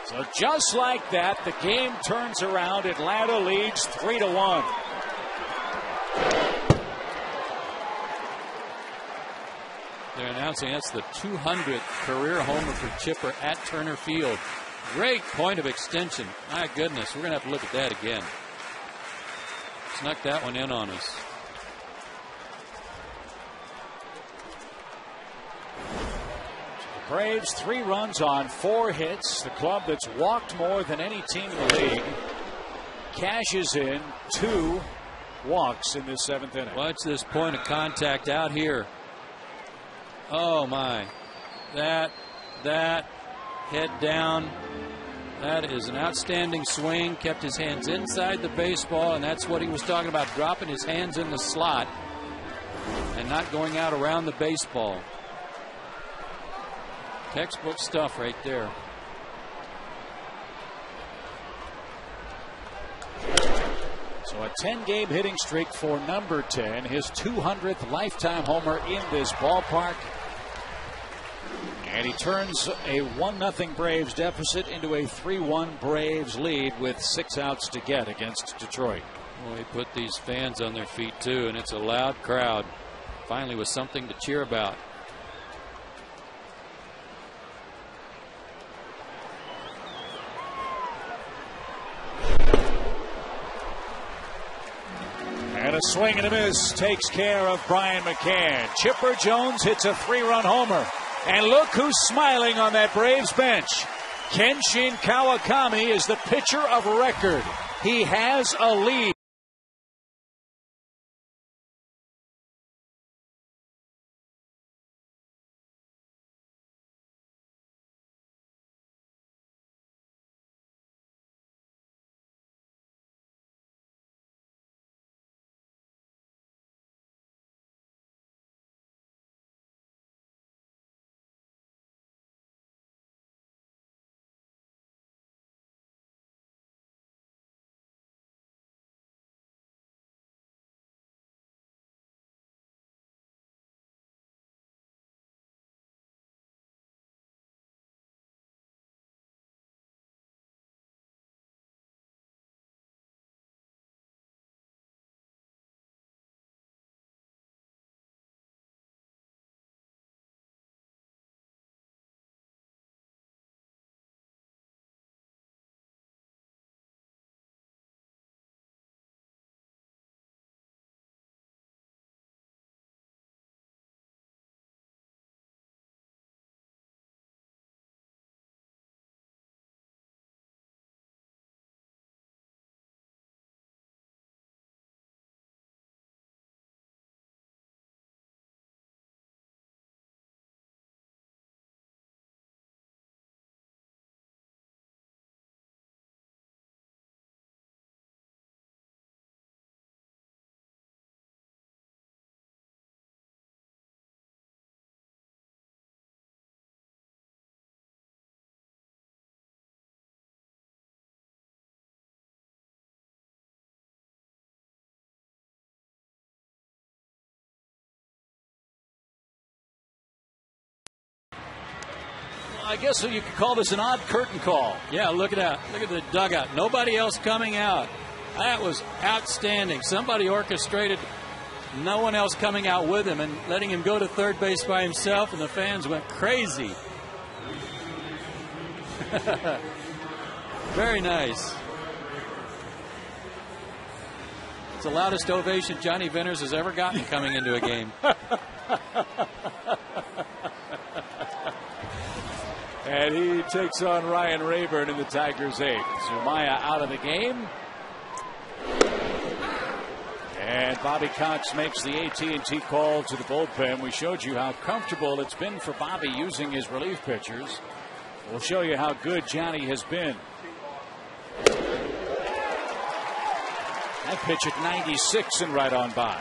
So just like that, the game turns around. Atlanta leads 3-1.
They're announcing that's the 200th career homer for Chipper at Turner Field. Great point of extension. My goodness, we're going to have to look at that again. Snuck that one in on us.
Braves 3 runs on 4 hits. The club that's walked more than any team in the league cashes in 2 walks in this 7th inning.
Watch this point of contact out here. Oh my, that head down. That is an outstanding swing. Kept his hands inside the baseball, and that's what he was talking about, dropping his hands in the slot and not going out around the baseball. Textbook stuff right there.
So a 10-game hitting streak for number 10, his 200th lifetime homer in this ballpark. And he turns a 1-0 Braves deficit into a 3-1 Braves lead with 6 outs to get against Detroit.
Well, he put these fans on their feet too, and it's a loud crowd. Finally with something to cheer about.
And a swing and a miss takes care of Brian McCann. Chipper Jones hits a 3-run homer. And look who's smiling on that Braves bench. Kenshin Kawakami is the pitcher of record. He has a lead. I guess you could call this an odd curtain call.
Yeah, look at that. Look at the dugout. Nobody else coming out. That was outstanding. Somebody orchestrated no one else coming out with him and letting him go to third base by himself, and the fans went crazy. Very nice. It's the loudest ovation Johnny Venters has ever gotten coming into a game.
And he takes on Ryan Rayburn in the Tigers' 8th. Zumaya out of the game. And Bobby Cox makes the AT&T call to the bullpen. We showed you how comfortable it's been for Bobby using his relief pitchers. We'll show you how good Johnny has been. That pitch at 96 and right on by.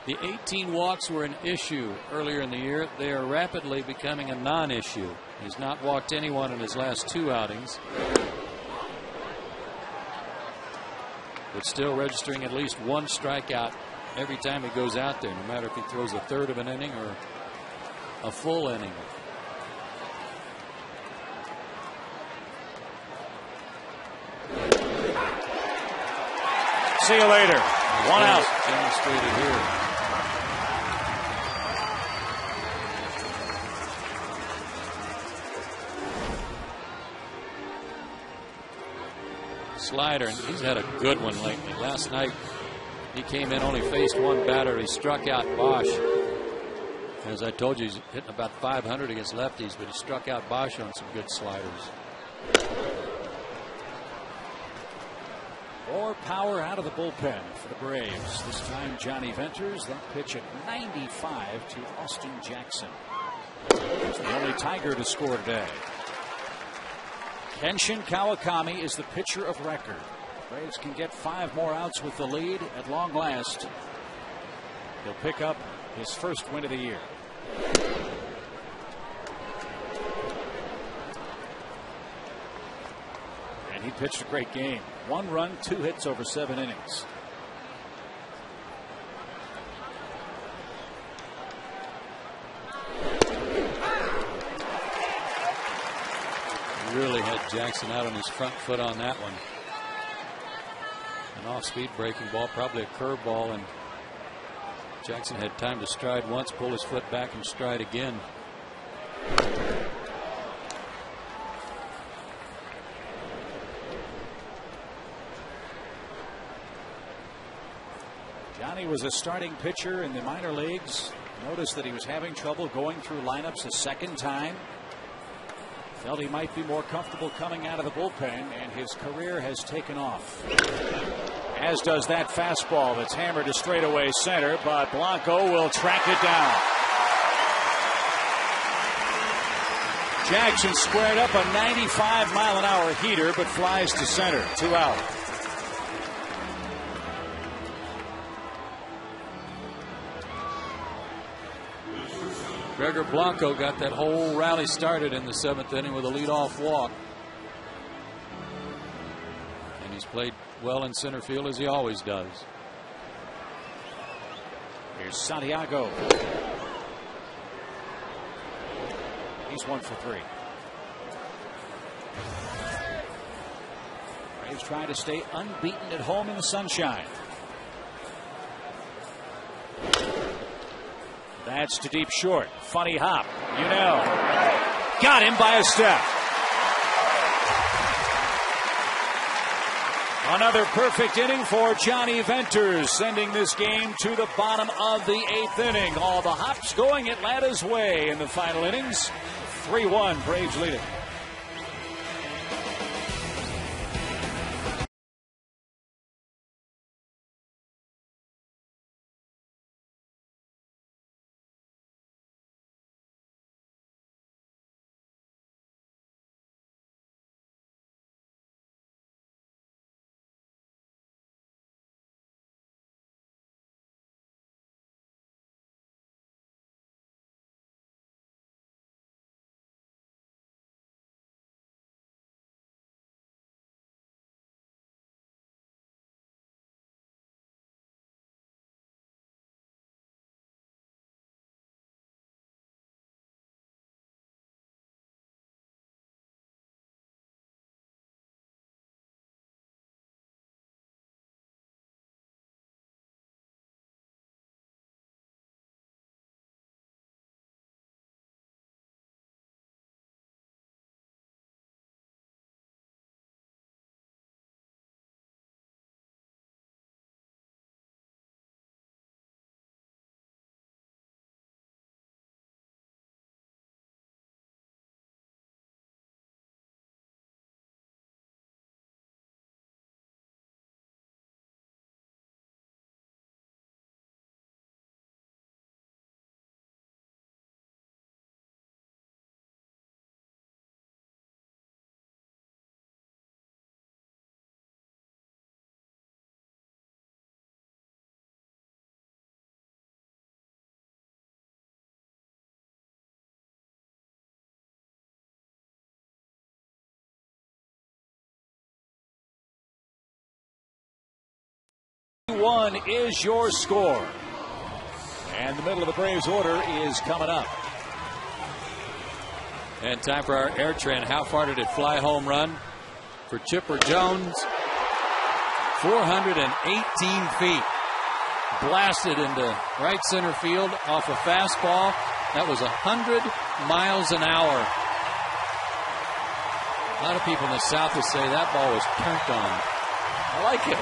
The 18 walks were an issue earlier in the year. They are rapidly becoming a non-issue. He's not walked anyone in his last 2 outings. But still registering at least 1 strikeout every time he goes out there, no matter if he throws a third of an inning or a full inning.
See you later. 1 out.
Demonstrated here. Slider, and he's had a good one lately. Last night he came in, only faced 1 batter. He struck out Bosch. As I told you, he's hitting about 500 against lefties, but he struck out Bosch on some good sliders.
More power out of the bullpen for the Braves. This time Johnny Venters. That pitch at 95 to Austin Jackson. He's the only Tiger to score today. Kenshin Kawakami is the pitcher of record. Braves can get 5 more outs with the lead at long last. He'll pick up his first win of the year. And he pitched a great game. 1 run, 2 hits over 7 innings.
Really had Jackson out on his front foot on that one. An off-speed breaking ball, probably a curveball, and Jackson had time to stride once, pull his foot back, and stride again.
Johnny was a starting pitcher in the minor leagues. Noticed that he was having trouble going through lineups a second time. Felt he might be more comfortable coming out of the bullpen, and his career has taken off. As does that fastball that's hammered to straightaway center, but Blanco will track it down. Jackson squared up a 95-mile-an-hour heater, but flies to center. 2 out.
Gregor Blanco got that whole rally started in the 7th inning with a leadoff walk. And he's played well in center field, as he always does.
Here's Santiago. He's 1 for 3. Braves trying to stay unbeaten at home in the sunshine. That's to deep short. Funny hop. You know. Got him by a step. Another perfect inning for Johnny Venters, sending this game to the bottom of the 8th inning. All the hops going Atlanta's way in the final innings. 3-1, Braves leading. One is your score. And the middle of the Braves order is coming up.
And time for our air trend. How far did it fly? Home run for Chipper Jones. 418 feet. Blasted into right center field off a fastball. That was 100 miles an hour. A lot of people in the South would say that ball was turned on.
I like it.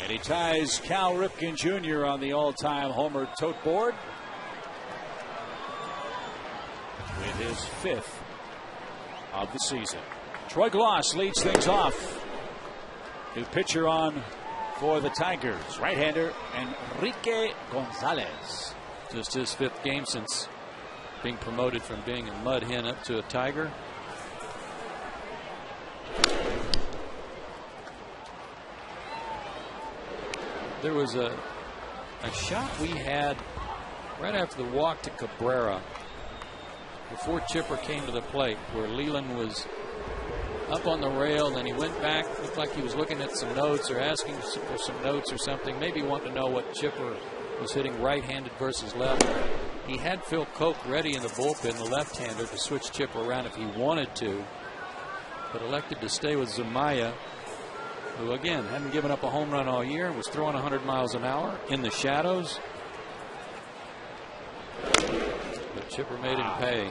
And he ties Cal Ripken Jr. on the all-time homer tote board. his 5th of the season. Troy Glaus leads things off. New pitcher on for the Tigers, right-hander Enrique Gonzalez.
Just his 5th game since being promoted from being a mud hen up to a Tiger. There was a shot we had right after the walk to Cabrera before Chipper came to the plate, where Leland was up on the rail, and then he went back, looked like he was looking at some notes or asking for some notes or something, maybe wanting to know what Chipper was hitting right-handed versus left. He had Phil Koch ready in the bullpen, the left-hander, to switch Chipper around if he wanted to, but elected to stay with Zumaya, who again hadn't given up a home run all year and was throwing 100 miles an hour in the shadows. But Chipper made him pay.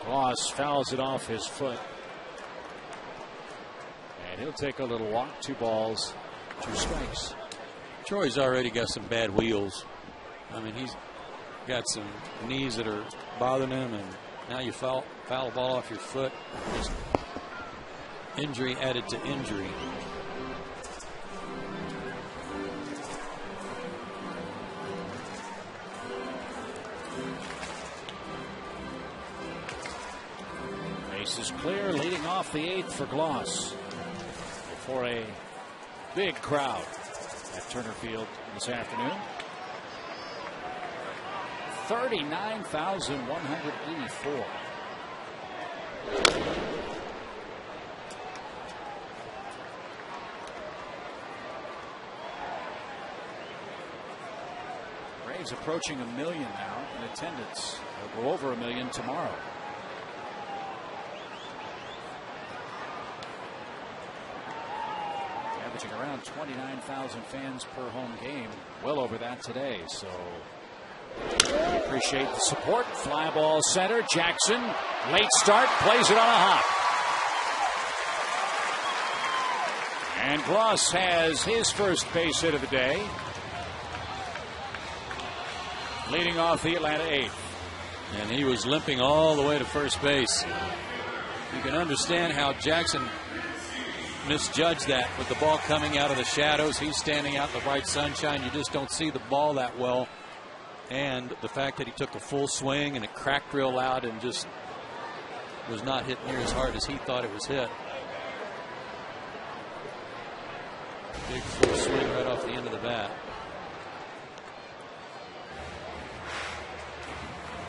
Glaus fouls it off his foot. And he'll take a little walk. 2 balls, 2 strikes.
Troy's already got some bad wheels. I mean, he's got some knees that are bothering him, and now you foul a ball off your foot. Just injury added to injury.
Base is clear, leading off the 8th for Glaus before a big crowd at Turner Field this afternoon. 39,184. Braves approaching 1 million now in attendance. They'll go over 1 million tomorrow. Averaging around 29,000 fans per home game. Well over that today. So appreciate the support. Fly ball center. Jackson, late start, plays it on a hop. And Glaus has his first base hit of the day, leading off the Atlanta 8th.
And he was limping all the way to first base. You can understand how Jackson misjudged that with the ball coming out of the shadows. He's standing out in the bright sunshine. You just don't see the ball that well. And the fact that he took a full swing and it cracked real loud and just was not hit near as hard as he thought it was hit. Big full swing right off the end of the bat.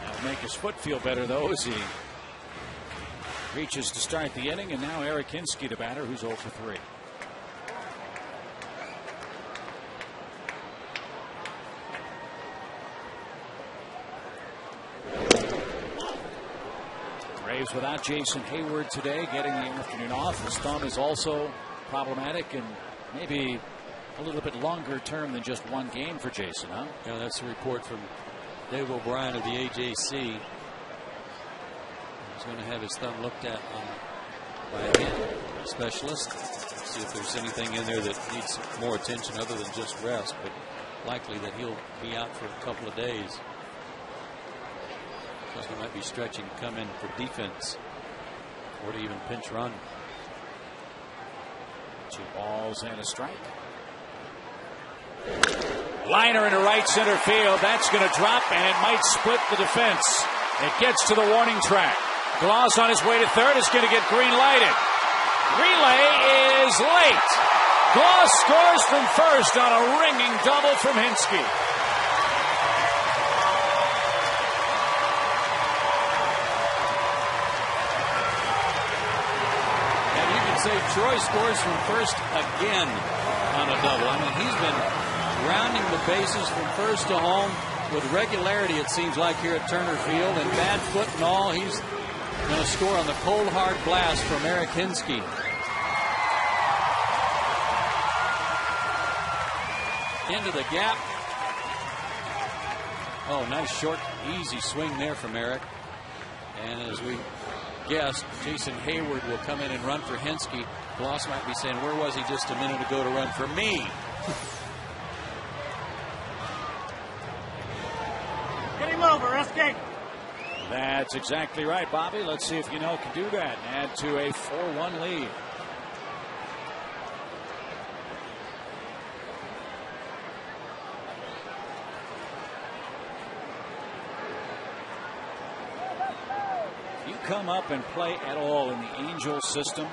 That'll make his foot feel better, though, as he reaches to start the inning. And now Eric Hinske, the batter, who's 0 for 3. Braves without Jason Hayward today, getting the afternoon off. His thumb is also problematic, and maybe a little bit longer term than just 1 game for Jason, huh?
Yeah, that's a report from Dave O'Brien of the AJC. He's going to have his thumb looked at by a hand specialist. See if there's anything in there that needs more attention other than just rest, but likely that he'll be out for a couple of days. Because he might be stretching to come in for defense or to even pinch run.
2 balls and a strike. Liner into right center field. That's going to drop, and it might split the defense. It gets to the warning track. Glaus on his way to third is going to get green lighted. Relay is late. Glaus scores from first on a ringing double from Hinske.
Say Troy scores from first again on a double. I mean, he's been rounding the bases from first to home with regularity, it seems like, here at Turner Field. And bad foot and all, he's going to score on the cold hard blast from Eric Hinske. Into the gap. Oh, nice short, easy swing there from Eric. And as we guessed, Jason Hayward will come in and run for Hinske. Glaus might be saying, where was he just a minute ago to run for me?
Get him over, Escape.
That's exactly right, Bobby. Let's see if can do that and add to a 4-1 lead. If you come up and play at all in the Angel system,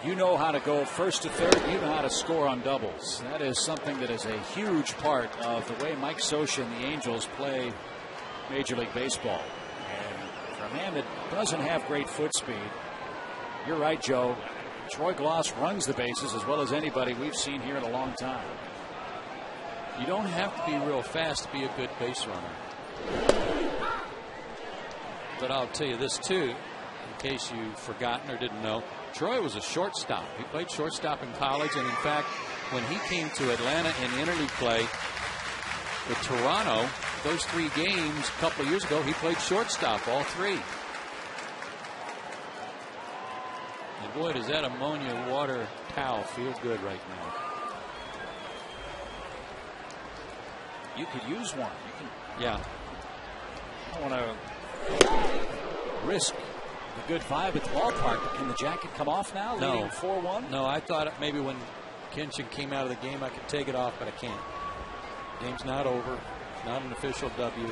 you know how to go first to third. You know how to score on doubles. That is something that is a huge part of the way Mike Scioscia and the Angels play Major League Baseball. And for a man that doesn't have great foot speed, you're right, Joe. Troy Glaus runs the bases as well as anybody we've seen here in a long time.
You don't have to be real fast to be a good base runner. But I'll tell you this too, in case you've forgotten or didn't know, Troy was a shortstop. He played shortstop in college, and in fact, when he came to Atlanta in interleague play with Toronto, those 3 games a couple of years ago, he played shortstop all 3. And boy, does that ammonia water towel feel good right now.
You could use one.
Yeah.
I don't want to risk a good 5 at the ballpark, but can the jacket come off now?
No.
Leading 4-1?
No, I thought maybe when Kenshin came out of the game I could take it off, but I can't. Game's not over. Not an official W.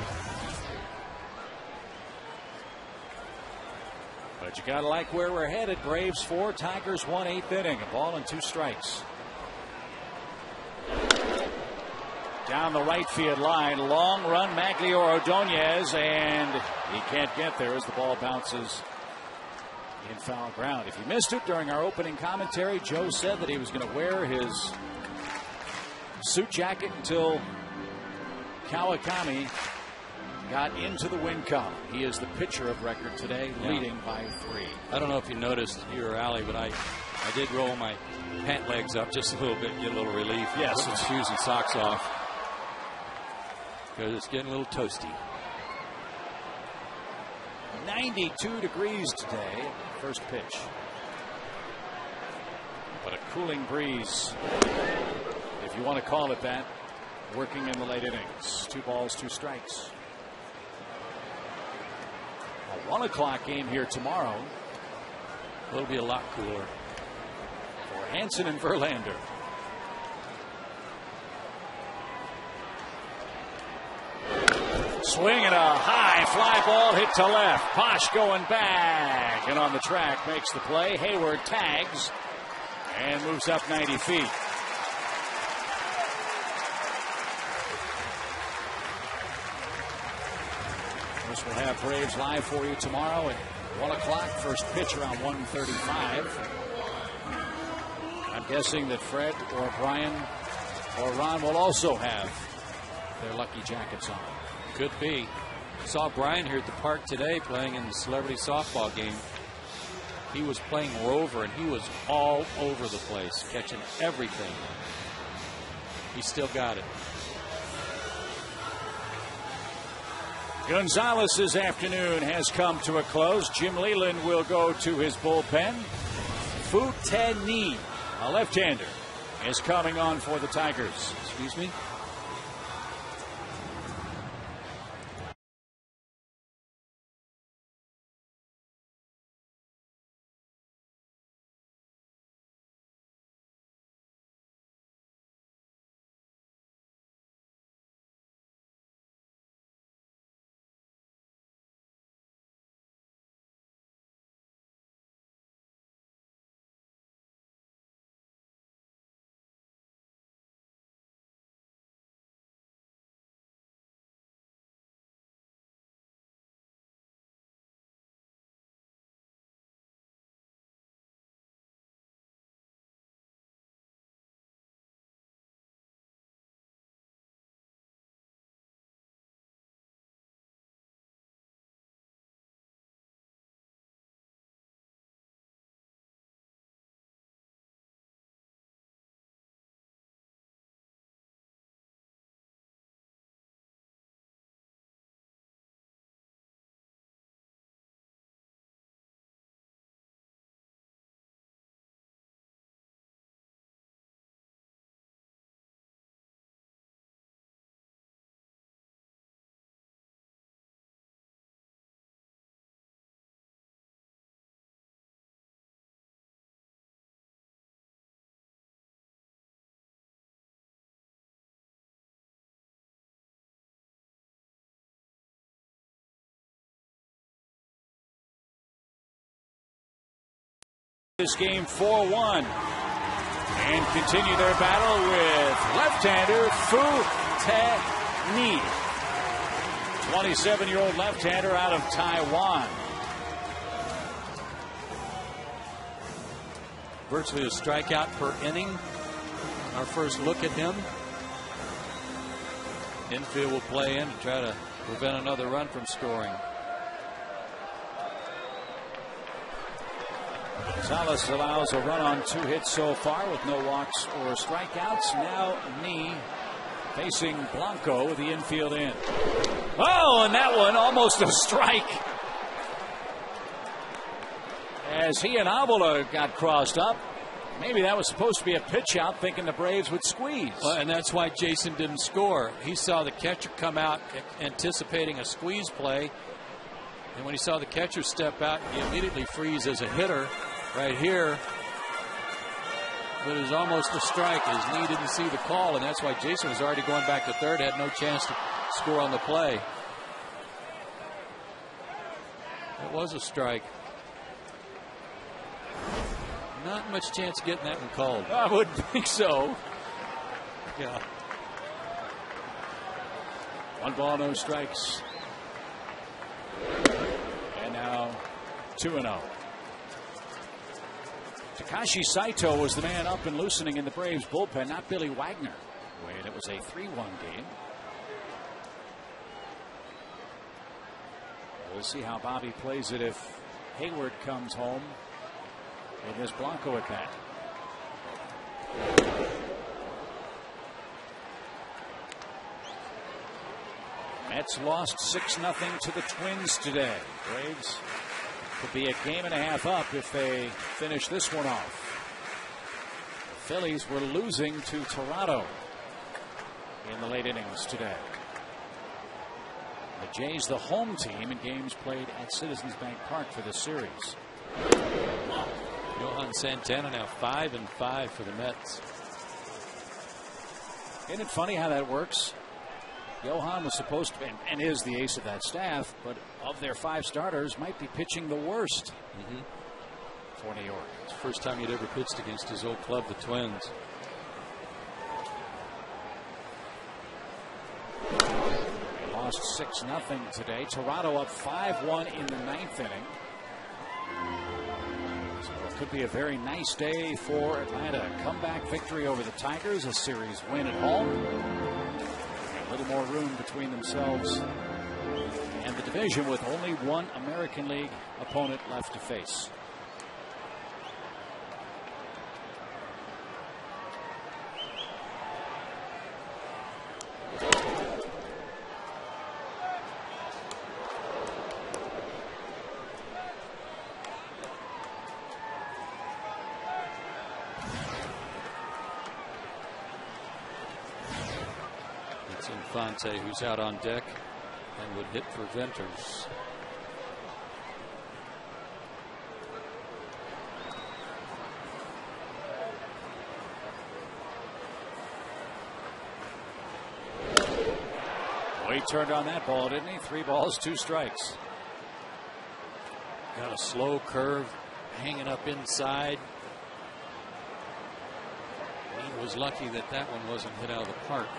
But you got to like where we're headed. Braves 4, Tigers 1, 8th inning. A ball and 2 strikes. Down the right field line. Long run, Maglior Ordonez, and he can't get there as the ball bounces in foul ground. If you missed it during our opening commentary, Joe said that he was going to wear his suit jacket until Kawakami got into the win column. He is the pitcher of record today, leading by 3.
I don't know if you noticed here, Allie, but I did roll my pant legs up just a little bit, get a little relief.
Yes.
Put some shoes and socks off because it's getting a little toasty.
92 degrees today. First pitch. But a cooling breeze, if you want to call it that, working in the late innings. 2 balls, 2 strikes. A 1 o'clock game here tomorrow.
It'll be a lot cooler
For Hansen and Verlander. Swing and a high fly ball hit to left. Posh going back and on the track makes the play. Hayward tags and moves up 90 feet. This will have Braves live for you tomorrow at 1 o'clock. First pitch around 1:35. I'm guessing that Fred or Brian or Ron will also have their lucky jackets on.
Could be. Saw Brian here at the park today playing in the celebrity softball game. He was playing Rover, and he was all over the place, catching everything. He still got it.
Gonzalez's afternoon has come to a close. Jim Leyland will go to his bullpen. Futeni, a left-hander, is coming on for the Tigers.
Excuse me?
this game 4-1 and continue their battle with left-hander Fu Te Ni, 27-year-old left-hander out of Taiwan.
Virtually a strikeout per inning. Our first look at him. Infield will play in to try to prevent another run from scoring.
Gonzalez allows a run on 2 hits so far with no walks or strikeouts. Now Ni facing Blanco with the infield in. Oh, and that one almost a strike. As he and Avila got crossed up. Maybe that was supposed to be a pitch out, thinking the Braves would squeeze.
Well, and that's why Jason didn't score. He saw the catcher come out anticipating a squeeze play. And when he saw the catcher step out, he immediately frees as a hitter right here. But it was almost a strike as Lee didn't see the call, and that's why Jason was already going back to third, had no chance to score on the play. It was a strike. Not much chance of getting that one called.
I wouldn't think so.
Yeah.
1 ball, no strikes. And now 2-0. Takashi Saito was the man up and loosening in the Braves bullpen, not Billy Wagner. And it was a 3-1 game. We'll see how Bobby plays it if Hayward comes home with this Blanco at bat. Mets lost 6-0 to the Twins today. Braves could be a game and a half up if they finish this one off. The Phillies were losing to Toronto in the late innings today. The Jays, the home team, in games played at Citizens Bank Park for this series.
Johan Santana now 5-5 for the Mets.
Isn't it funny how that works? Johan was supposed to be, and is the ace of that staff, but of their 5 starters, might be pitching the worst for New York.
It's the first time he'd ever pitched against his old club, the Twins.
They lost 6-0 today. Toronto up 5-1 in the 9th inning. So it could be a very nice day for Atlanta. Comeback victory over the Tigers, a series win at home. A little more room between themselves and the division with only one American League opponent left to face.
Infante, who's out on deck and would hit for Venters.
Well, he turned on that ball, didn't he? 3 balls, 2 strikes.
Got a slow curve hanging up inside. He was lucky that that one wasn't hit out of the park.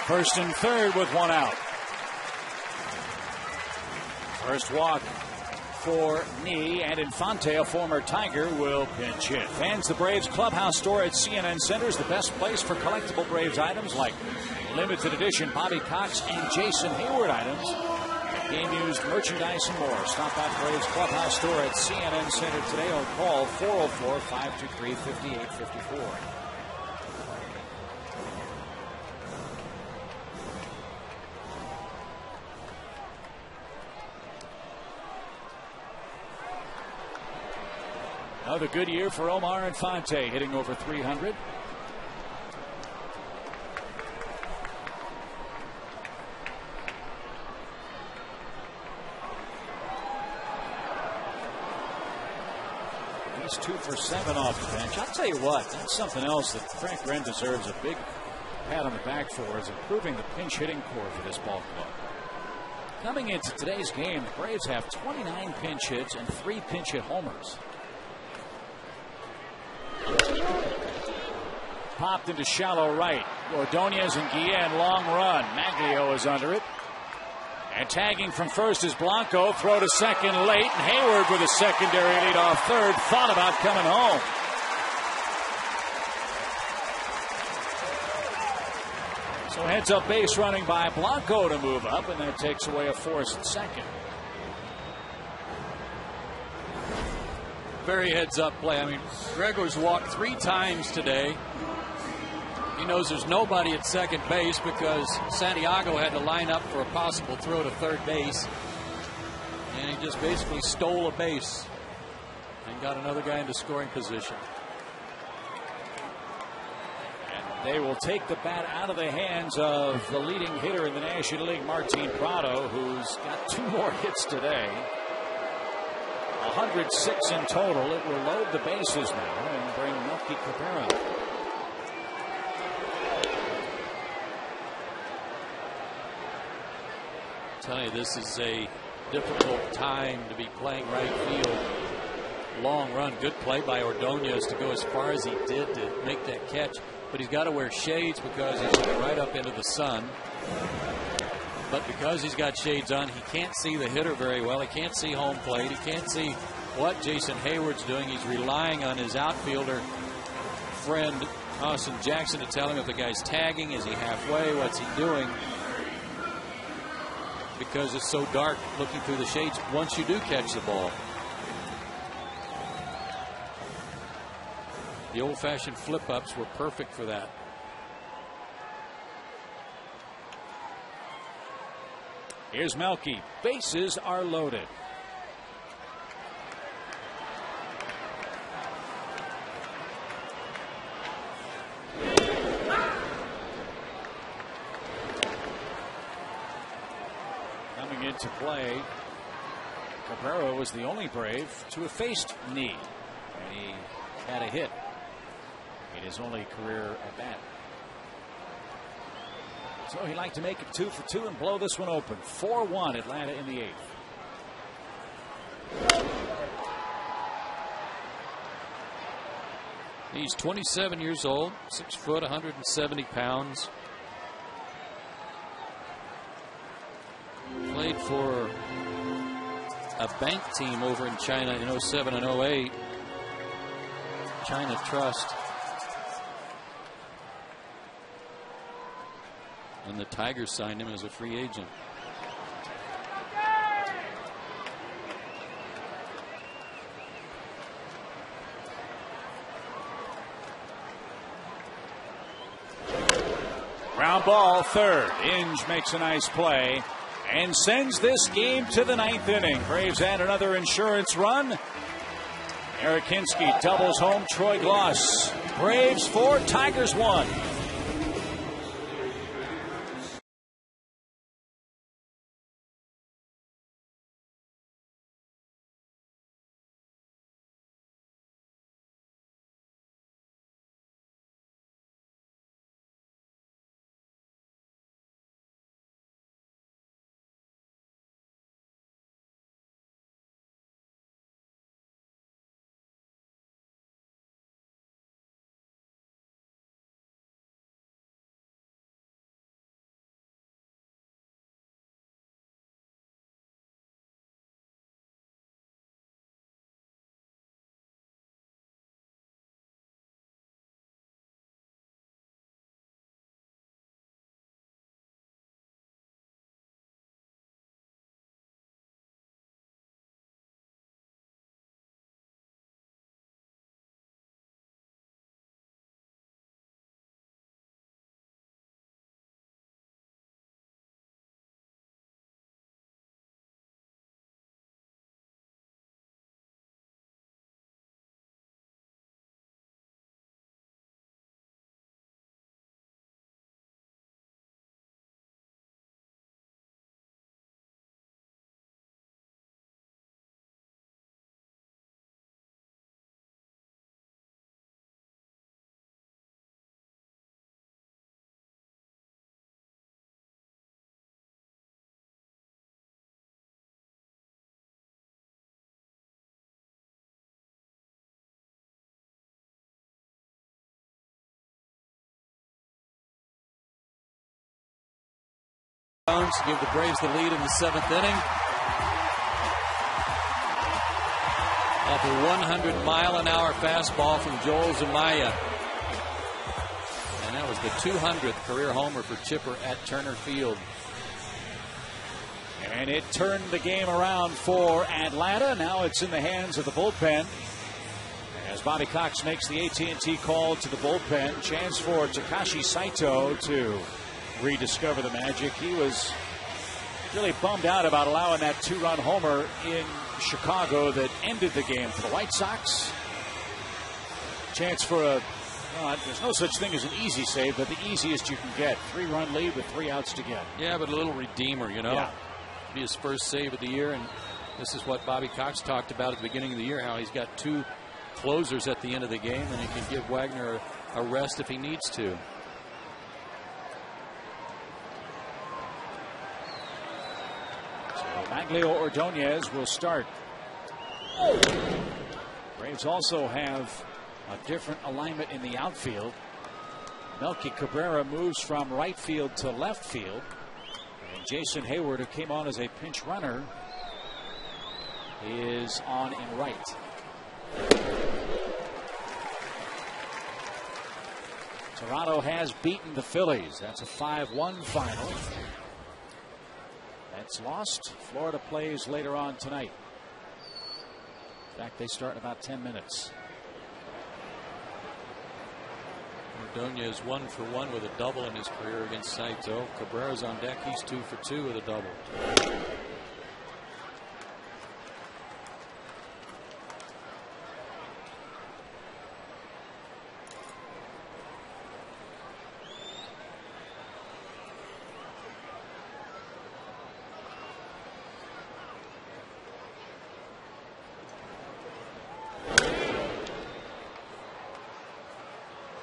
First and third with 1 out. First walk for Ni, and Infante, a former Tiger, will pinch hit. Fans, the Braves Clubhouse store at CNN Center is the best place for collectible Braves items like limited edition Bobby Cox and Jason Hayward items, game-used merchandise, and more. Stop by the Braves Clubhouse store at CNN Center today or call 404-523-5854. Another good year for Omar Infante, hitting over 300. He's 2 for 7 off the bench. I'll tell you what, that's something else that Frank Wren deserves a big pat on the back for, is improving the pinch hitting core for this ball club. Coming into today's game, the Braves have 29 pinch hits and 3 pinch hit homers. Popped into shallow right. Ordonez and Guillen, long run. Maglio is under it. And tagging from first is Blanco. Throw to second late. And Hayward with a secondary lead off third. Thought about coming home. So heads up base running by Blanco to move up, and that takes away a force at second.
Very heads up play. I mean, Gregor's walked 3 times today. He knows there's nobody at second base because Santiago had to line up for a possible throw to third base. And he just basically stole a base and got another guy into scoring position.
And they will take the bat out of the hands of the leading hitter in the National League, Martin Prado, who's got 2 more hits today. 106 in total. It will load the bases now and bring Melky Cabrera.
I tell you, this is a difficult time to be playing right field. Long run, good play by Ordonez to go as far as he did to make that catch, but he's got to wear shades because he's looking right up into the sun. But because he's got shades on, he can't see the hitter very well. He can't see home plate. He can't see what Jason Hayward's doing. He's relying on his outfielder friend Austin Jackson to tell him if the guy's tagging, is he halfway, what's he doing? Because it's so dark looking through the shades once you do catch the ball. The old-fashioned flip-ups were perfect for that.
Here's Melky. Bases are loaded. Coming into play, Cabrera was the only Brave to have faced Knee, and he had a hit in his only career at bat. So he'd like to make it 2 for 2 and blow this one open. 4-1 Atlanta in the 8th.
He's 27 years old, 6 foot, 170 pounds. Played for a bank team over in China in 07 and 08. China Trust. And the Tigers signed him as a free agent.
Ground ball, third. Inge makes a nice play and sends this game to the 9th inning. Braves add another insurance run. Eric Hinsky doubles home. Troy Gloss. Braves 4, Tigers 1.
To give the Braves the lead in the 7th inning. Off a 100-mile-an-hour fastball from Joel Zumaya. And that was the 200th career homer for Chipper at Turner Field.
And it turned the game around for Atlanta. Now it's in the hands of the bullpen. As Bobby Cox makes the AT&T call to the bullpen. Chance for Takashi Saito to rediscover the magic. He was really bummed out about allowing that 2-run homer in Chicago that ended the game for the White Sox. Chance for there's no such thing as an easy save, but the easiest you can get. 3-run lead with 3 outs to get.
Yeah, but a little redeemer, you know.
Yeah.
Be his first save of the year, and this is what Bobby Cox talked about at the beginning of the year, how he's got 2 closers at the end of the game, and he can give Wagner a rest if he needs to.
Maglio Ordonez will start. Braves also have a different alignment in the outfield. Melky Cabrera moves from right field to left field. And Jason Hayward, who came on as a pinch runner, is on in right. Toronto has beaten the Phillies. That's a 5-1 final. That's lost. Florida plays later on tonight. In fact, they start in about 10 minutes.
Ordonez 1 for 1 with a double in his career against Saito. Cabrera's on deck. He's 2 for 2 with a double.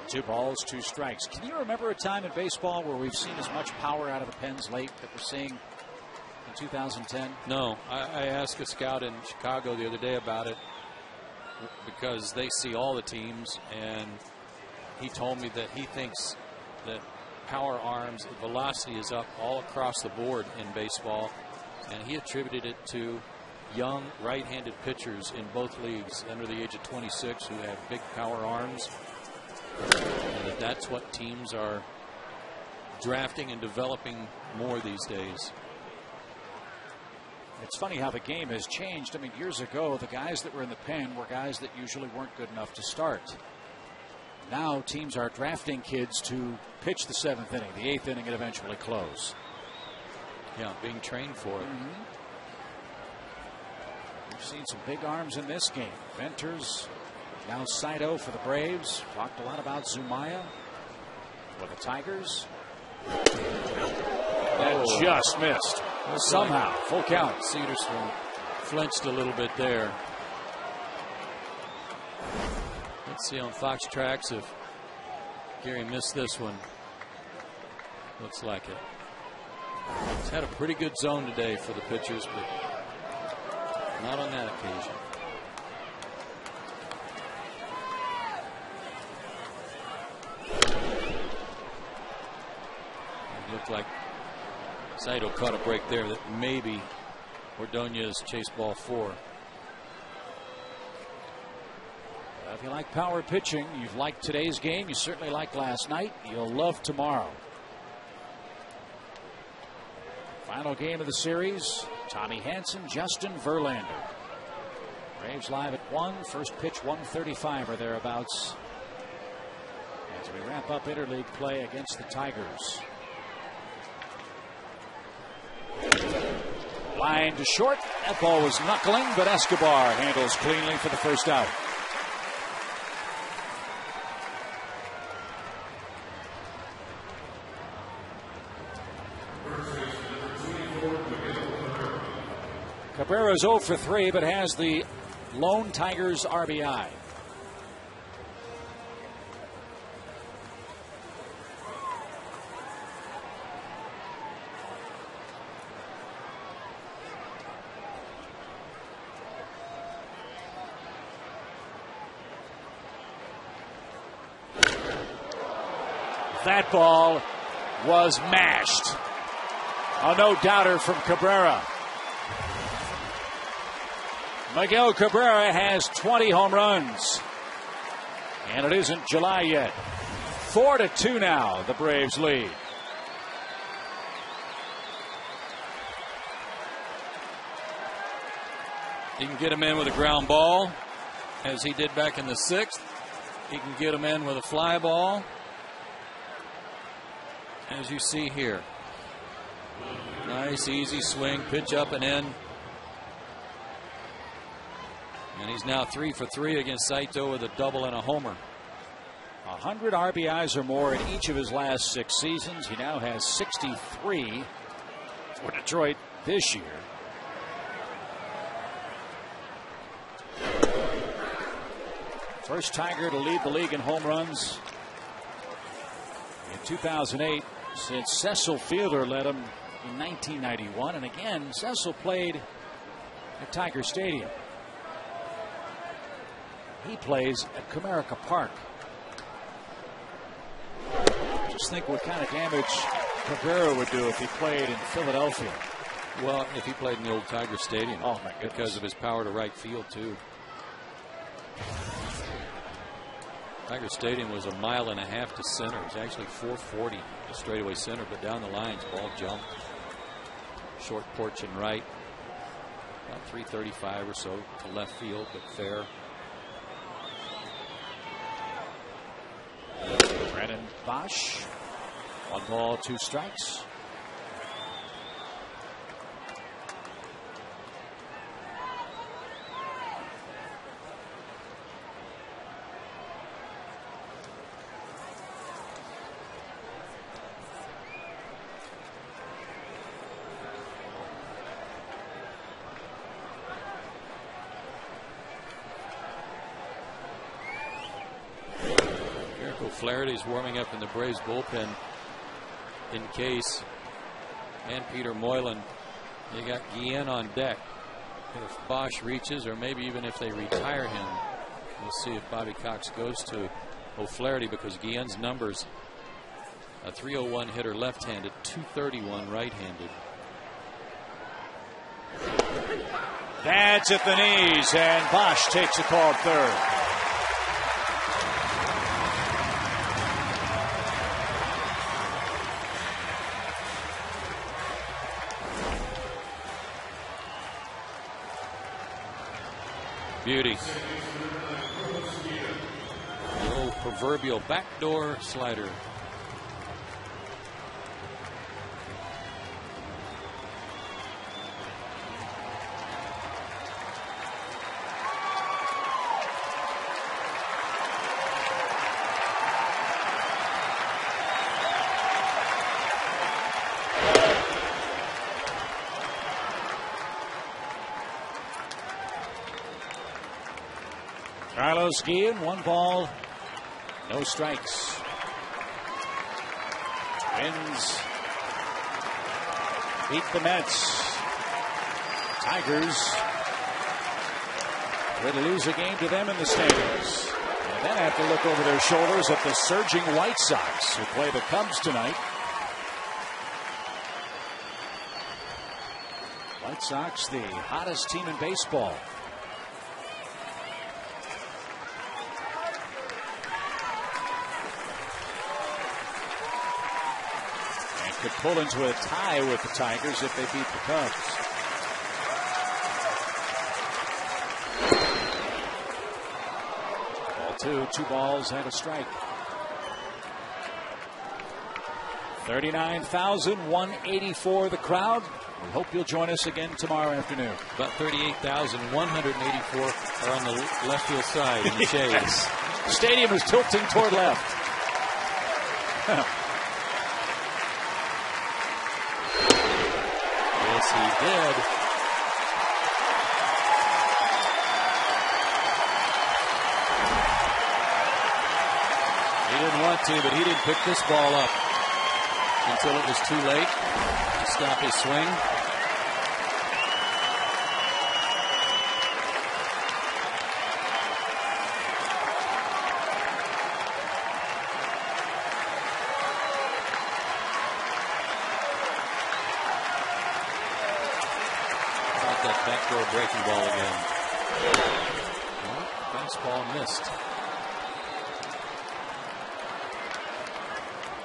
Two balls, 2 strikes. Can you remember a time in baseball where we've seen as much power out of the pens late that we're seeing in 2010?
No. I asked a scout in Chicago the other day about it because they see all the teams, and he told me that he thinks that power arms, velocity is up all across the board in baseball, and he attributed it to young right-handed pitchers in both leagues under the age of 26 who have big power arms. And that's what teams are drafting and developing more these days.
It's funny how the game has changed. I mean, years ago, the guys that were in the pen were guys that usually weren't good enough to start. Now teams are drafting kids to pitch the 7th inning, the 8th inning, and eventually close.
Yeah, being trained for it.
Mm-hmm. We've seen some big arms in this game. Venters. Now Saito for the Braves. Talked a lot about Zumaya for the Tigers. That just missed. Somehow. Full count.
Cedarstrom flinched a little bit there. Let's see on Fox Tracks if Gary missed this one. Looks like it. He's had a pretty good zone today for the pitchers, but not on that occasion. Looked like Saito caught a break there that maybe Ordonez chased ball 4.
If you like power pitching, you've liked today's game, you certainly liked last night, you'll love tomorrow. Final game of the series, Tommy Hanson, Justin Verlander. Braves live at 1, first pitch 1:35 or thereabouts as we wrap up interleague play against the Tigers. Line to short. That ball was knuckling, but Escobar handles cleanly for the first out. Cabrera's 0 for 3, but has the lone Tigers RBI. That ball was mashed. A no-doubter from Cabrera. Miguel Cabrera has 20 home runs. And it isn't July yet. 4-2 now, the Braves lead.
He can get him in with a ground ball, as he did back in the 6th. He can get him in with a fly ball, as you see here. Nice, easy swing, pitch up and in. And he's now 3 for 3 against Saito with a double and a homer.
100 RBIs or more in each of his last 6 seasons. He now has 63 for Detroit this year. First Tiger to lead the league in home runs in 2008 since Cecil Fielder led him in 1991. And again, Cecil played at Tiger Stadium. He plays at Comerica Park. Just think what kind of damage Cabrera would do if he played in Philadelphia.
Well, if he played in the old Tiger Stadium.
Oh, my goodness.
Because of his power to right field, too. Tiger Stadium was 1.5 miles to center. It was actually 440 to straightaway center, but down the lines, ball jumped. Short porch and right. About 335 or so to left field, but fair.
Brandon Bosch. 1 ball, 2 strikes.
Flaherty's warming up in the Braves bullpen in case. And Peter Moylan. They got Guillen on deck. If Bosch reaches, or maybe even if they retire him, we'll see if Bobby Cox goes to O'Flaherty, because Guillen's numbers: a .301 hitter left-handed, .231 right-handed.
That's at the knees, and Bosch takes a call third.
Beauty. The old proverbial backdoor slider.
Carlos Guillen, 1 ball, no strikes. Twins beat the Mets. Tigers would lose a game to them in the standings. And then have to look over their shoulders at the surging White Sox, who play the Cubs tonight. White Sox, the hottest team in baseball. Could pull into a tie with the Tigers if they beat the Cubs. Ball 2, 2 balls and a strike. 39,184 the crowd. We hope you'll join us again tomorrow afternoon.
About 38,184 are on the left field side in the shades.
Yes. The stadium is tilting toward left.
He did. He didn't want to, but he didn't pick this ball up until it was too late to stop his swing. get that backdoor breaking ball again. Well, fastball missed.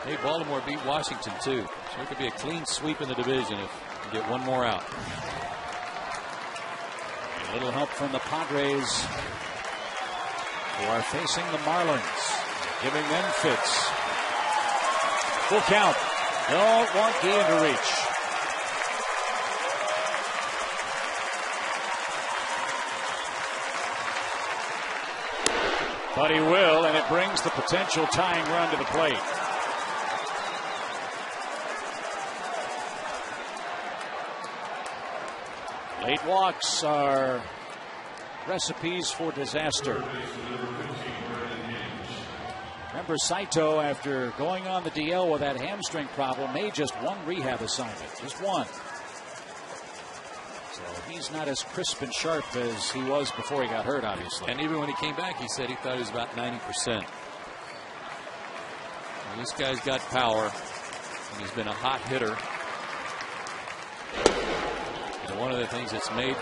Hey, Baltimore beat Washington too, so it could be a clean sweep in the division if you get one more out.
A little help from the Padres, who are facing the Marlins, giving them fits. Full count. Don't want Guillen to reach. But he will, and it brings the potential tying run to the plate. Late walks are recipes for disaster. Remember, Saito, after going on the DL with that hamstring problem, made just one rehab assignment. Just one. So he's not as crisp and sharp as he was before he got hurt, obviously.
And even when he came back, he said he thought he was about 90%. And this guy's got power, and he's been a hot hitter. And one of the things that's made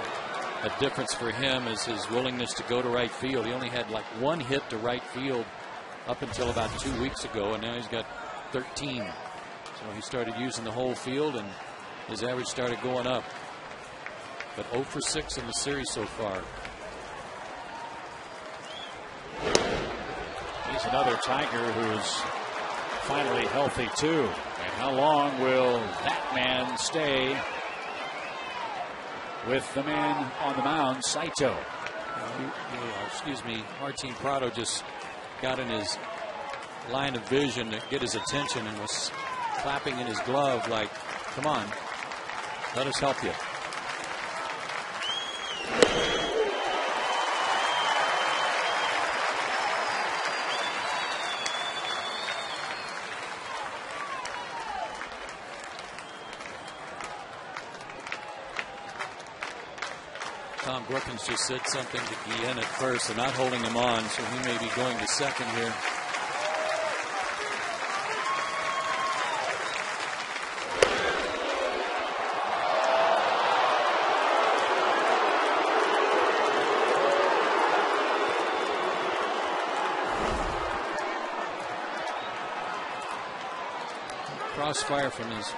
a difference for him is his willingness to go to right field. He only had like one hit to right field up until about 2 weeks ago, and now he's got 13. So he started using the whole field, and his average started going up. But 0 for 6 in the series so far.
He's another Tiger who's finally healthy too. And how long will that man stay with the man on the mound, Saito?
Martin Prado just got in his line of vision to get his attention and was clapping in his glove like, come on, let us help you. Tom Brookins just said something to Guillen at first. They're not holding him on, so he may be going to second here. Crossfire from his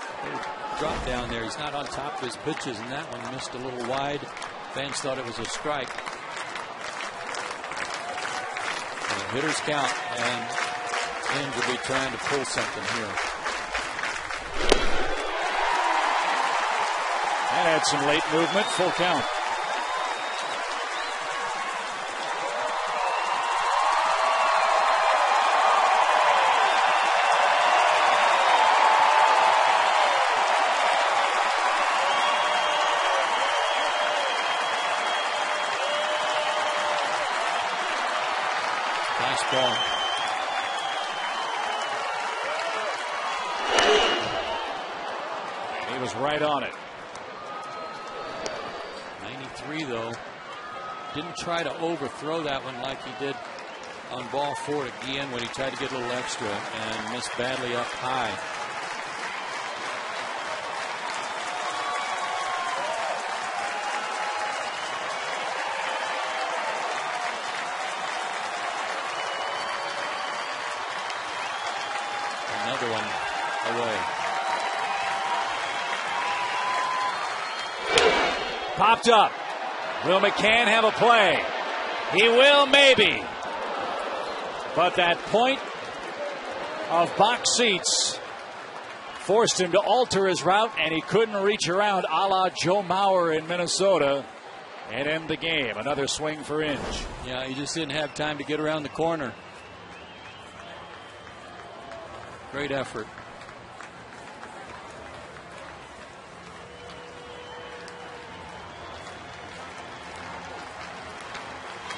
drop down there. He's not on top of his pitches, and that one missed a little wide. Fans thought it was a strike. And the hitters count, and Inge will be trying to pull something here.
That had some late movement. Full count. Ball. He was right on it.
93 though. Didn't try to overthrow that one like he did on ball 4 to Guillen when he tried to get a little extra and missed badly up high. Another one away.
Popped up. Will McCann have a play? He will, maybe. But that point of box seats forced him to alter his route, and he couldn't reach around a la Joe Mauer in Minnesota and end the game. Another swing for Inge.
Yeah, he just didn't have time to get around the corner. Great effort.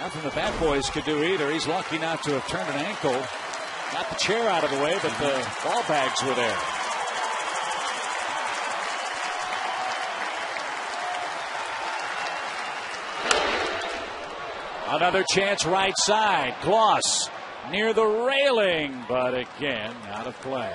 Nothing the Bat Boys could do either. He's lucky not to have turned an ankle. Got the chair out of the way, but the ball bags were there. Another chance right side. Gloss near the railing, but again, out of play.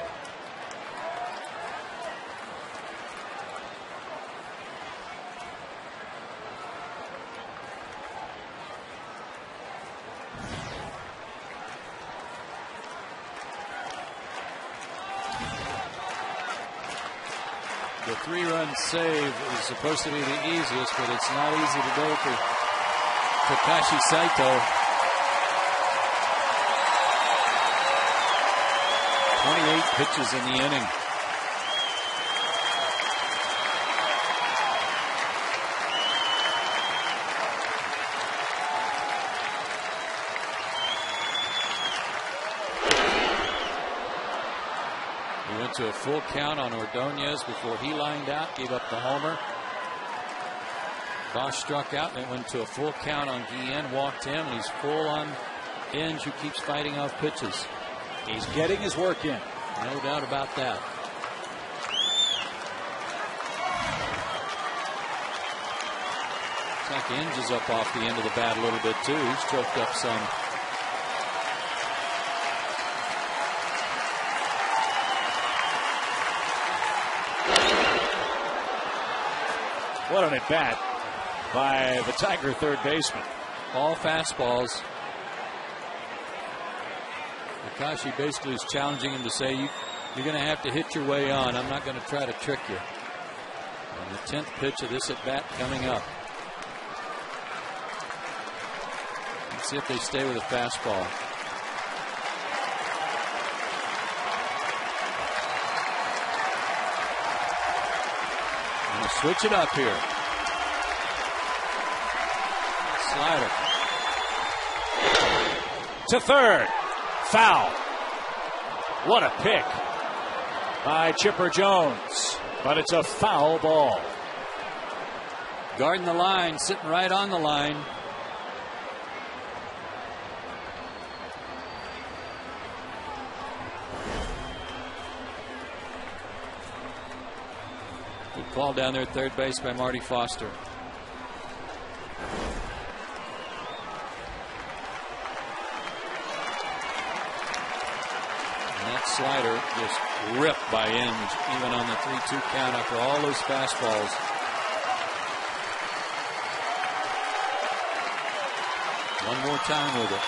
3-run save is supposed to be the easiest, but it's not easy today for Takashi Saito. 28 pitches in the inning. He went to a full count on Ordonez before he lined out, gave up the homer. Bosch struck out, and it went to a full count on Guillen, walked him, and he's full on Inge, who keeps fighting off pitches.
He's getting his work in.
No doubt about that. Looks like Inge is up off the end of the bat a little bit too. He's choked up some.
What an at bat by the Tiger third baseman.
All fastballs. Takashi basically is challenging him to say, you're going to have to hit your way on. I'm not going to try to trick you. And the 10th pitch of this at bat coming up. Let's see if they stay with a fastball. Switch it up here. Slider.
To third. Foul. What a pick by Chipper Jones. But it's a foul ball.
Guarding the line, sitting right on the line. Good call down there at third base by Marty Foster. And that slider just ripped by Inge, even on the 3-2 count after all those fastballs. One more time with it.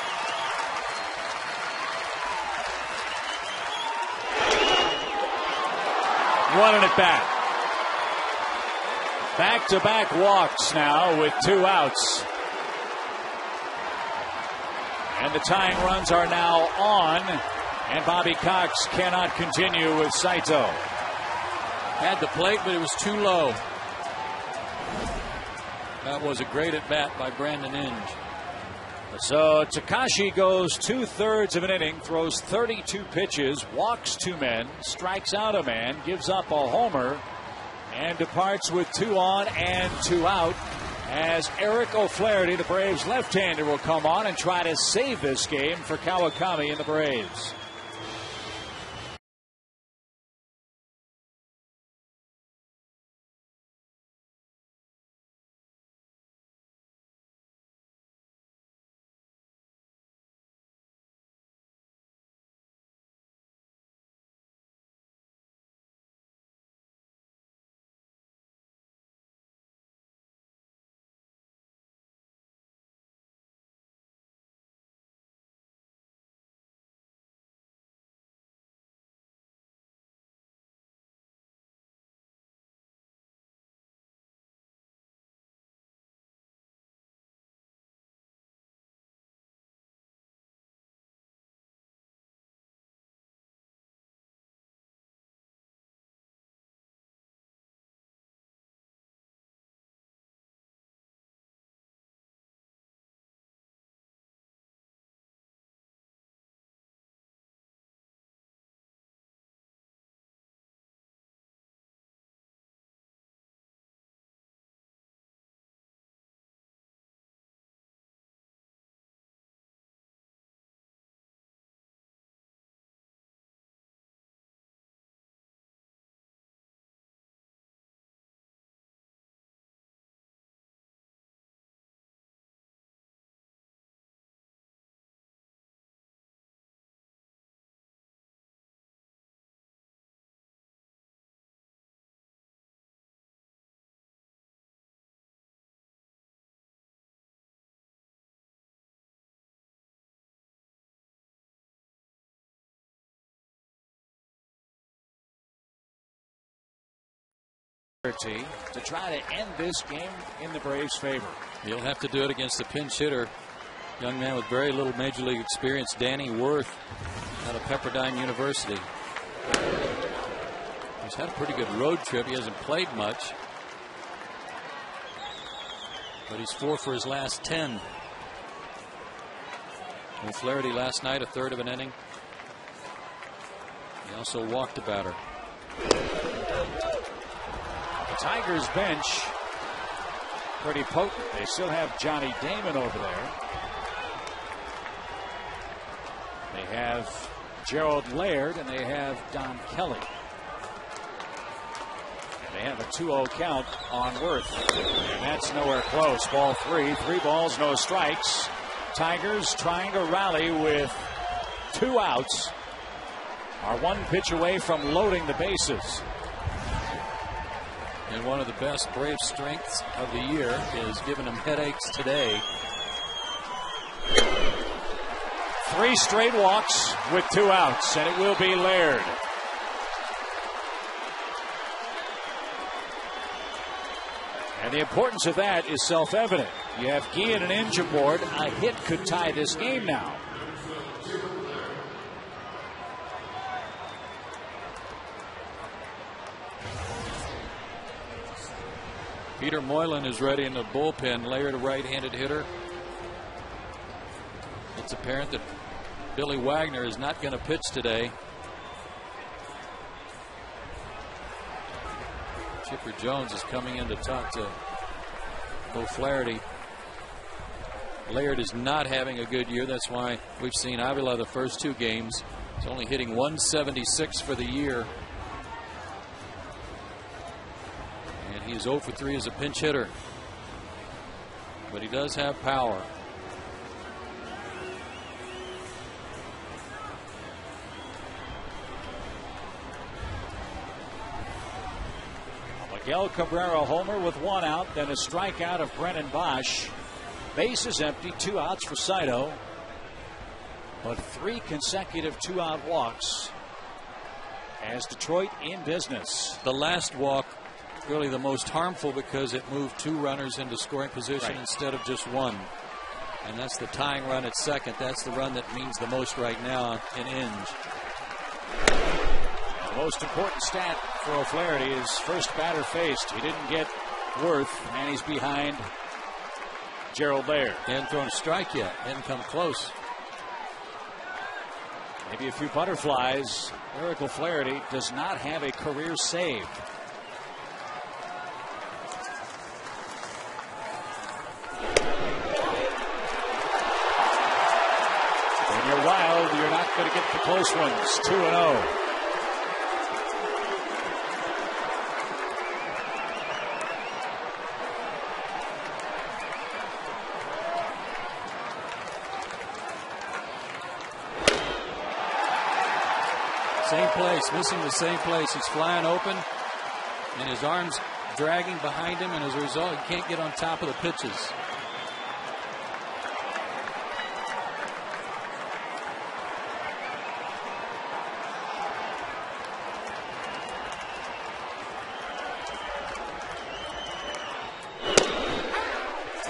Running it back. Back-to-back walks now with 2 outs. And the tying runs are now on. And Bobby Cox cannot continue with Saito.
Had the plate, but it was too low. That was a great at bat by Brandon Inge.
So Takashi goes 2/3 of an inning, throws 32 pitches, walks 2 men, strikes out a man, gives up a homer, and departs with 2 on and 2 out, as Eric O'Flaherty, the Braves left-hander, will come on and try to save this game for Kawakami and the Braves. to try to end this game in the Braves' favor.
He'll have to do it against a pinch hitter, young man with very little major league experience, Danny Worth, out of Pepperdine University. He's had a pretty good road trip. He hasn't played much, but he's 4 for his last 10. O'Flaherty last night, a third of an inning. He also walked the batter.
The Tigers bench pretty potent. They still have Johnny Damon over there. They have Gerald Laird and they have Don Kelly. And they have a 2-0 count on Worth. And that's nowhere close. Ball 3. 3 balls, no strikes. Tigers trying to rally with 2 outs. Are 1 pitch away from loading the bases.
And one of the best Brave strengths of the year is giving them headaches today.
3 straight walks with 2 outs, and it will be Laird. And the importance of that is self-evident. You have Guillen and Ingeborg. A hit could tie this game now.
Peter Moylan is ready in the bullpen. Laird, a right-handed hitter. It's apparent that Billy Wagner is not going to pitch today. Chipper Jones is coming in to talk to O'Flaherty. Laird is not having a good year. That's why we've seen Avila the first 2 games. He's only hitting .176 for the year. And he's 0 for 3 as a pinch hitter. But he does have power.
Miguel Cabrera homer with 1 out, then a strikeout of Brennan Bosch. Bases empty, 2 outs for Saito, but 3 consecutive 2-out walks as Detroit in business.
The last walk really the most harmful because it moved 2 runners into scoring position instead of just 1. And that's the tying run at second. That's the run that means the most right now in Inge.
The most important stat for O'Flaherty is first batter faced. He didn't get Worth, and he's behind Gerald Laird.
He hadn't thrown a strike yet. Hadn't come close.
Maybe a few butterflies. Eric O'Flaherty does not have a career save. When you're wild, you're not going to get the close ones. 2-0.
Same place, missing the same place. He's flying open, and his arm's dragging behind him, and as a result, he can't get on top of the pitches.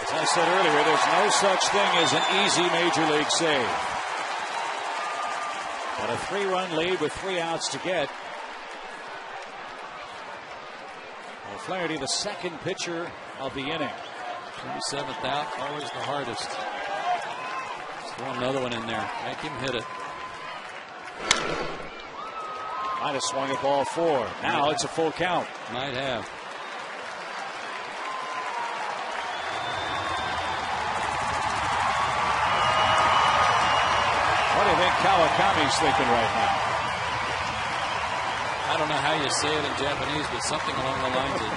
As I said earlier, there's no such thing as an easy major league save. But a 3-run lead with 3 outs to get. O'Flaherty, the second pitcher of the inning.
27th out, always the hardest. Just throw another one in there. Make him hit it.
Might have swung at ball 4. Now it's a full count.
Might have.
What do you think Kawakami's thinking right now?
I don't know how you say it in Japanese, but something along the lines of,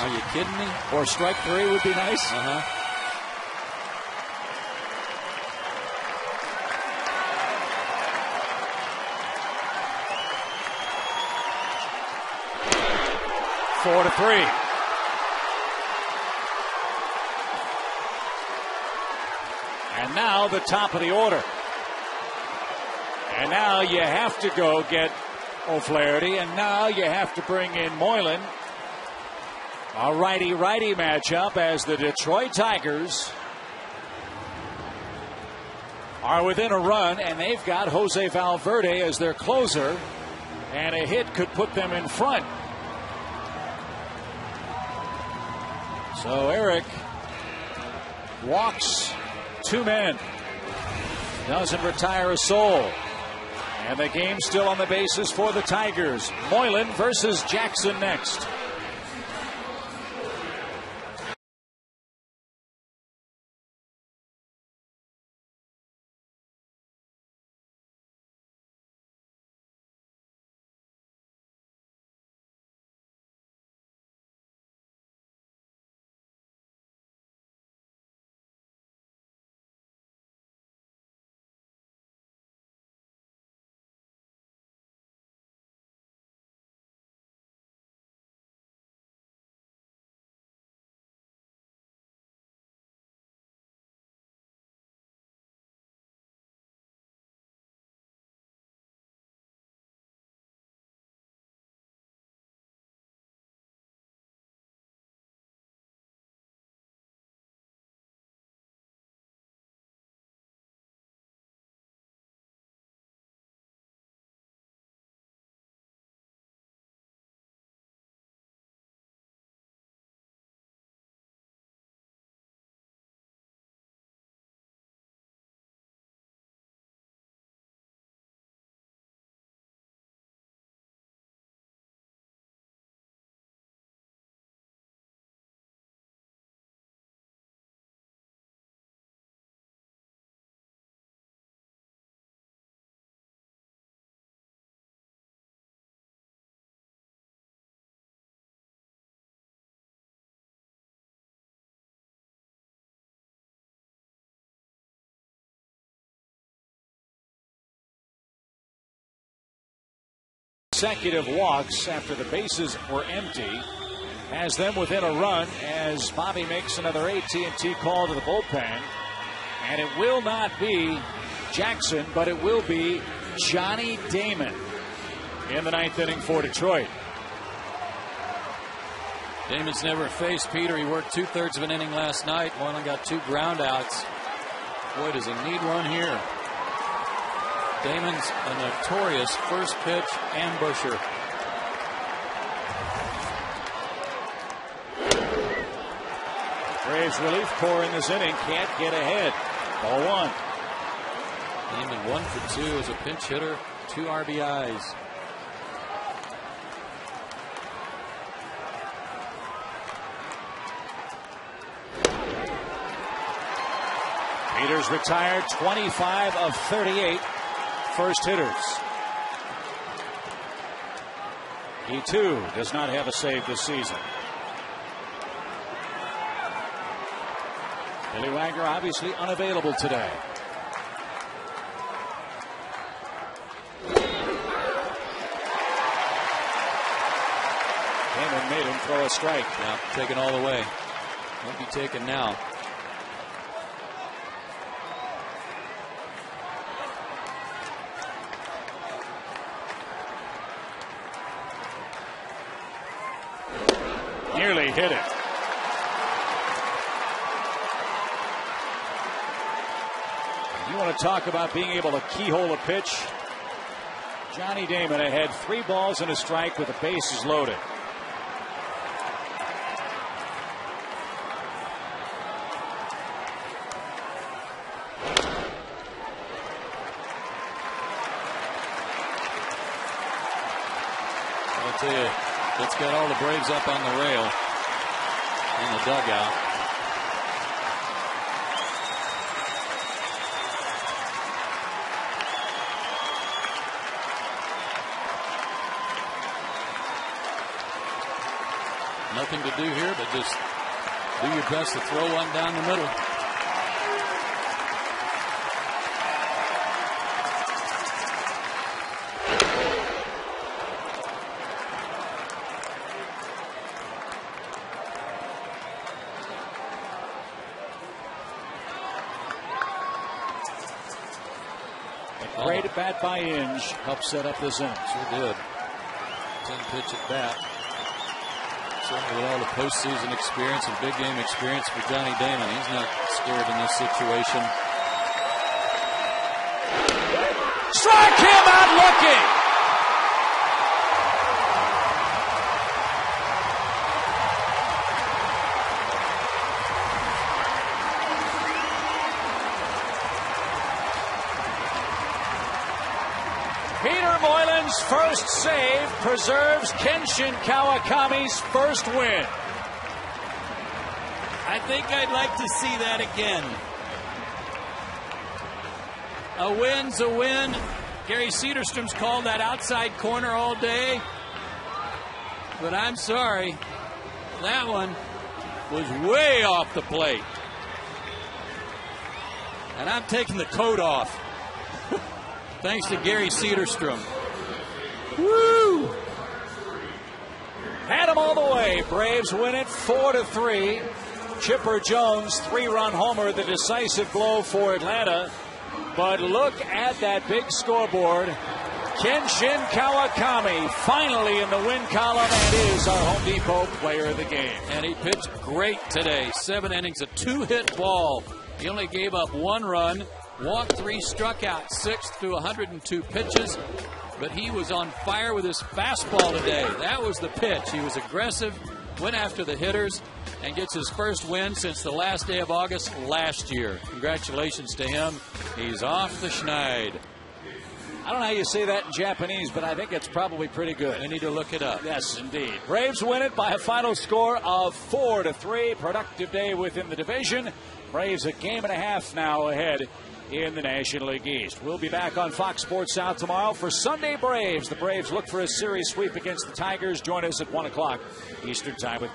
are you kidding me?
Or strike 3 would be nice. Four to 3. And now the top of the order. And now you have to go get O'Flaherty, and now you have to bring in Moylan. A righty-righty matchup as the Detroit Tigers are within a run, and they've got Jose Valverde as their closer, and a hit could put them in front. So Eric walks 2 men, doesn't retire a soul, and the game's still on the bases for the Tigers. Moylan versus Jackson next. Consecutive walks after the bases were empty has them within a run as Bobby makes another AT&T call to the bullpen, and it will not be Jackson, but it will be Johnny Damon in the 9th inning for Detroit.
Damon's never faced Peter. He worked 2/3 of an inning last night. Only got 2 ground outs. Boy, does he need one here. Damon's a notorious first pitch ambusher.
Braves relief corps in this inning can't get ahead. Ball 1.
Damon 1 for 2 as a pinch hitter, 2 RBIs.
Peters retired 25 of 38 first hitters. He too does not have a save this season. Billy Wagner obviously unavailable today. Damon made him throw a strike.
Now taken all the way. Won't be taken now.
Nearly hit it. You want to talk about being able to keyhole a pitch? Johnny Damon ahead, 3 balls and a strike with the bases loaded.
I'll tell you, let's get all the Braves up on the rail in the dugout. Nothing to do here but just do your best to throw one down the middle.
A great at bat by Inge helped set up this inning.
Sure did. 10 pitch at bat. Certainly with all the postseason experience and big game experience for Johnny Damon, he's not scared in this situation.
Strike him out looking. Peter Moylan's first save preserves Kenshin Kawakami's first win.
I think I'd like to see that again. A win's a win. Gary Cederstrom's called that outside corner all day. But I'm sorry, that one was way off the plate. And I'm taking the coat off. Thanks to Gary Cederstrom. Woo!
Had him all the way. Braves win it 4-3. Chipper Jones, 3-run homer, the decisive blow for Atlanta. But look at that big scoreboard. Kenshin Kawakami finally in the win column and is our Home Depot player of the game.
And he pitched great today. 7 innings, a 2-hit ball. He only gave up 1 run. Walked 3, struck out 6 through 102 pitches, but he was on fire with his fastball today. That was the pitch. He was aggressive, went after the hitters, and gets his first win since the last day of August last year. Congratulations to him. He's off the schneid.
I don't know how you say that in Japanese, but I think it's probably pretty good.
I need to look it up.
Yes, indeed. Braves win it by a final score of 4-3. Productive day within the division. Braves a game and a half now ahead in the National League East. We'll be back on Fox Sports South tomorrow for Sunday Braves. The Braves look for a series sweep against the Tigers. Join us at 1 o'clock Eastern Time with